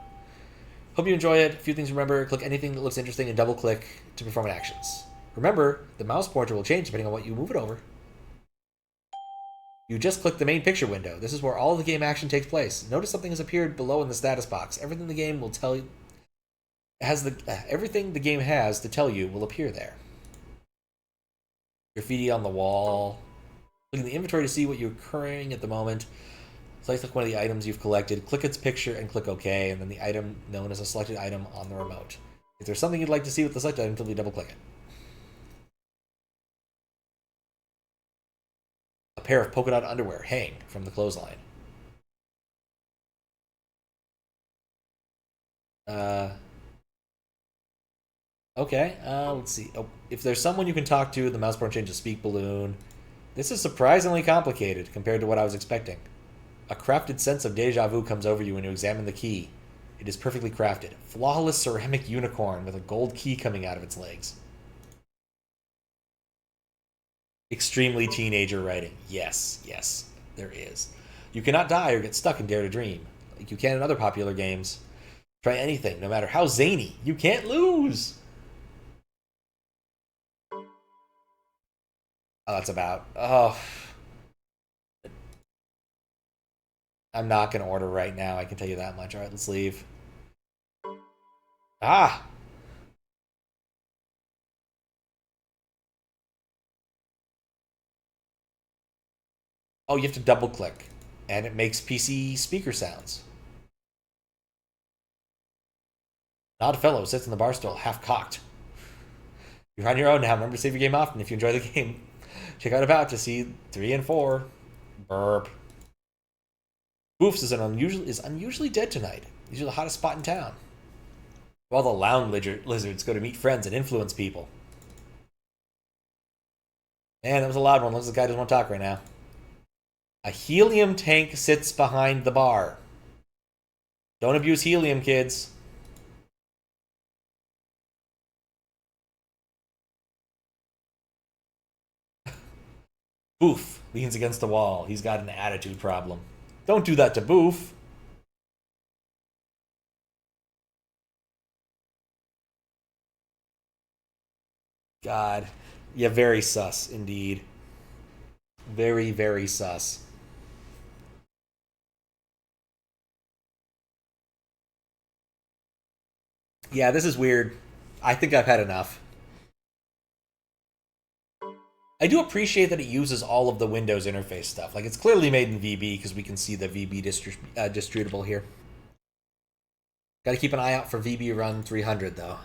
Hope you enjoy it. A few things to remember. Click anything that looks interesting and double-click to perform an actions. Remember, the mouse pointer will change depending on what you move it over. You just click the main picture window. This is where all of the game action takes place. Notice something has appeared below in the status box. Everything the game will tell you everything the game has to tell you will appear there. Graffiti on the wall. Look in the inventory to see what you're carrying at the moment. Select one of the items you've collected, click its picture, and click OK, and then the item known as a selected item on the remote. If there's something you'd like to see with the selected item, simply double-click it. A pair of polka dot underwear hang from the clothesline. Okay, let's see. Oh, if there's someone you can talk to, the mouse button changes to speak balloon. This is surprisingly complicated compared to what I was expecting. A crafted sense of deja vu comes over you when you examine the key. It is perfectly crafted. Flawless ceramic unicorn with a gold key coming out of its legs. Extremely teenager writing. Yes, yes, there is. You cannot die or get stuck in Dare to Dream, like you can in other popular games. Try anything, no matter how zany. You can't lose! Oh, that's about. Oh. I'm not going to order right now, I can tell you that much. Alright, let's leave. Ah! Oh, you have to double click, and it makes PC speaker sounds. An odd fellow sits in the bar stool, half cocked. You're on your own now. Remember to save your game often if you enjoy the game. Check out About to see 3 and 4. Burp. Boofs is unusually dead tonight. These are the hottest spot in town. While the lounge lizards go to meet friends and influence people. Man, that was a loud one. Looks like the guy doesn't want to talk right now. A helium tank sits behind the bar. Don't abuse helium, kids. Boof leans against the wall. He's got an attitude problem. Don't do that to Boof. God. Yeah, very sus, indeed. Very, very sus. Yeah, this is weird. I think I've had enough. I do appreciate that it uses all of the Windows interface stuff. Like, it's clearly made in VB because we can see the VB distributable here. Got to keep an eye out for VB Run 300, though.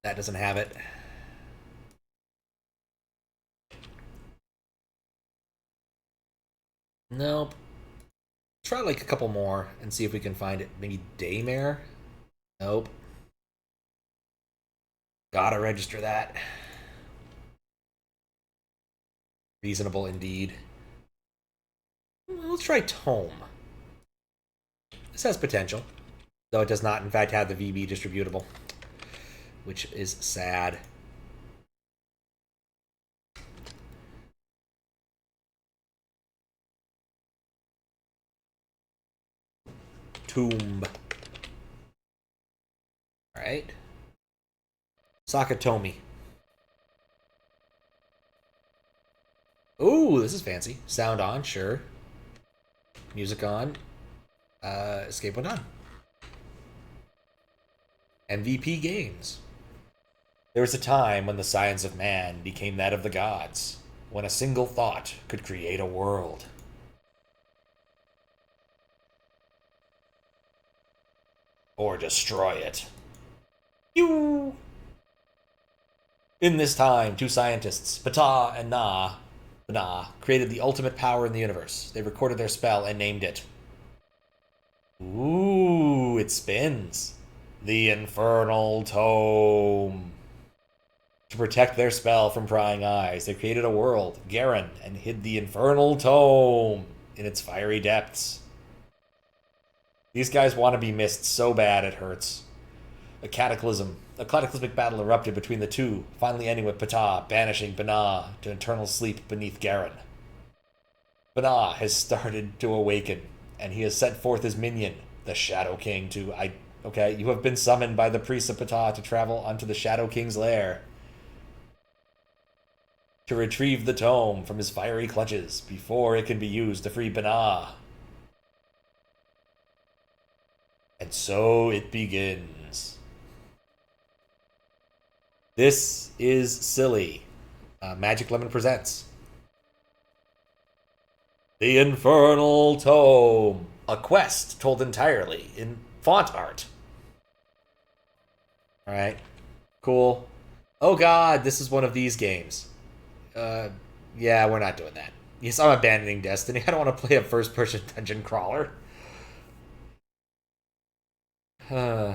That doesn't have it. Nope. Try like a couple more and see if we can find it. Maybe Daymare? Nope. Gotta register that. Reasonable indeed. Let's try Tome. This has potential, though it does not in fact have the VB distributable, which is sad. Tomb. Alright. Sakatomi. Ooh, this is fancy. Sound on, sure. Music on. Escape when done. MVP Games. There was a time when the science of man became that of the gods, when a single thought could create a world. Or destroy it. You. In this time, two scientists, Ptah and Na, created the ultimate power in the universe. They recorded their spell and named it. Ooh, it spins. The Infernal Tome. To protect their spell from prying eyes, they created a world, Garen, and hid the Infernal Tome in its fiery depths. These guys want to be missed so bad it hurts. A cataclysmic battle erupted between the two, finally ending with Ptah banishing Bana to eternal sleep beneath Garen. Bana has started to awaken, and he has sent forth his minion, the Shadow King, you have been summoned by the priests of Ptah to travel onto the Shadow King's lair to retrieve the tome from his fiery clutches before it can be used to free Bana. And so it begins. This is silly. Magic Lemon presents The Infernal Tome, a quest told entirely in font art. Alright, cool. Oh god, this is one of these games. Yeah, we're not doing that. Yes, I'm abandoning Destiny. I don't want to play a first-person dungeon crawler. They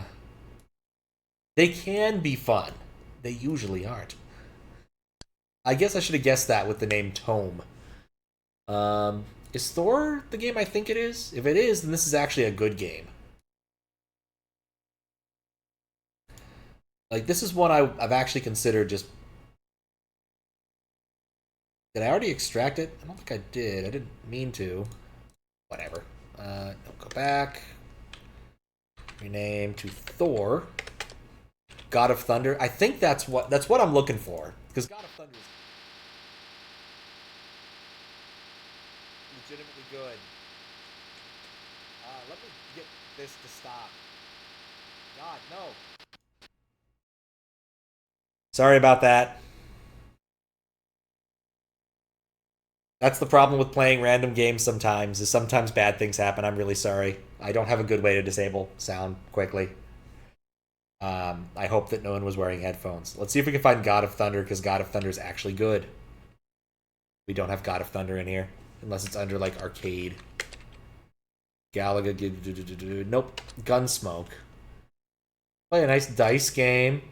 can be fun. They usually aren't. I guess I should have guessed that with the name Tome. Is Thor the game I think it is? If it is, then this is actually a good game. Like, this is one I've actually considered just... Did I already extract it? I don't think I did. I didn't mean to. Whatever. Go back. Rename to Thor. God of Thunder. I think that's what I'm looking for. Because God of Thunder is legitimately good. Let me get this to stop. God, no. Sorry about that. That's the problem with playing random games sometimes, is sometimes bad things happen. I'm really sorry. I don't have a good way to disable sound quickly. I hope that no one was wearing headphones. Let's see if we can find God of Thunder, because God of Thunder is actually good. We don't have God of Thunder in here, unless it's under, like, arcade. Galaga, nope. Gunsmoke. Play a nice dice game.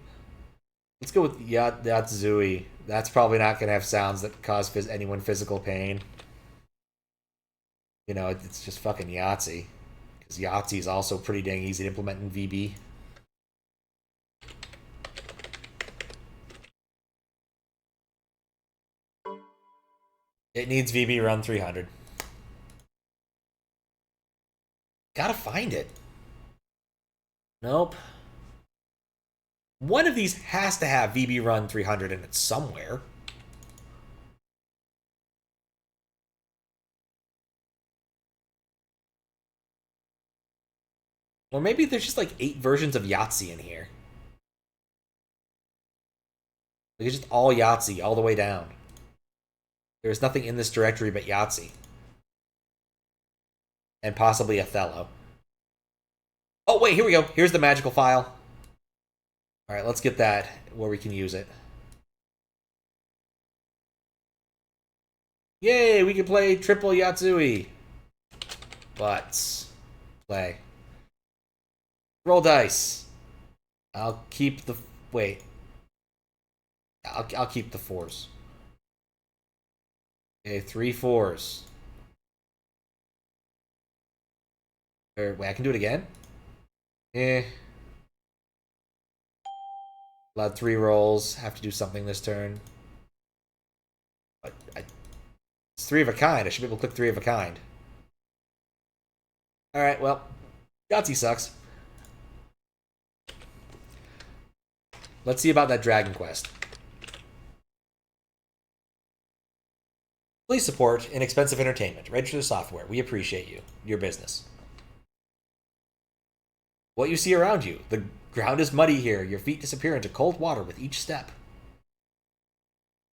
Let's go with Yahoozie. That's probably not going to have sounds that cause anyone physical pain. You know, it's just fucking Yahtzee. Because Yahtzee is also pretty dang easy to implement in VB. It needs VB run 300. Gotta find it. Nope. One of these has to have VB run 300 in it somewhere. Or maybe there's just like 8 versions of Yahtzee in here. Like, it's just all Yahtzee all the way down. There's nothing in this directory but Yahtzee. And possibly Othello. Oh, wait, here we go. Here's the magical file. Alright, let's get that where we can use it. Yay, we can play triple Yahtzee. But play. Roll dice. I'll keep the... Wait. I'll keep the 4s. Okay, 3 4s. Wait, I can do it again? Allowed 3 rolls. Have to do something this turn. But it's 3 of a kind. I should be able to click 3 of a kind. Alright, well. Yahtzee sucks. Let's see about that Dragon Quest. Please support inexpensive entertainment. Register the software. We appreciate you. Your business. What you see around you. The ground is muddy here. Your feet disappear into cold water with each step.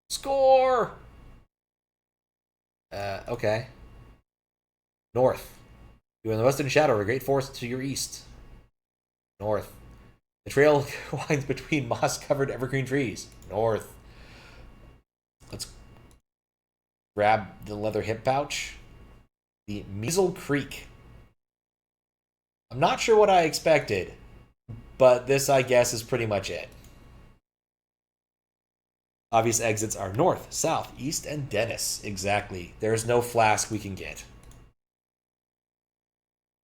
Score! Okay. North. You are in the western shadow of a great forest to your east. North. The trail winds between moss-covered evergreen trees. North. Let's grab the leather hip pouch. The Measle Creek. I'm not sure what I expected, but this, I guess, is pretty much it. Obvious exits are north, south, east, and Dennis. Exactly. There's no flask we can get.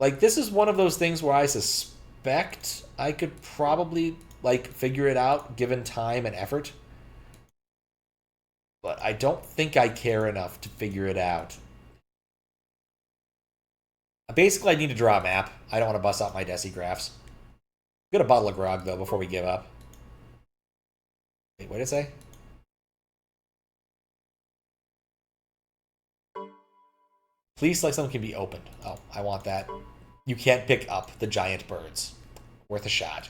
Like, this is one of those things where I suspect I could probably, like, figure it out given time and effort. But I don't think I care enough to figure it out. Basically, I need to draw a map. I don't want to bust out my Desi graphs. Get a bottle of grog, though, before we give up. Wait, what did it say? Please select something can be opened. Oh, I want that. You can't pick up the giant birds. Worth a shot.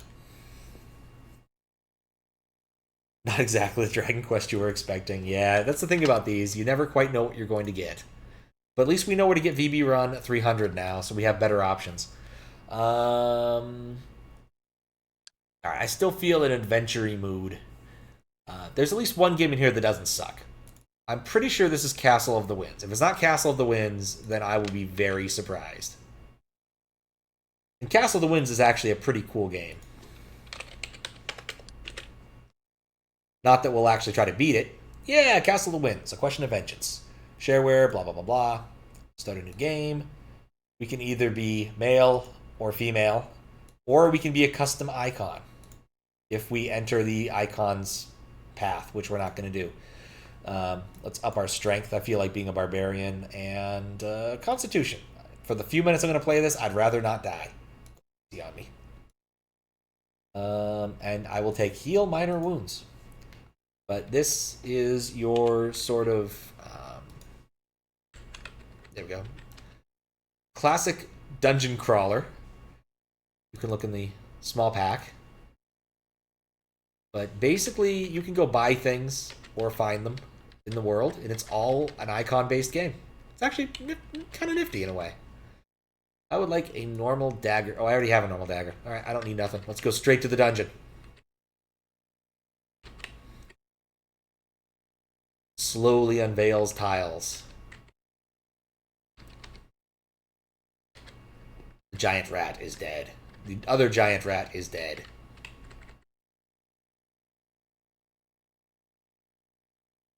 Not exactly the Dragon Quest you were expecting. Yeah, that's the thing about these. You never quite know what you're going to get. But at least we know where to get VB Run 300 now, so we have better options. All right, I still feel an adventure-y mood. There's at least one game in here that doesn't suck. I'm pretty sure this is Castle of the Winds. If it's not Castle of the Winds, then I will be very surprised. And Castle of the Winds is actually a pretty cool game. Not that we'll actually try to beat it. Yeah, Castle of the Winds, A Question of Vengeance. Shareware, blah, blah, blah, blah. Start a new game. We can either be male or female, or we can be a custom icon if we enter the icon's path, which we're not going to do. Let's up our strength. I feel like being a barbarian, and constitution. For the few minutes I'm going to play this, I'd rather not die. See on me. And I will take heal minor wounds. But this is your sort of there we go. Classic dungeon crawler. You can look in the small pack. But basically, you can go buy things or find them in the world, and it's all an icon-based game. It's actually kind of nifty in a way. I would like a normal dagger. Oh, I already have a normal dagger. All right, I don't need nothing. Let's go straight to the dungeon. Slowly unveils tiles. The giant rat is dead. The other giant rat is dead.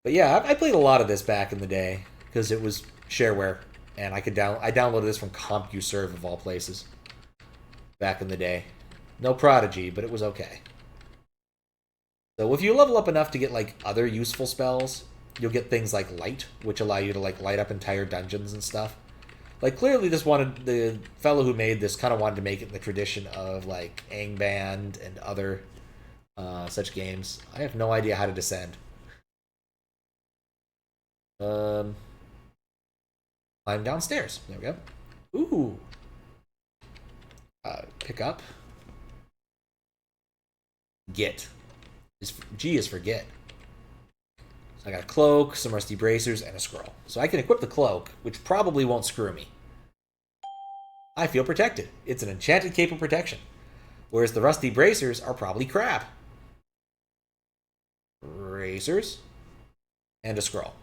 But yeah, I played a lot of this back in the day because it was shareware, and I downloaded this from CompuServe of all places back in the day. No Prodigy, but it was okay. So if you level up enough to get like other useful spells, you'll get things like light, which allow you to like light up entire dungeons and stuff. Like clearly the fellow who made this kind of wanted to make it in the tradition of like Angband and other such games. I have no idea how to descend. Climb downstairs. There we go. Ooh. Pick up. Get. G is for get. So I got a cloak, some rusty bracers, and a scroll. So I can equip the cloak, which probably won't screw me. I feel protected. It's an enchanted cape of protection. Whereas the rusty bracers are probably crap. Bracers. And a scroll.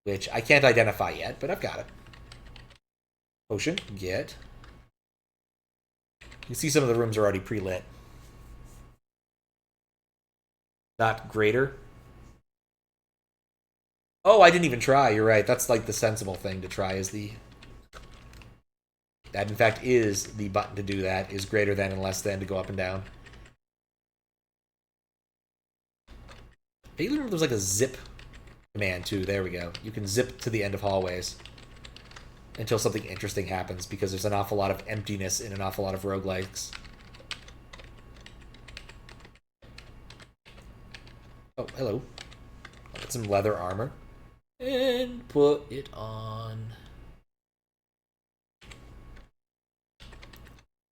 Which I can't identify yet, but I've got it. Potion, get. You can see some of the rooms are already pre-lit. Not greater. Oh, I didn't even try. You're right. That's like the sensible thing to try is the... That, in fact, is the button to do that, is greater than and less than to go up and down. I even remember there's like a zip command, too. There we go. You can zip to the end of hallways until something interesting happens, because there's an awful lot of emptiness in an awful lot of roguelikes. Oh, hello. I'll get some leather armor. And put it on.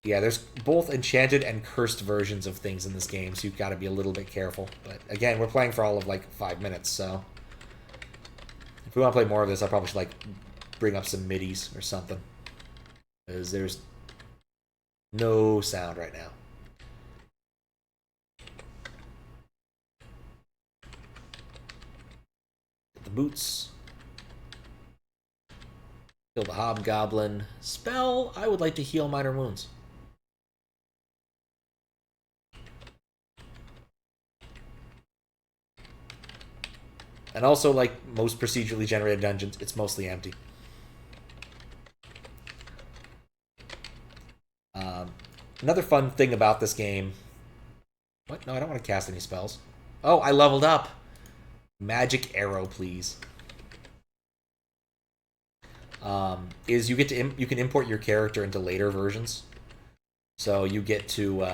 Yeah, there's both enchanted and cursed versions of things in this game, so you've got to be a little bit careful. But again, we're playing for all of like 5 minutes, so... If we want to play more of this, I probably should like bring up some midis or something. Because there's no sound right now. Get the boots. Kill the hobgoblin. Spell, I would like to heal minor wounds. And also, like most procedurally generated dungeons, it's mostly empty. Another fun thing about this game... What? No, I don't want to cast any spells. Oh, I leveled up! Magic arrow, please. Is you get to you can import your character into later versions. So you get to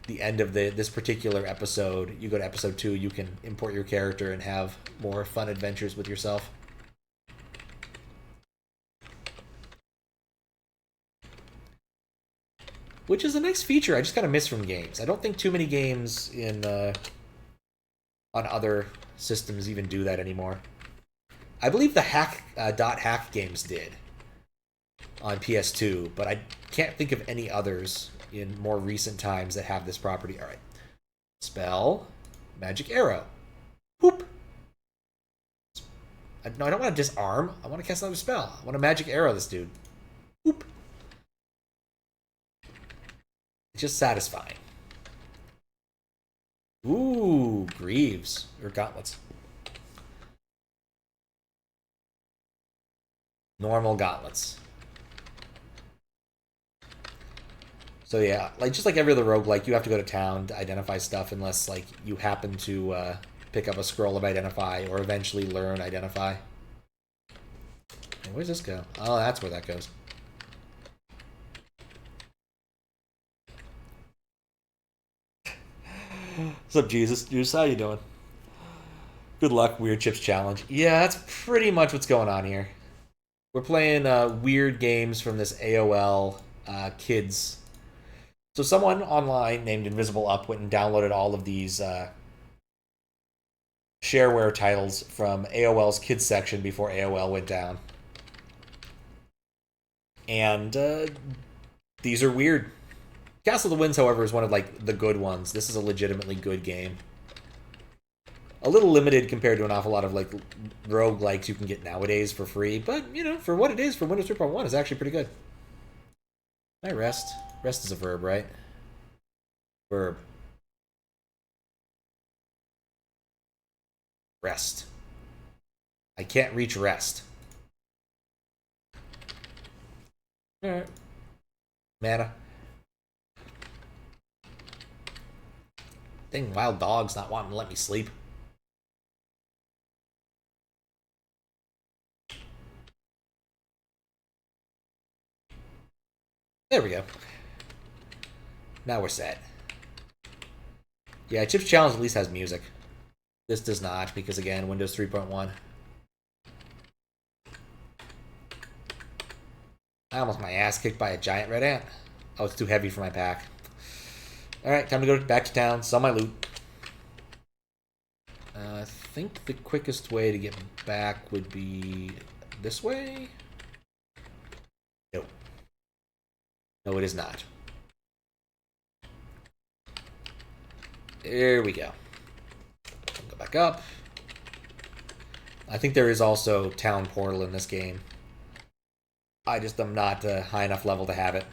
the end of this particular episode, you go to episode 2, you can import your character and have more fun adventures with yourself. which is a nice feature I just kind of miss from games. I don't think too many games in on other systems even do that anymore. I believe the hack games did on PS2, but I can't think of any others in more recent times that have this property. All right. Spell, magic arrow. Whoop. No, I don't want to disarm. I want to cast another spell. I want to magic arrow this dude. Whoop. It's just satisfying. Ooh, greaves. Or gauntlets. Normal gauntlets. So yeah, like just like every other roguelike, you have to go to town to identify stuff unless like you happen to pick up a scroll of identify or eventually learn identify. And where's this go? Oh, that's where that goes. What's up, Jesus? Jesus, how you doing? Good luck, Weird Chips Challenge. Yeah, that's pretty much what's going on here. We're playing weird games from this AOL kids. So someone online named Invisible Up went and downloaded all of these shareware titles from AOL's kids section before AOL went down. And these are weird. Castle of the Winds, however, is one of like the good ones. This is a legitimately good game. A little limited compared to an awful lot of like roguelikes you can get nowadays for free, but you know, for what it is for Windows 3.1, it's actually pretty good. I rest. Rest is a verb, right? Verb. Rest. I can't reach rest. Alright. Mana. Dang, wild dog's not wanting to let me sleep. There we go. Now we're set. Yeah, Chips Challenge at least has music. This does not, because again, Windows 3.1. I almost got my ass kicked by a giant red ant. Oh, it's too heavy for my pack. Alright, time to go back to town, sell my loot. I think the quickest way to get back would be this way? No. No, it is not. There we go. Go back up. I think there is also Town Portal in this game. I just am not high enough level to have it.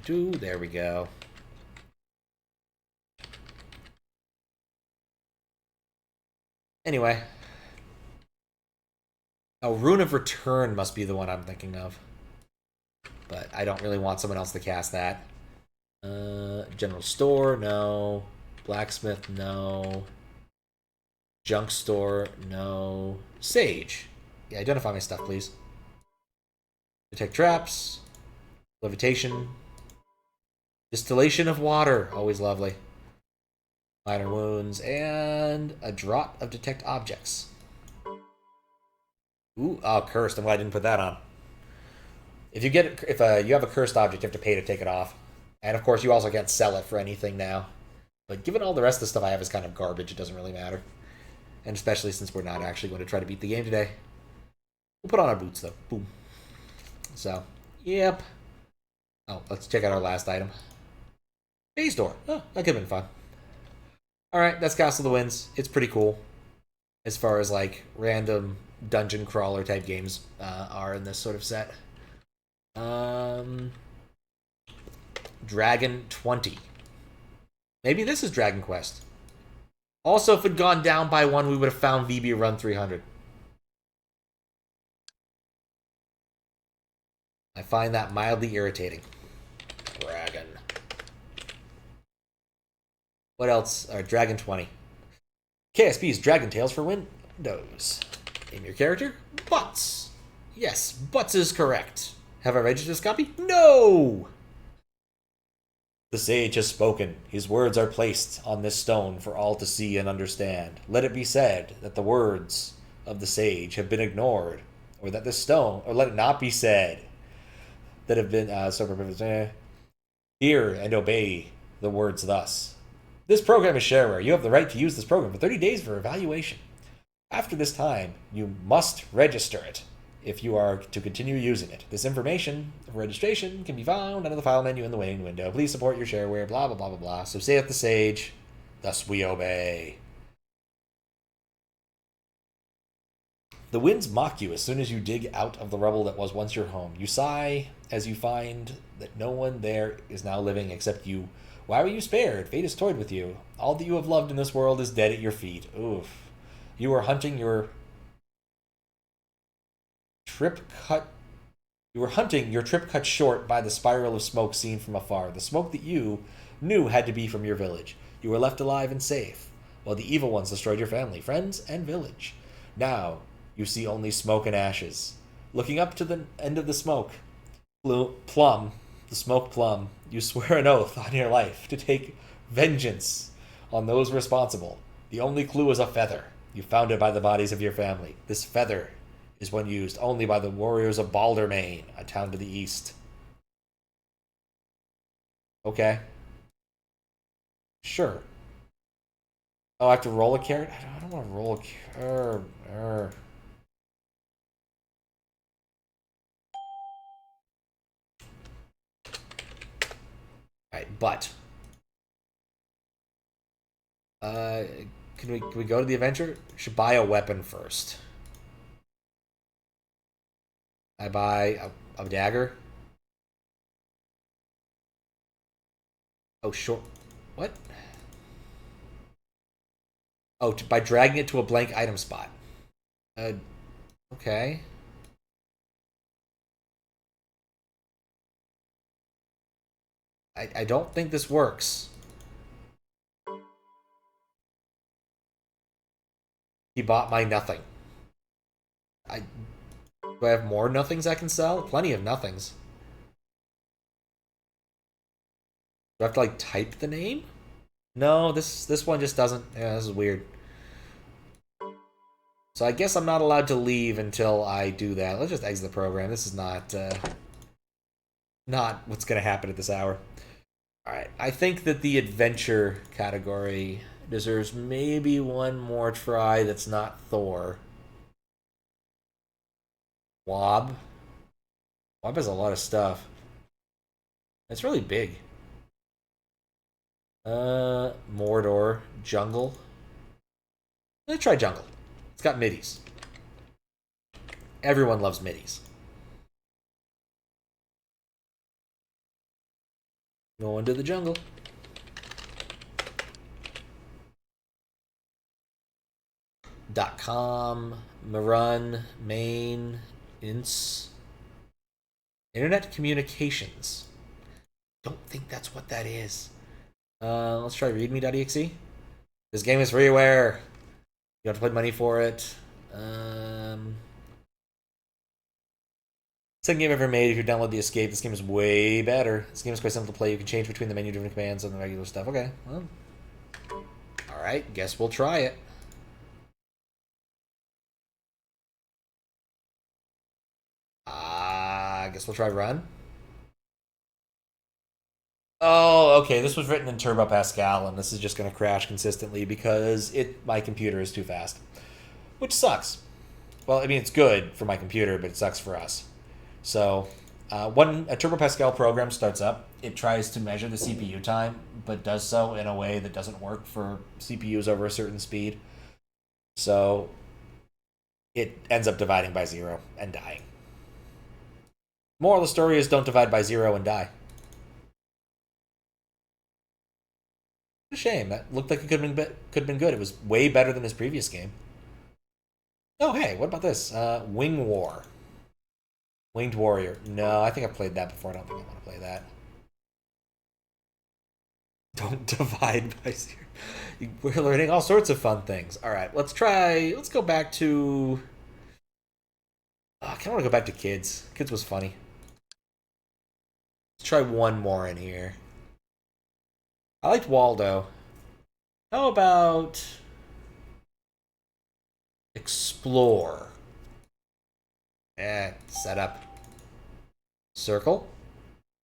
There we go. Anyway. Oh, Rune of Return must be the one I'm thinking of. But I don't really want someone else to cast that. General Store, no. Blacksmith, no. Junk Store, no. Sage. Yeah, identify my stuff, please. Detect traps. Levitation. Distillation of water. Always lovely. Minor wounds. And a drop of detect objects. Ooh, oh, cursed. I'm glad I didn't put that on. If you have a cursed object, you have to pay to take it off. And of course, you also can't sell it for anything now. But given all the rest of the stuff I have is kind of garbage, it doesn't really matter. And especially since we're not actually going to try to beat the game today. We'll put on our boots, though. Boom. So, yep. Oh, let's check out our last item. Phase door. Oh, that could have been fun. Alright, that's Castle of the Winds. It's pretty cool. As far as, like, random dungeon crawler type games are in this sort of set. Dragon 20. Maybe this is Dragon Quest. Also, if it had gone down by one, we would have found VB Run 300. I find that mildly irritating. Dragon. What else? Dragon 20. KSP's Dragon Tales for Windows. Name your character? Butts. Yes, Butts is correct. Have I registered this copy? No! The sage has spoken. His words are placed on this stone for all to see and understand. Let it be said that the words of the sage have been ignored, or that the stone, or let it not be said, that have been hear and obey the words thus. This program is shareware. You have the right to use this program for 30 days for evaluation. After this time, you must register it if you are to continue using it. This information for registration can be found under the file menu in the main window. Please support your shareware, blah, blah, blah, blah, blah. So saith the sage, thus we obey. The winds mock you as soon as you dig out of the rubble that was once your home. You sigh as you find that no one there is now living except you. Why were you spared? Fate has toyed with you. All that you have loved in this world is dead at your feet. Oof. You were hunting your trip cut short by the spiral of smoke seen from afar. The smoke that you knew had to be from your village. You were left alive and safe, while the evil ones destroyed your family, friends, and village. Now, you see only smoke and ashes. Looking up to the end of the smoke plum, you swear an oath on your life to take vengeance on those responsible. The only clue is a feather. You found it by the bodies of your family. This feather is one used only by the warriors of Baldermain, a town to the east. Okay. Sure. Oh, I have to roll a carrot? I don't want to roll a carrot. Alright, but can we go to the adventure? Should buy a weapon first. I buy a dagger. Oh, sure. What? Oh, by dragging it to a blank item spot. Okay. I don't think this works. He bought my nothing. Do I have more nothings I can sell? Plenty of nothings. Do I have to, like, type the name? No, this one just doesn't. Yeah, this is weird. So I guess I'm not allowed to leave until I do that. Let's just exit the program. This is not what's going to happen at this hour. Alright, I think that the adventure category deserves maybe one more try that's not Thor. Wob. Wob has a lot of stuff. It's really big. Mordor. Jungle. Let's try Jungle. It's got middies. Everyone loves middies. Go into the jungle. .com, Marun, main, ins. Internet communications. Don't think that's what that is. Let's try readme.exe. This game is freeware. You have to pay money for it. Second game ever made. If you download the Escape, this game is way better. This game is quite simple to play. You can change between the menu-driven commands and the regular stuff. Okay, well. Alright, guess we'll try it. I guess we'll try run. Oh, okay, this was written in Turbo Pascal, and this is just going to crash consistently because my computer is too fast. Which sucks. Well, I mean, it's good for my computer, but it sucks for us. So, when a Turbo Pascal program starts up, it tries to measure the CPU time, but does so in a way that doesn't work for CPUs over a certain speed. So, it ends up dividing by 0 and dying. Moral of the story is don't divide by 0 and die. A shame. That looked like it could have been good. It was way better than his previous game. Oh, hey, what about this? Wing War. Winged Warrior. No, I think I've played that before. I don't think I want to play that. Don't divide by 0. We're learning all sorts of fun things. All right, let's go back to... I kind of want to go back to Kids. Kids was funny. Let's try one more in here. I liked Waldo. How about... Explore. Set up. Circle.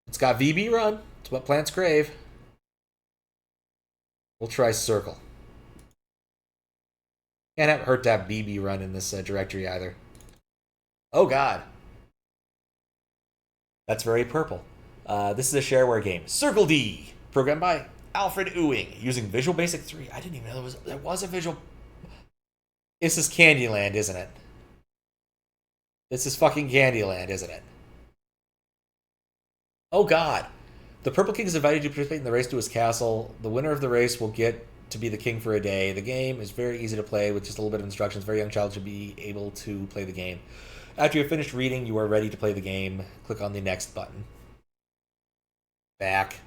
It's got VB run. It's what plants crave. We'll try circle. Can't hurt to have BB run in this directory either. Oh god. That's very purple. This is a shareware game. Circle D, programmed by Alfred Ewing, using Visual Basic 3. I didn't even know there was a Visual... This is Candyland, isn't it? This is fucking Candyland, isn't it? Oh god. The Purple King is invited to participate in the race to his castle. The winner of the race will get to be the king for a day. The game is very easy to play with just a little bit of instructions. Very young child should be able to play the game. After you have finished reading, you are ready to play the game. Click on the next button. Back.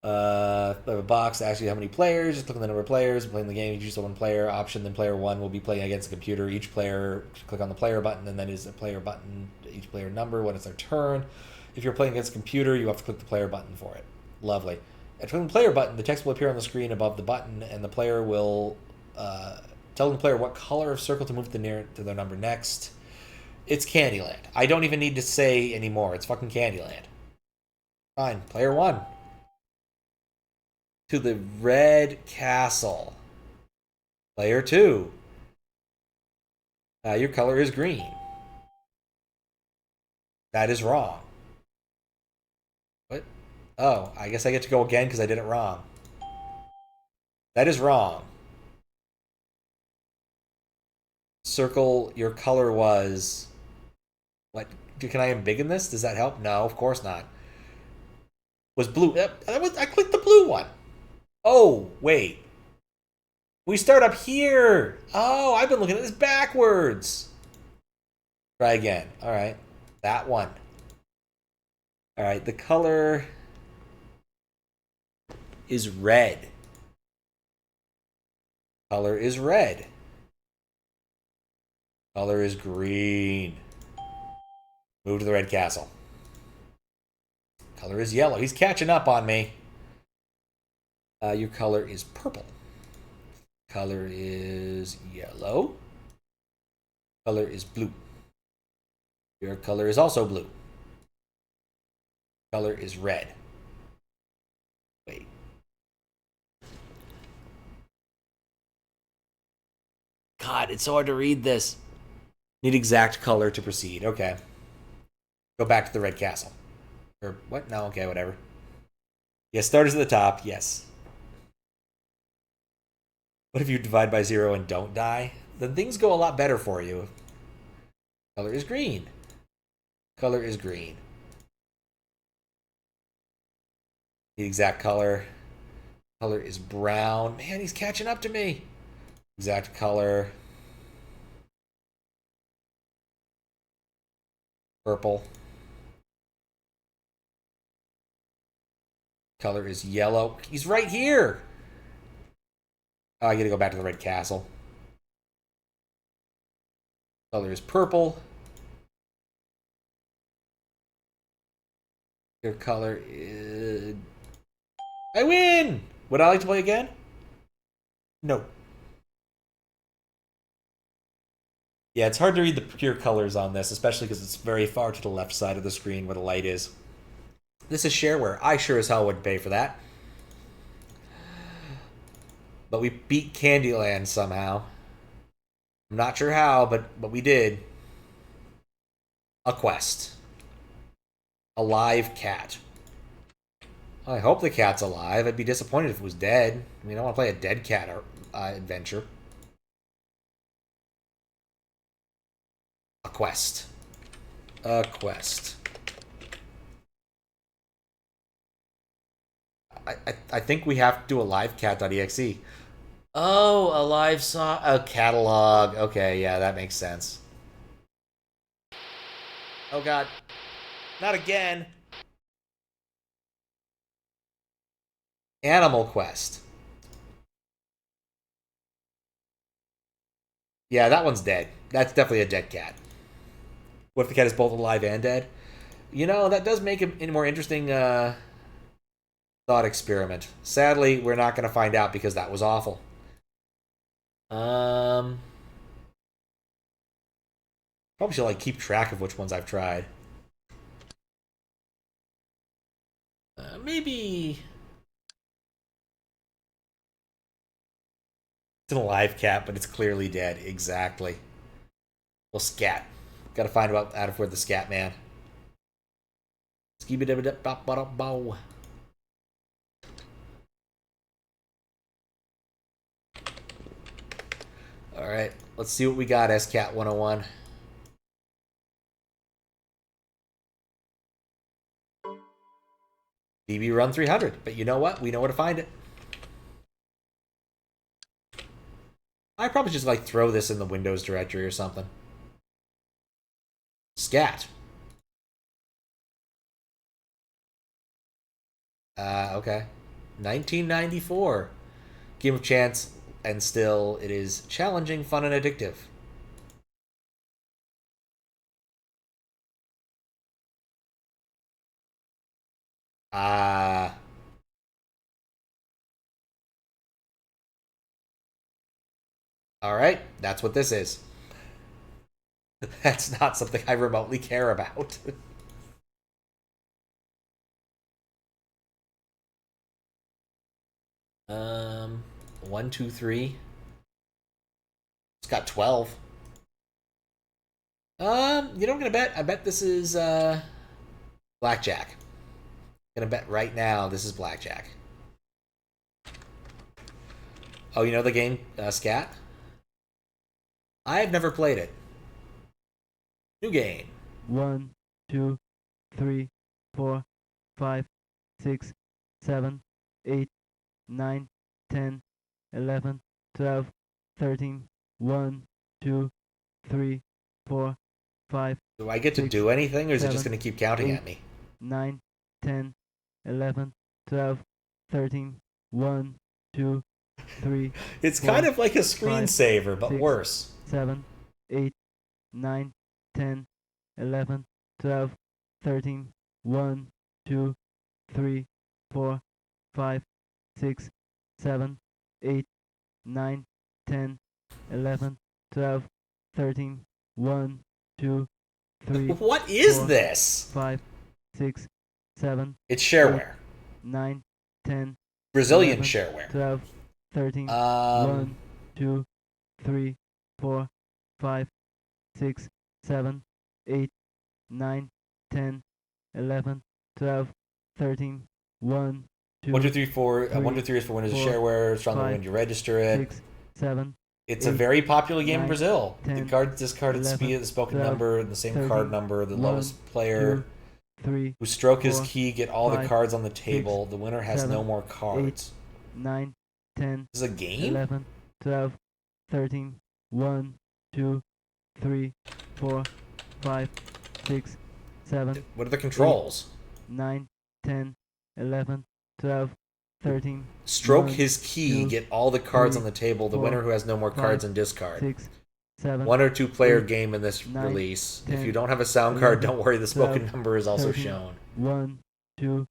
A box asks you how many players. Just click on the number of players. Playing the game, you choose the one player option. Then player one will be playing against a computer. Each player, click on the player button, and then is a player button. Each player number when it's their turn. If you're playing against a computer, you have to click the player button for it. Lovely. At clicking the player button, the text will appear on the screen above the button, and the player will tell the player what color of circle to move to their number next. It's Candyland. I don't even need to say anymore. It's fucking Candyland. Fine. Player one. To the red castle. Player two. Your color is green. That is wrong. What? Oh, I guess I get to go again because I did it wrong. That is wrong. Circle, your color was... What? Can I embiggen this? Does that help? No, of course not. Was blue. I clicked the blue one. Oh, wait. We start up here. Oh, I've been looking at this backwards. Try again. All right. That one. All right. The color is red. Color is red. Color is green. Move to the red castle. Color is yellow. He's catching up on me. Your color is purple. Color is yellow. Color is blue. Your color is also blue. Color is red. Wait. God, it's so hard to read this. Need exact color to proceed. Okay. Go back to the red castle. Or what? No, okay, whatever. Yes, starters at the top, yes. What if you divide by 0 and don't die? Then things go a lot better for you. Color is green. Color is green. The exact color. Color is brown. Man, he's catching up to me. Exact color. Purple. Color is yellow. He's right here. Oh, I gotta go back to the red castle. Color is purple. Your color is... I win! Would I like to play again? No. Yeah, it's hard to read the pure colors on this, especially because it's very far to the left side of the screen where the light is. This is shareware. I sure as hell wouldn't pay for that. But we beat Candyland somehow. I'm not sure how, but we did. A quest. A live cat. I hope the cat's alive. I'd be disappointed if it was dead. I mean, I want to play a dead cat adventure. A quest. A quest. I think we have to do a Alivecat.exe. Oh, a live song. A catalog. Okay, yeah, that makes sense. Oh, God. Not again. Animal Quest. Yeah, that one's dead. That's definitely a dead cat. What if the cat is both alive and dead? You know, that does make it a more interesting thought experiment. Sadly, we're not going to find out because that was awful. Probably should like keep track of which ones I've tried. Maybe it's an alive cat, but it's clearly dead. Exactly. Well, Scat. Gotta find out of where the Scat man. Skibidi-bidi-bop-bada-bow. Alright, let's see what we got, SCAT 101. BB Run 300, but you know what? We know where to find it. I probably just like throw this in the Windows directory or something. Scat. Okay. 1994. Game of chance, and still it is challenging, fun, and addictive. Alright, that's what this is. That's not something I remotely care about. 1, 2, 3. It's got 12. You know what I'm gonna bet? I bet this is blackjack. I'm gonna bet right now this is blackjack. Oh, you know the game Scat? I've never played it. New game. 1, 2, 3, 4, 5, 6, 7, 8, 9, 10, 11, 12, 13, 1, 2, 3, 4, 5. Do I get to do anything, or is it just 7, going to keep counting 8, at me? 9, 10, 11, 12, 13, 1, 2, 3. It's 4, kind of like a 5, screensaver, but 6, worse. 7, 8, 9, 10, 11, 12, 13, 1, 2, 3, 4, 5, 6, 7, 8, 9, 10, 11, 12, 13, 1, 2, 3. What is 4, this? 5, 6, 7. It's shareware. 9, 10. Brazilian 11, shareware. 12, 13. 1, 2, 3, 4, 5, 6, 7, 8, 9, 10, 11, 12, 13. 1, 2, 1, 2, 3, 4. 1, 2, 3 is for Windows 4, shareware. Stronger 5, when you register it. 6, 7. It's a 8, very popular game in 9, Brazil. 10, The cards discarded 11, speed, the spoken 12, number, the same 13, card number, the 1, lowest player 2, 3, who stroke his 4, key, get all the 5, cards on the table. 6, The winner has 7, no more cards. 9, 10. This is a game? 11, 12, 13. 1, 2, 3, 4, 5, 6, 7. What are the controls? 8, 9, 10, 11, 12, 13. Stroke 1, his key, 2, get all the cards 3, on the table. The 4, winner who has no more 5, cards and discard. 6, 7. 1 or 2 player 8, game in this 9, release. 10, If you don't have a sound card, 11, don't worry, the spoken 12, number is also 13, shown. 1, 2,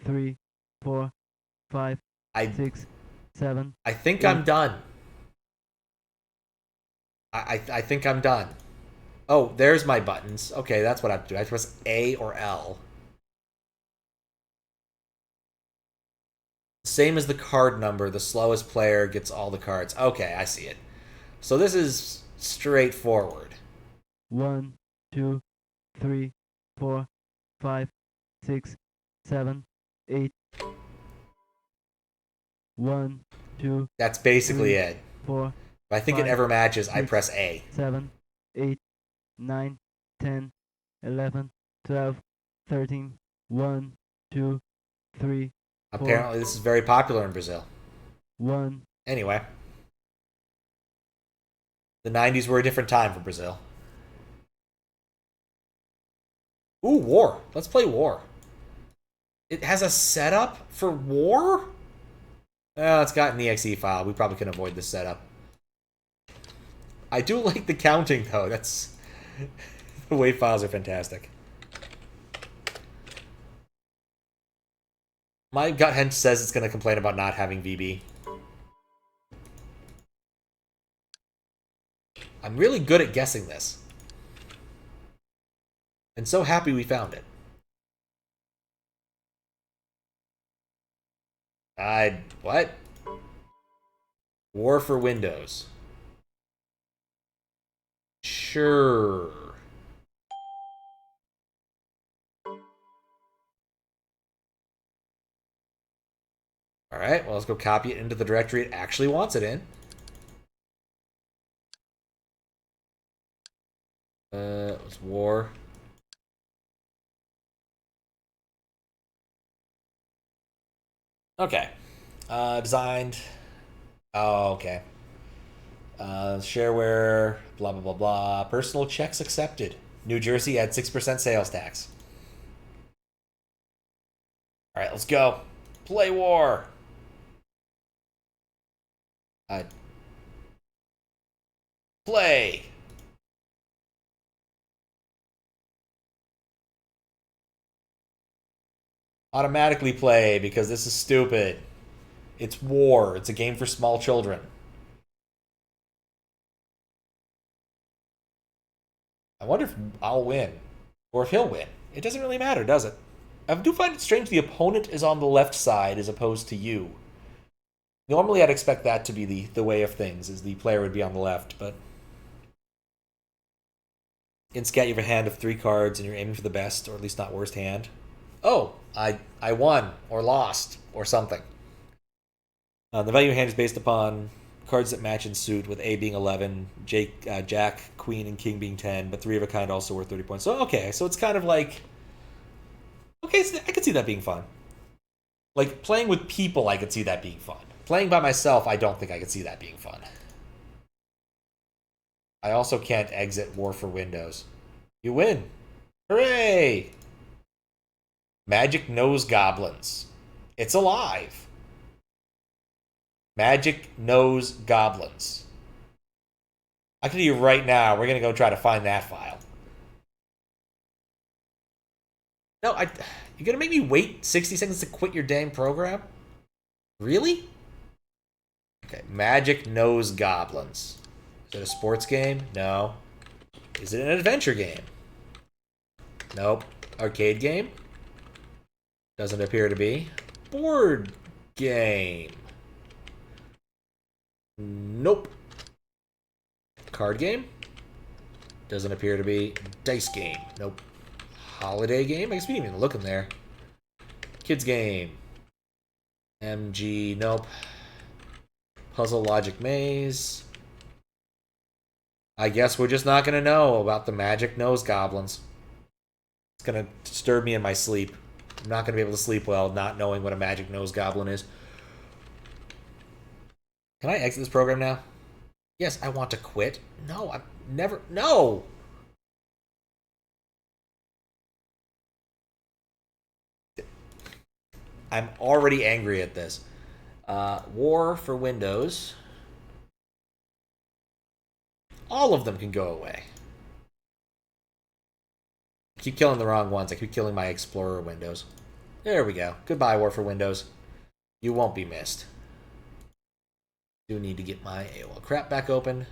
3, 4, 5, 6, 7. I think 8. I'm done. I think I'm done. Oh, there's my buttons. Okay, that's what I have to do. I press A or L. Same as the card number. The slowest player gets all the cards. Okay, I see it. So this is straightforward. 1, 2, 3, 4, 5, 6, 7, 8. 1, 2. That's basically 3, it. 4. If I think 5, it ever matches, I 6, press A. 7, 8, 9, 10, 11, 12, 13. 1, 2, 3. 4, Apparently, this is very popular in Brazil. 1. Anyway. The 90s were a different time for Brazil. Ooh, War. Let's play War. It has a setup for War? Well, it's got an exe file. We probably can avoid this setup. I do like the counting, though. That's... the WAV files are fantastic. My gut hench says it's going to complain about not having VB. I'm really good at guessing this. And so happy we found it. What? War for Windows. Sure. Alright, well, let's go copy it into the directory it actually wants it in. It was war. Okay. Designed. Oh, okay. Shareware, blah, blah, blah, blah. Personal checks accepted. New Jersey at 6% sales tax. Alright, let's go. Play war. Play. Automatically play because this is stupid. It's war. It's a game for small children. I wonder if I'll win. Or if he'll win. It doesn't really matter, does it? I do find it strange the opponent is on the left side as opposed to you. Normally I'd expect that to be the way of things, is the player would be on the left, but... In Scat, you have a hand of 3 cards, and you're aiming for the best, or at least not worst hand. Oh, I won, or lost, or something. The value of hand is based upon cards that match in suit, with A being 11, Jack, Queen, and King being 10, but 3 of a kind also worth 30 points. So, okay, so it's kind of like... Okay, so I could see that being fun. Like, playing with people, I could see that being fun. Playing by myself, I don't think I could see that being fun. I also can't exit War for Windows. You win. Hooray! Magic Nose Goblins. It's alive. Magic Nose Goblins. I can tell you right now, we're going to go try to find that file. No, you're going to make me wait 60 seconds to quit your dang program? Really? Okay, Magic Nose Goblins. Is it a sports game? No. Is it an adventure game? Nope. Arcade game? Doesn't appear to be. Board game? Nope. Card game? Doesn't appear to be. Dice game? Nope. Holiday game? I guess we didn't even look in there. Kids game? MG? Nope. Puzzle Logic Maze? I guess we're just not going to know about the Magic Nose Goblins. It's going to disturb me in my sleep. I'm not going to be able to sleep well not knowing what a Magic Nose Goblin is. Can I exit this program now? Yes, I want to quit. No, I'm never... No! I'm already angry at this. War for Windows. All of them can go away. I keep killing the wrong ones. I keep killing my Explorer windows. There we go. Goodbye, War for Windows. You won't be missed. Do need to get my AOL crap back open.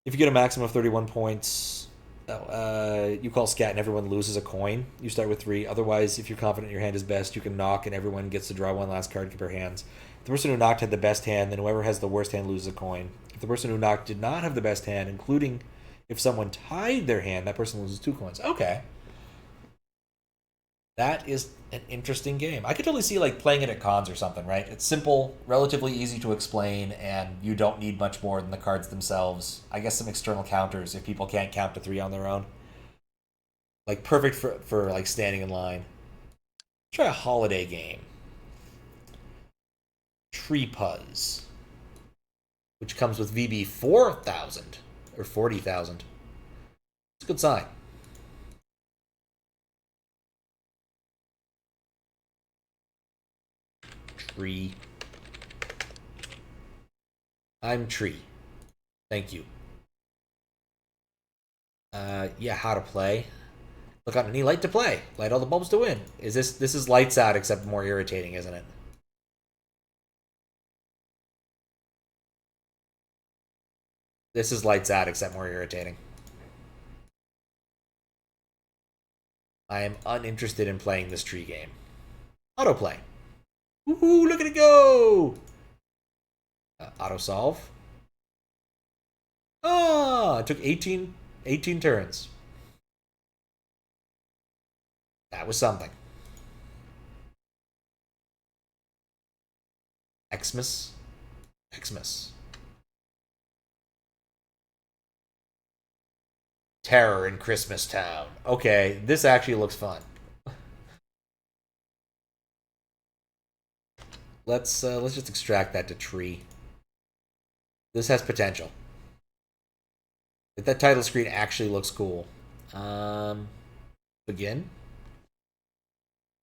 If you get a maximum of 31 points, you call Scat and everyone loses a coin. You start with 3. Otherwise, if you're confident your hand is best, you can knock and everyone gets to draw one last card to compare hands. If the person who knocked had the best hand, then whoever has the worst hand loses a coin. If the person who knocked did not have the best hand, including if someone tied their hand, that person loses 2 coins. Okay. That is an interesting game. I could totally see like playing it at cons or something, right? It's simple, relatively easy to explain, and you don't need much more than the cards themselves. I guess some external counters if people can't count to 3 on their own. Like perfect for like standing in line. Let's try a holiday game. Tree Puzz, which comes with VB 4,000 or 40,000. It's a good sign. Tree. I'm Tree. Thank you. Yeah, how to play. Look on any light to play. Light all the bulbs to win. This is Lights Out except more irritating, isn't it? This is lights out, except more irritating. I am uninterested in playing this tree game. Autoplay. Woohoo, look at it go! Auto solve. Ah, it took 18 turns. That was something. Xmas. Terror in Christmas Town. Okay, this actually looks fun. Let's just extract that to tree. This has potential. That title screen actually looks cool. Begin.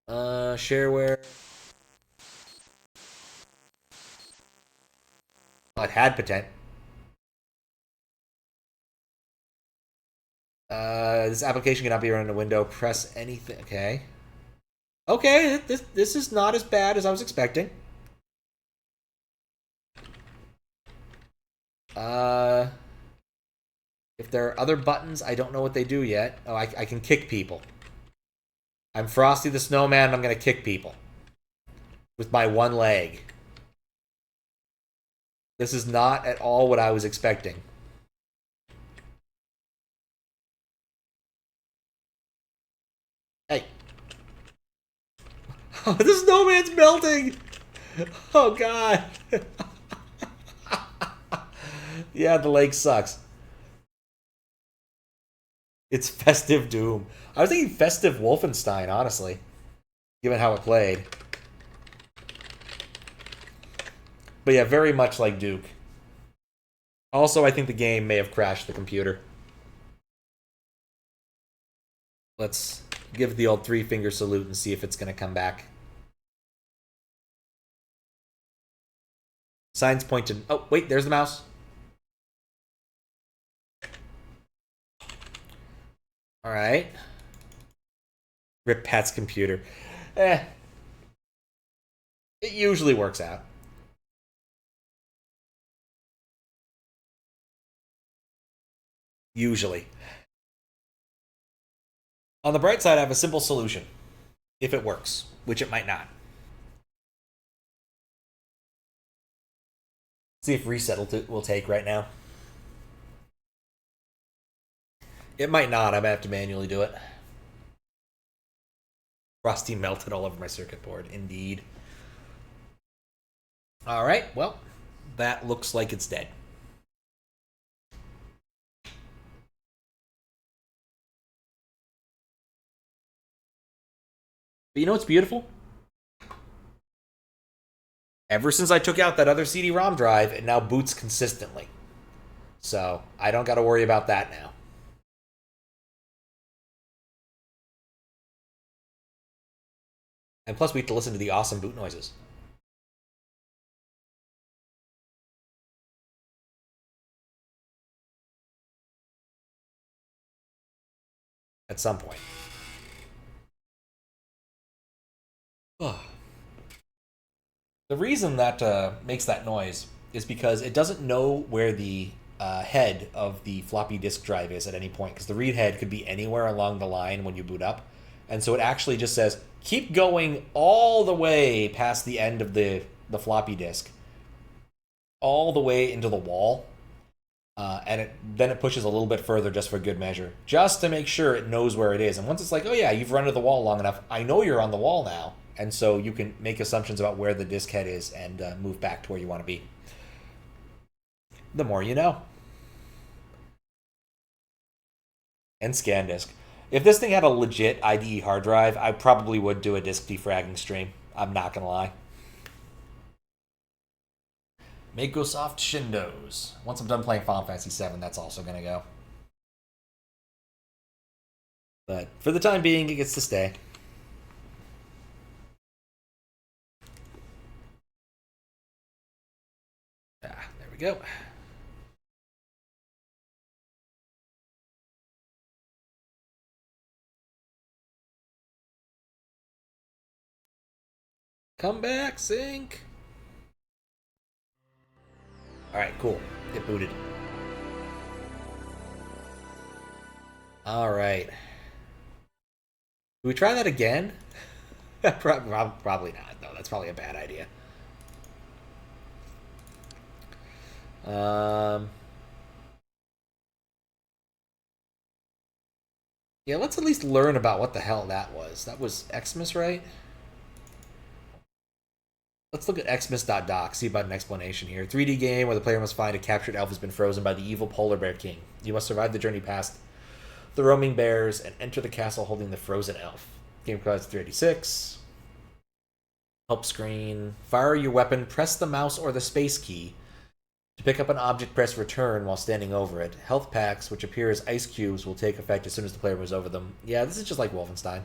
Shareware. Oh, it had potential. This application cannot be run in a window. Press anything. Okay. Okay, this is not as bad as I was expecting. If there are other buttons, I don't know what they do yet. Oh, I can kick people. I'm Frosty the Snowman, and I'm gonna kick people. With my one leg. This is not at all what I was expecting. Hey. Oh, the snowman's melting! Oh, God. Yeah, the lake sucks. It's Festive Doom. I was thinking Festive Wolfenstein, honestly. Given how it played. But yeah, very much like Duke. Also, I think the game may have crashed the computer. Let's give the old three-finger salute and see if it's going to come back. Signs point to... Oh, wait, there's the mouse. Alright. Rip Pat's computer. It usually works out. Usually. On the bright side, I have a simple solution. If it works, which it might not. See if reset will take right now. It might not. I might have to manually do it. Frosty melted all over my circuit board. Indeed. Alright, well, that looks like it's dead. But you know what's beautiful? Ever since I took out that other CD-ROM drive, it now boots consistently. So, I don't got to worry about that now. And plus, we have to listen to the awesome boot noises. At some point. The reason that makes that noise is because it doesn't know where the head of the floppy disk drive is at any point, because the read head could be anywhere along the line when you boot up. And so it actually just says, keep going all the way past the end of the floppy disk, all the way into the wall, and then it pushes a little bit further just for good measure, just to make sure it knows where it is. And once it's like, oh yeah, you've run to the wall long enough, I know you're on the wall now, and so you can make assumptions about where the disk head is and move back to where you want to be. The more you know. And ScanDisk. If this thing had a legit IDE hard drive, I probably would do a disk defragging stream. I'm not gonna lie. Makosoft Shindos. Once I'm done playing Final Fantasy VII, that's also gonna go. But for the time being, it gets to stay. There we go. Come back, sync. Alright, cool. It booted. All right. Do we try that again? Probably not. No, that's probably a bad idea. Yeah, let's at least learn about what the hell that was. That was Xmas, right? Let's look at Xmas.doc, see about an explanation here. 3D game where the player must find a captured elf has been frozen by the evil polar bear king. You must survive the journey past the roaming bears and enter the castle holding the frozen elf. Game costs 386. Help screen. Fire your weapon, press the mouse or the space key. To pick up an object, press return while standing over it. Health packs, which appear as ice cubes, will take effect as soon as the player moves over them. Yeah, this is just like Wolfenstein.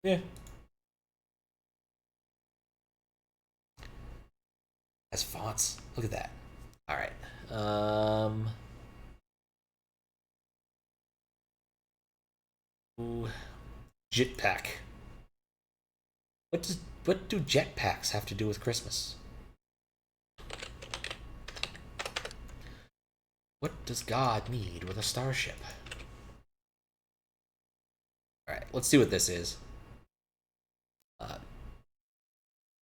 Yeah. As fonts. Look at that. Alright. Jetpack. What do jetpacks have to do with Christmas? What does God need with a starship? Alright, let's see what this is.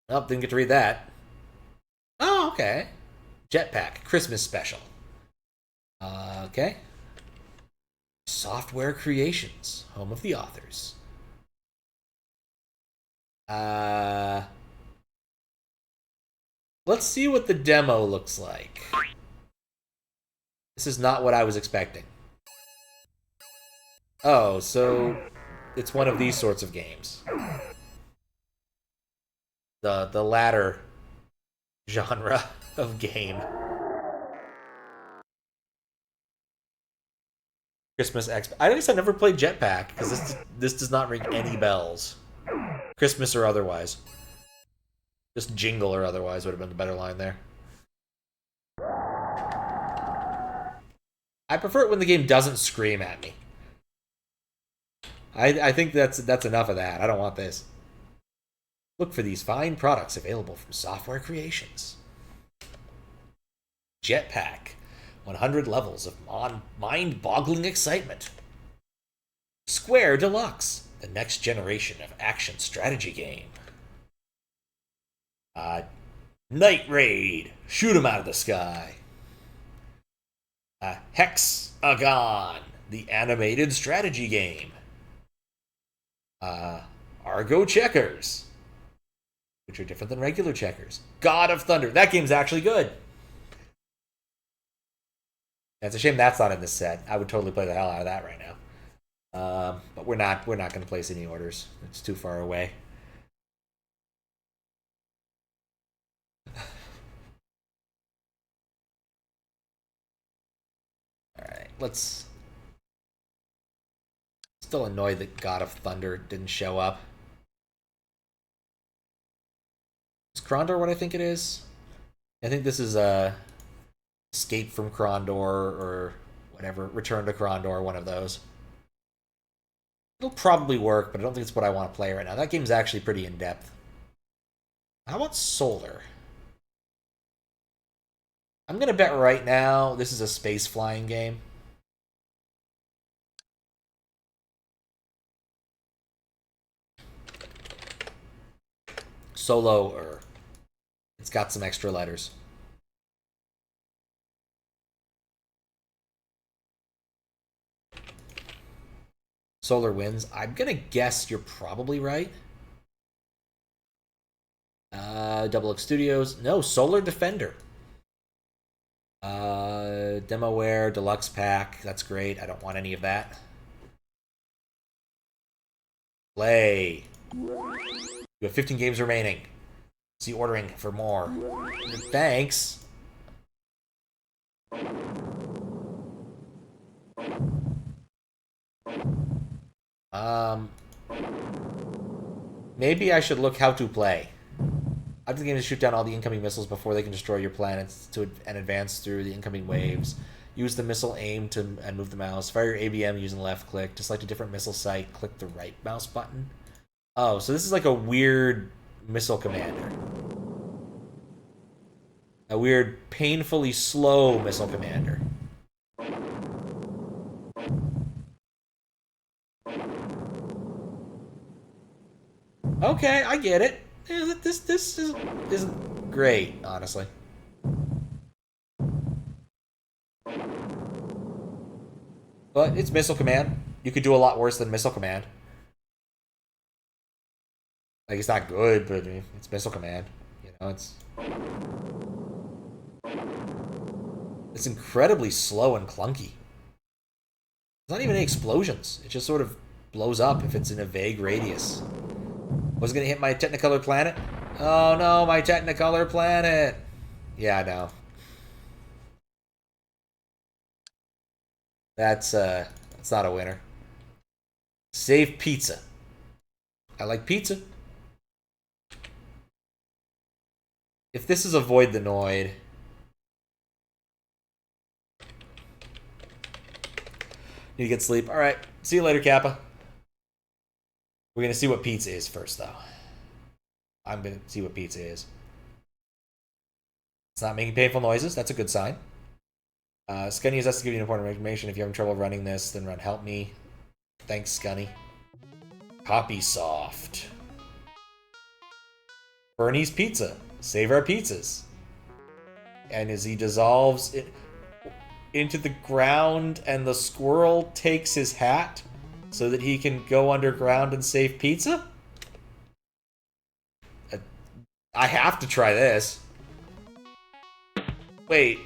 Oh, didn't get to read that. Oh, okay. Jetpack, Christmas special. Okay. Software Creations, home of the authors. Let's see what the demo looks like. This is not what I was expecting. Oh, so it's one of these sorts of games. The latter genre of game. Christmas X. I guess I never played Jetpack because this does not ring any bells. Christmas or otherwise. Just jingle or otherwise would have been the better line there. I prefer it when the game doesn't scream at me. I think that's enough of that. I don't want this. Look for these fine products available from Software Creations. Jetpack. 100 levels of mind-boggling excitement. Square Deluxe. The next generation of action strategy game. Night Raid. Shoot 'em out of the sky. Hexagon. The animated strategy game. Argo Checkers. Which are different than regular checkers. God of Thunder. That game's actually good. It's a shame that's not in this set. I would totally play the hell out of that right now. But we're not going to place any orders. It's too far away. Alright, let's... Still annoyed that God of Thunder didn't show up. Is Krondor what I think it is? I think this is Escape from Krondor or whatever. Return to Krondor, one of those. It'll probably work, but I don't think it's what I want to play right now. That game's actually pretty in-depth. How about Solar? I'm going to bet right now this is a space flying game. Solo-er. It's got some extra letters. Solar wins. I'm gonna guess you're probably right. Double X Studios. No, Solar Defender. Demoware, Deluxe Pack. That's great. I don't want any of that. Play. You have 15 games remaining. See ordering for more. Thanks. Maybe I should look how to play. I've the game to shoot down all the incoming missiles before they can destroy your planets and advance through the incoming waves. Use the missile aim and move the mouse. Fire your ABM using the left click. To select a different missile site, click the right mouse button. Oh, so this is like a weird missile commander. A weird, painfully slow missile commander. Okay, I get it. This isn't great, honestly. But it's Missile Command. You could do a lot worse than Missile Command. Like, it's not good, but it's Missile Command. You know, it's incredibly slow and clunky. There's not even any explosions. It just sort of blows up if it's in a vague radius. Was it going to hit my Technicolor planet? Oh no, my Technicolor planet! Yeah, I know. That's not a winner. Save pizza. I like pizza. If this is Avoid the Noid... Need to get sleep. Alright, see you later, Kappa. We're going to see what pizza is first, though. I'm going to see what pizza is. It's not making painful noises. That's a good sign. Skunny has us to give you important information. If you're having trouble running this, then run help me. Thanks, Skunny. Copy soft. Bernie's Pizza. Save our pizzas. And as he dissolves it into the ground and the squirrel takes his hat so that he can go underground and save pizza? I have to try this. Wait,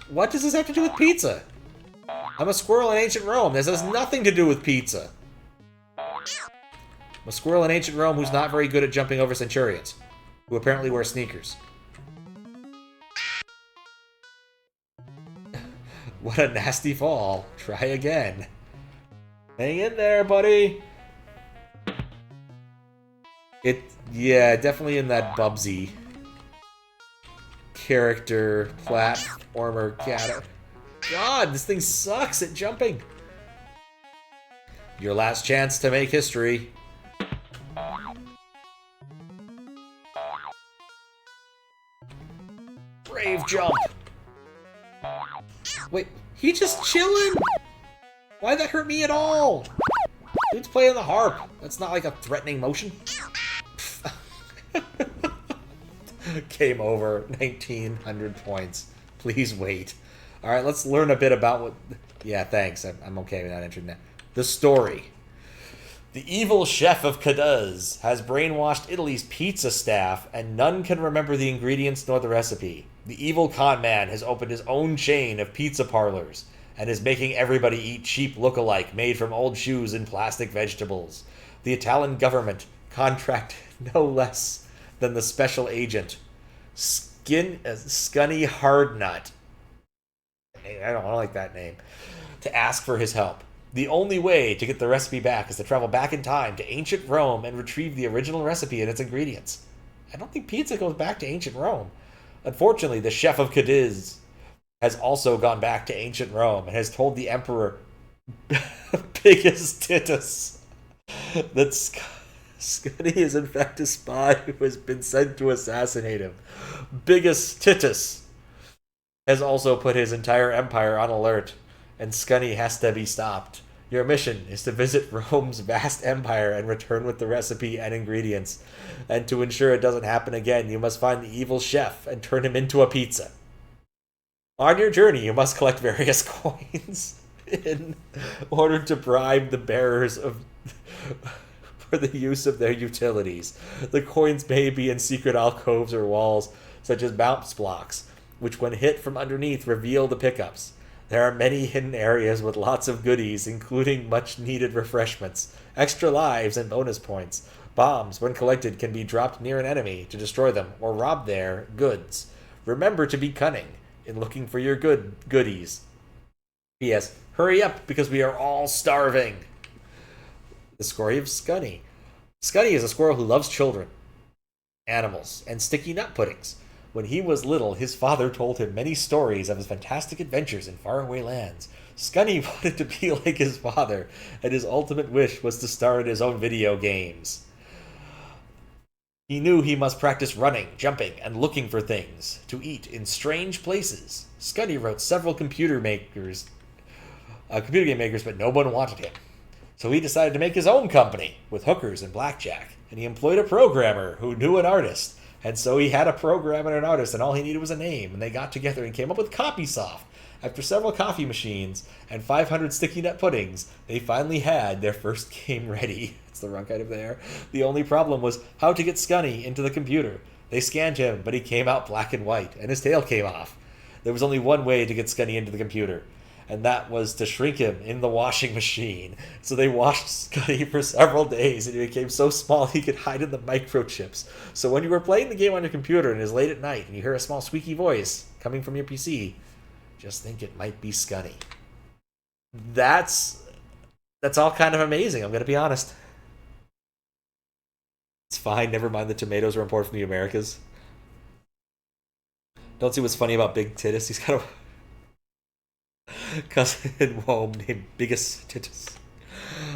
what does this have to do with pizza? I'm a squirrel in ancient Rome. This has nothing to do with pizza. I'm a squirrel in ancient Rome who's not very good at jumping over centurions, who apparently wear sneakers. What a nasty fall. Try again. Hang in there, buddy. Yeah, definitely in that Bubsy character, platformer, cat. God, this thing sucks at jumping. Your last chance to make history. Brave jump. Wait, he just chilling? Why'd that hurt me at all? Dude's playing the harp. That's not like a threatening motion. Game over. 1900 points. Please wait. Alright, let's learn a bit about what... Yeah, thanks. I'm okay with that entering that. The story. The evil chef of Cadiz has brainwashed Italy's pizza staff, and none can remember the ingredients nor the recipe. The evil con man has opened his own chain of pizza parlors, and is making everybody eat cheap look-alike made from old shoes and plastic vegetables. The Italian government contracted no less than the special agent, Skunny Hardnut. I don't like that name. To ask for his help. The only way to get the recipe back is to travel back in time to ancient Rome and retrieve the original recipe and its ingredients. I don't think pizza goes back to ancient Rome. Unfortunately, the chef of Cadiz has also gone back to ancient Rome and has told the emperor Biggest Titus that Skunny is in fact a spy who has been sent to assassinate him. Biggest Titus has also put his entire empire on alert, and Skunny has to be stopped. Your mission is to visit Rome's vast empire and return with the recipe and ingredients. And to ensure it doesn't happen again, you must find the evil chef and turn him into a pizza. On your journey, you must collect various coins in order to bribe the bearers for the use of their utilities. The coins may be in secret alcoves or walls, such as bounce blocks, which when hit from underneath reveal the pickups. There are many hidden areas with lots of goodies, including much-needed refreshments, extra lives, and bonus points. Bombs, when collected, can be dropped near an enemy to destroy them or rob their goods. Remember to be cunning in looking for your goodies. P.S. Hurry up, because we are all starving. The story of Skunny. Skunny is a squirrel who loves children, animals, and sticky nut puddings. When he was little, his father told him many stories of his fantastic adventures in faraway lands. Skunny wanted to be like his father, and his ultimate wish was to star in his own video games. He knew he must practice running, jumping, and looking for things to eat in strange places. Skunny wrote several computer game makers, but no one wanted him. So he decided to make his own company with hookers and blackjack, and he employed a programmer who knew an artist. And so he had a programmer and an artist, and all he needed was a name, and they got together and came up with CopySoft. After several coffee machines and 500 sticky nut puddings, they finally had their first game ready. It's the wrong kind of there. The only problem was how to get Skunny into the computer. They scanned him, but he came out black and white, and his tail came off. There was only one way to get Skunny into the computer, and that was to shrink him in the washing machine. So they washed Skunny for several days, and he became so small he could hide in the microchips. So when you were playing the game on your computer and it was late at night and you hear a small squeaky voice coming from your PC, just think it might be Skunny. That's all kind of amazing, I'm going to be honest. It's fine, never mind the tomatoes were imported from the Americas. Don't see what's funny about Big Tittus. He's got a cousin in Rome named Biggest Tittus.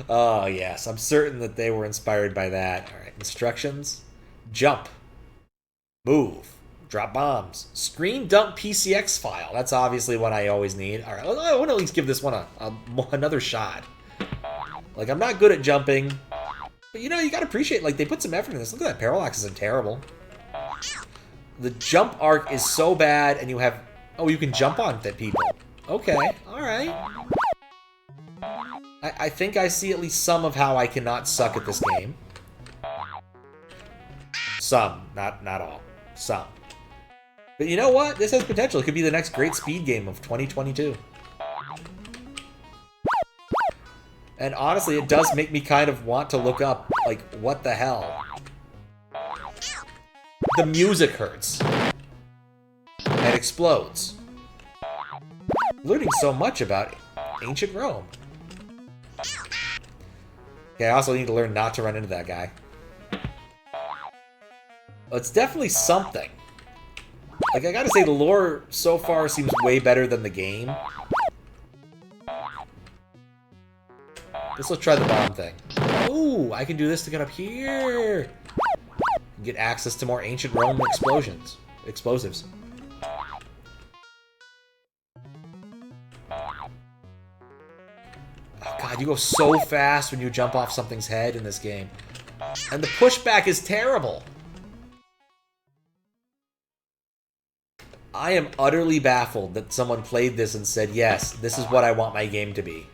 Oh, yes. I'm certain that they were inspired by that. All right. Instructions. Jump. Move. Drop bombs. Screen dump PCX file. That's obviously what I always need. All right. I want to at least give this one another shot. Like, I'm not good at jumping. But, you know, you got to appreciate, like, they put some effort in this. Look at that. Parallax isn't terrible. The jump arc is so bad, and you have... Oh, you can jump on people. Okay, alright. I think I see at least some of how I cannot suck at this game. Some, not all. Some. But you know what? This has potential. It could be the next great speed game of 2022. And honestly, it does make me kind of want to look up, like, what the hell? The music hurts. And explodes. Learning so much about ancient Rome. Okay, I also need to learn not to run into that guy. Well, it's definitely something. Like, I gotta say, the lore so far seems way better than the game. Let's try the bomb thing. Oh, I can do this to get up here. Get access to more ancient Roman explosives. Oh god, you go so fast when you jump off something's head in this game. And the pushback is terrible. I am utterly baffled that someone played this and said, yes, this is what I want my game to be.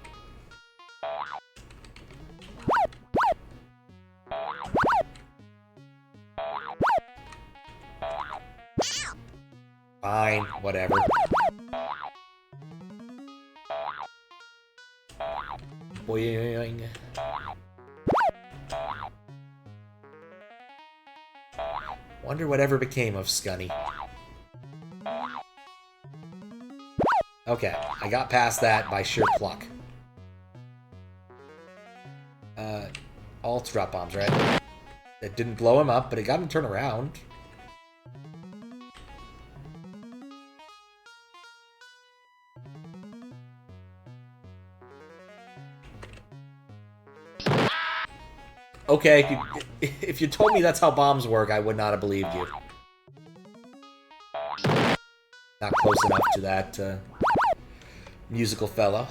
Fine, whatever. Boing. Wonder whatever became of Skunny. Okay, I got past that by sheer pluck. All drop bombs, right? It didn't blow him up, but it got him to turn around. Okay, if you told me that's how bombs work, I would not have believed you. Not close enough to that musical fellow.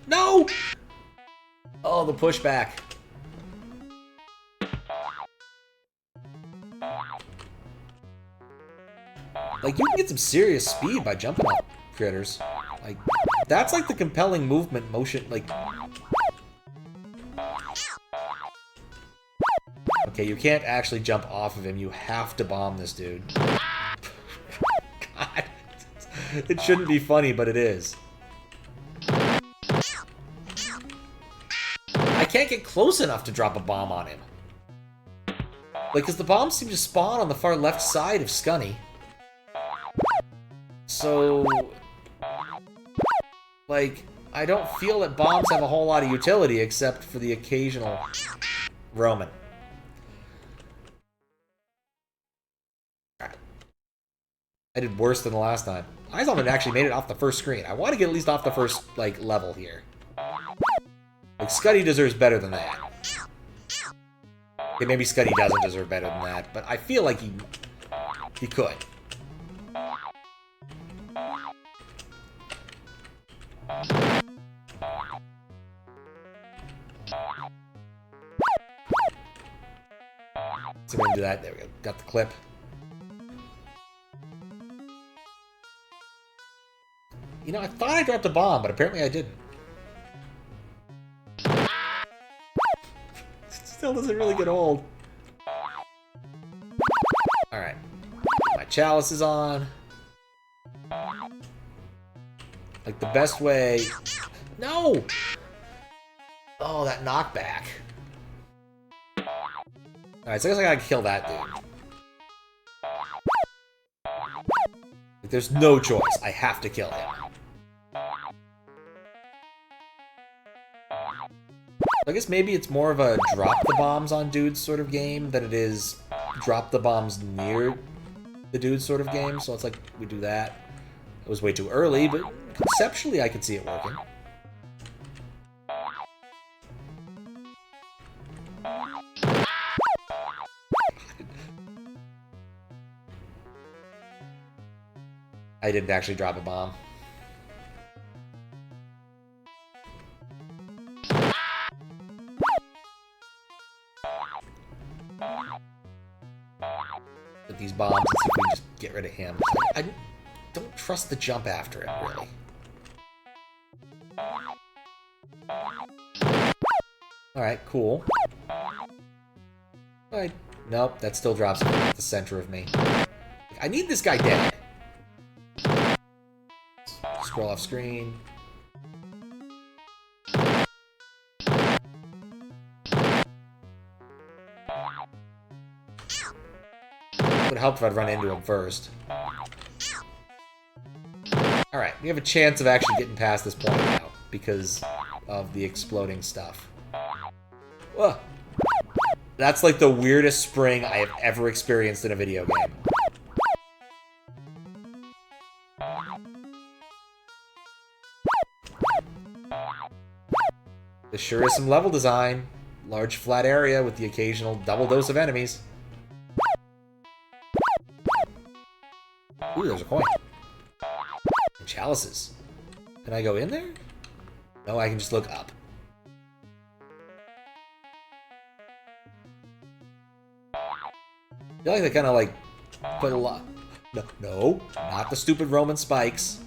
No! Oh, the pushback. Like, you can get some serious speed by jumping up critters. Like, that's like the compelling movement motion, like... Okay, you can't actually jump off of him. You have to bomb this dude. God. It shouldn't be funny, but it is. I can't get close enough to drop a bomb on him. Like, because the bombs seem to spawn on the far left side of Skunny. So... Like, I don't feel that bombs have a whole lot of utility except for the occasional Roman. I did worse than the last time. I thought it actually made it off the first screen. I want to get at least off the first, like, level here. Like, Skunny deserves better than that. Okay, maybe Skunny doesn't deserve better than that, but I feel like he could. zoom into that. There we go. Got the clip. You know, I thought I dropped a bomb, but apparently I didn't. Still doesn't really get old. Alright. My chalice is on. Like, the best way... No! Oh, that knockback. Alright, so I guess I gotta kill that dude. Like, there's no choice. I have to kill him. I guess maybe it's more of a drop the bombs on dudes sort of game than it is drop the bombs near the dudes sort of game. So it's like we do that. It was way too early, but conceptually I could see it working. I didn't actually drop a bomb. With these bombs and see if we can just get rid of him. I don't trust the jump after him, really. Alright, cool. Alright, nope, that still drops him at the center of me. I need this guy dead. Scroll off screen. Would help if I'd run into him first. Alright, we have a chance of actually getting past this point now because of the exploding stuff. Ugh. That's like the weirdest spring I have ever experienced in a video game. This sure is some level design. Large flat area with the occasional double dose of enemies. Ooh, there's a coin. And chalices. Can I go in there? No, I can just look up. I feel like they kind of like put a lot... No, not the stupid Roman spikes.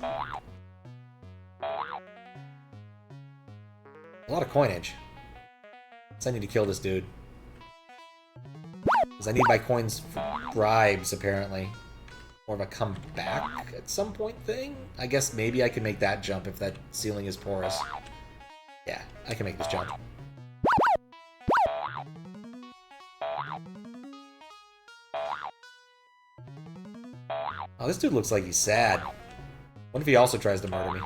A lot of coinage. So I need to kill this dude. Because I need my coins for bribes, apparently. More of a come back at some point thing? I guess maybe I can make that jump if that ceiling is porous. Yeah, I can make this jump. Oh, this dude looks like he's sad. What if he also tries to murder me?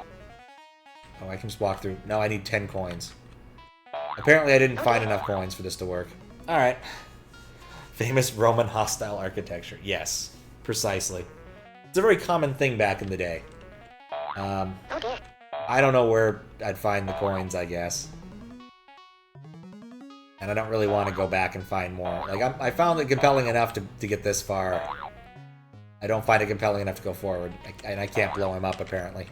Oh, I can just walk through. No, I need 10 coins. Apparently I didn't find enough coins for this to work. Alright. Famous Roman hostile architecture. Yes, precisely. It's a very common thing back in the day. I don't know where I'd find the coins, I guess. And I don't really want to go back and find more. Like, I found it compelling enough to get this far. I don't find it compelling enough to go forward. And I can't blow him up, apparently.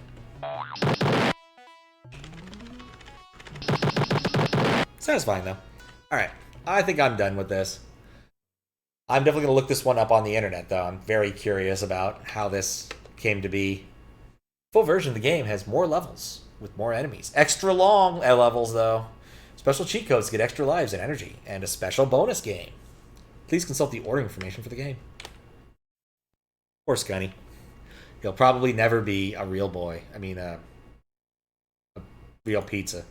Satisfying, though. Alright, I think I'm done with this. I'm definitely going to look this one up on the internet, though. I'm very curious about how this came to be. Full version of the game has more levels, with more enemies. Extra long levels, though. Special cheat codes to get extra lives and energy, and a special bonus game. Please consult the order information for the game. Poor Skunny. He'll probably never be a real boy. I mean, a real pizza.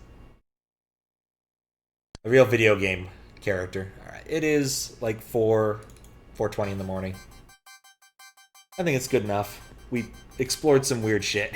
A real video game character. Alright, it is like 4:20 in the morning. I think it's good enough. We explored some weird shit.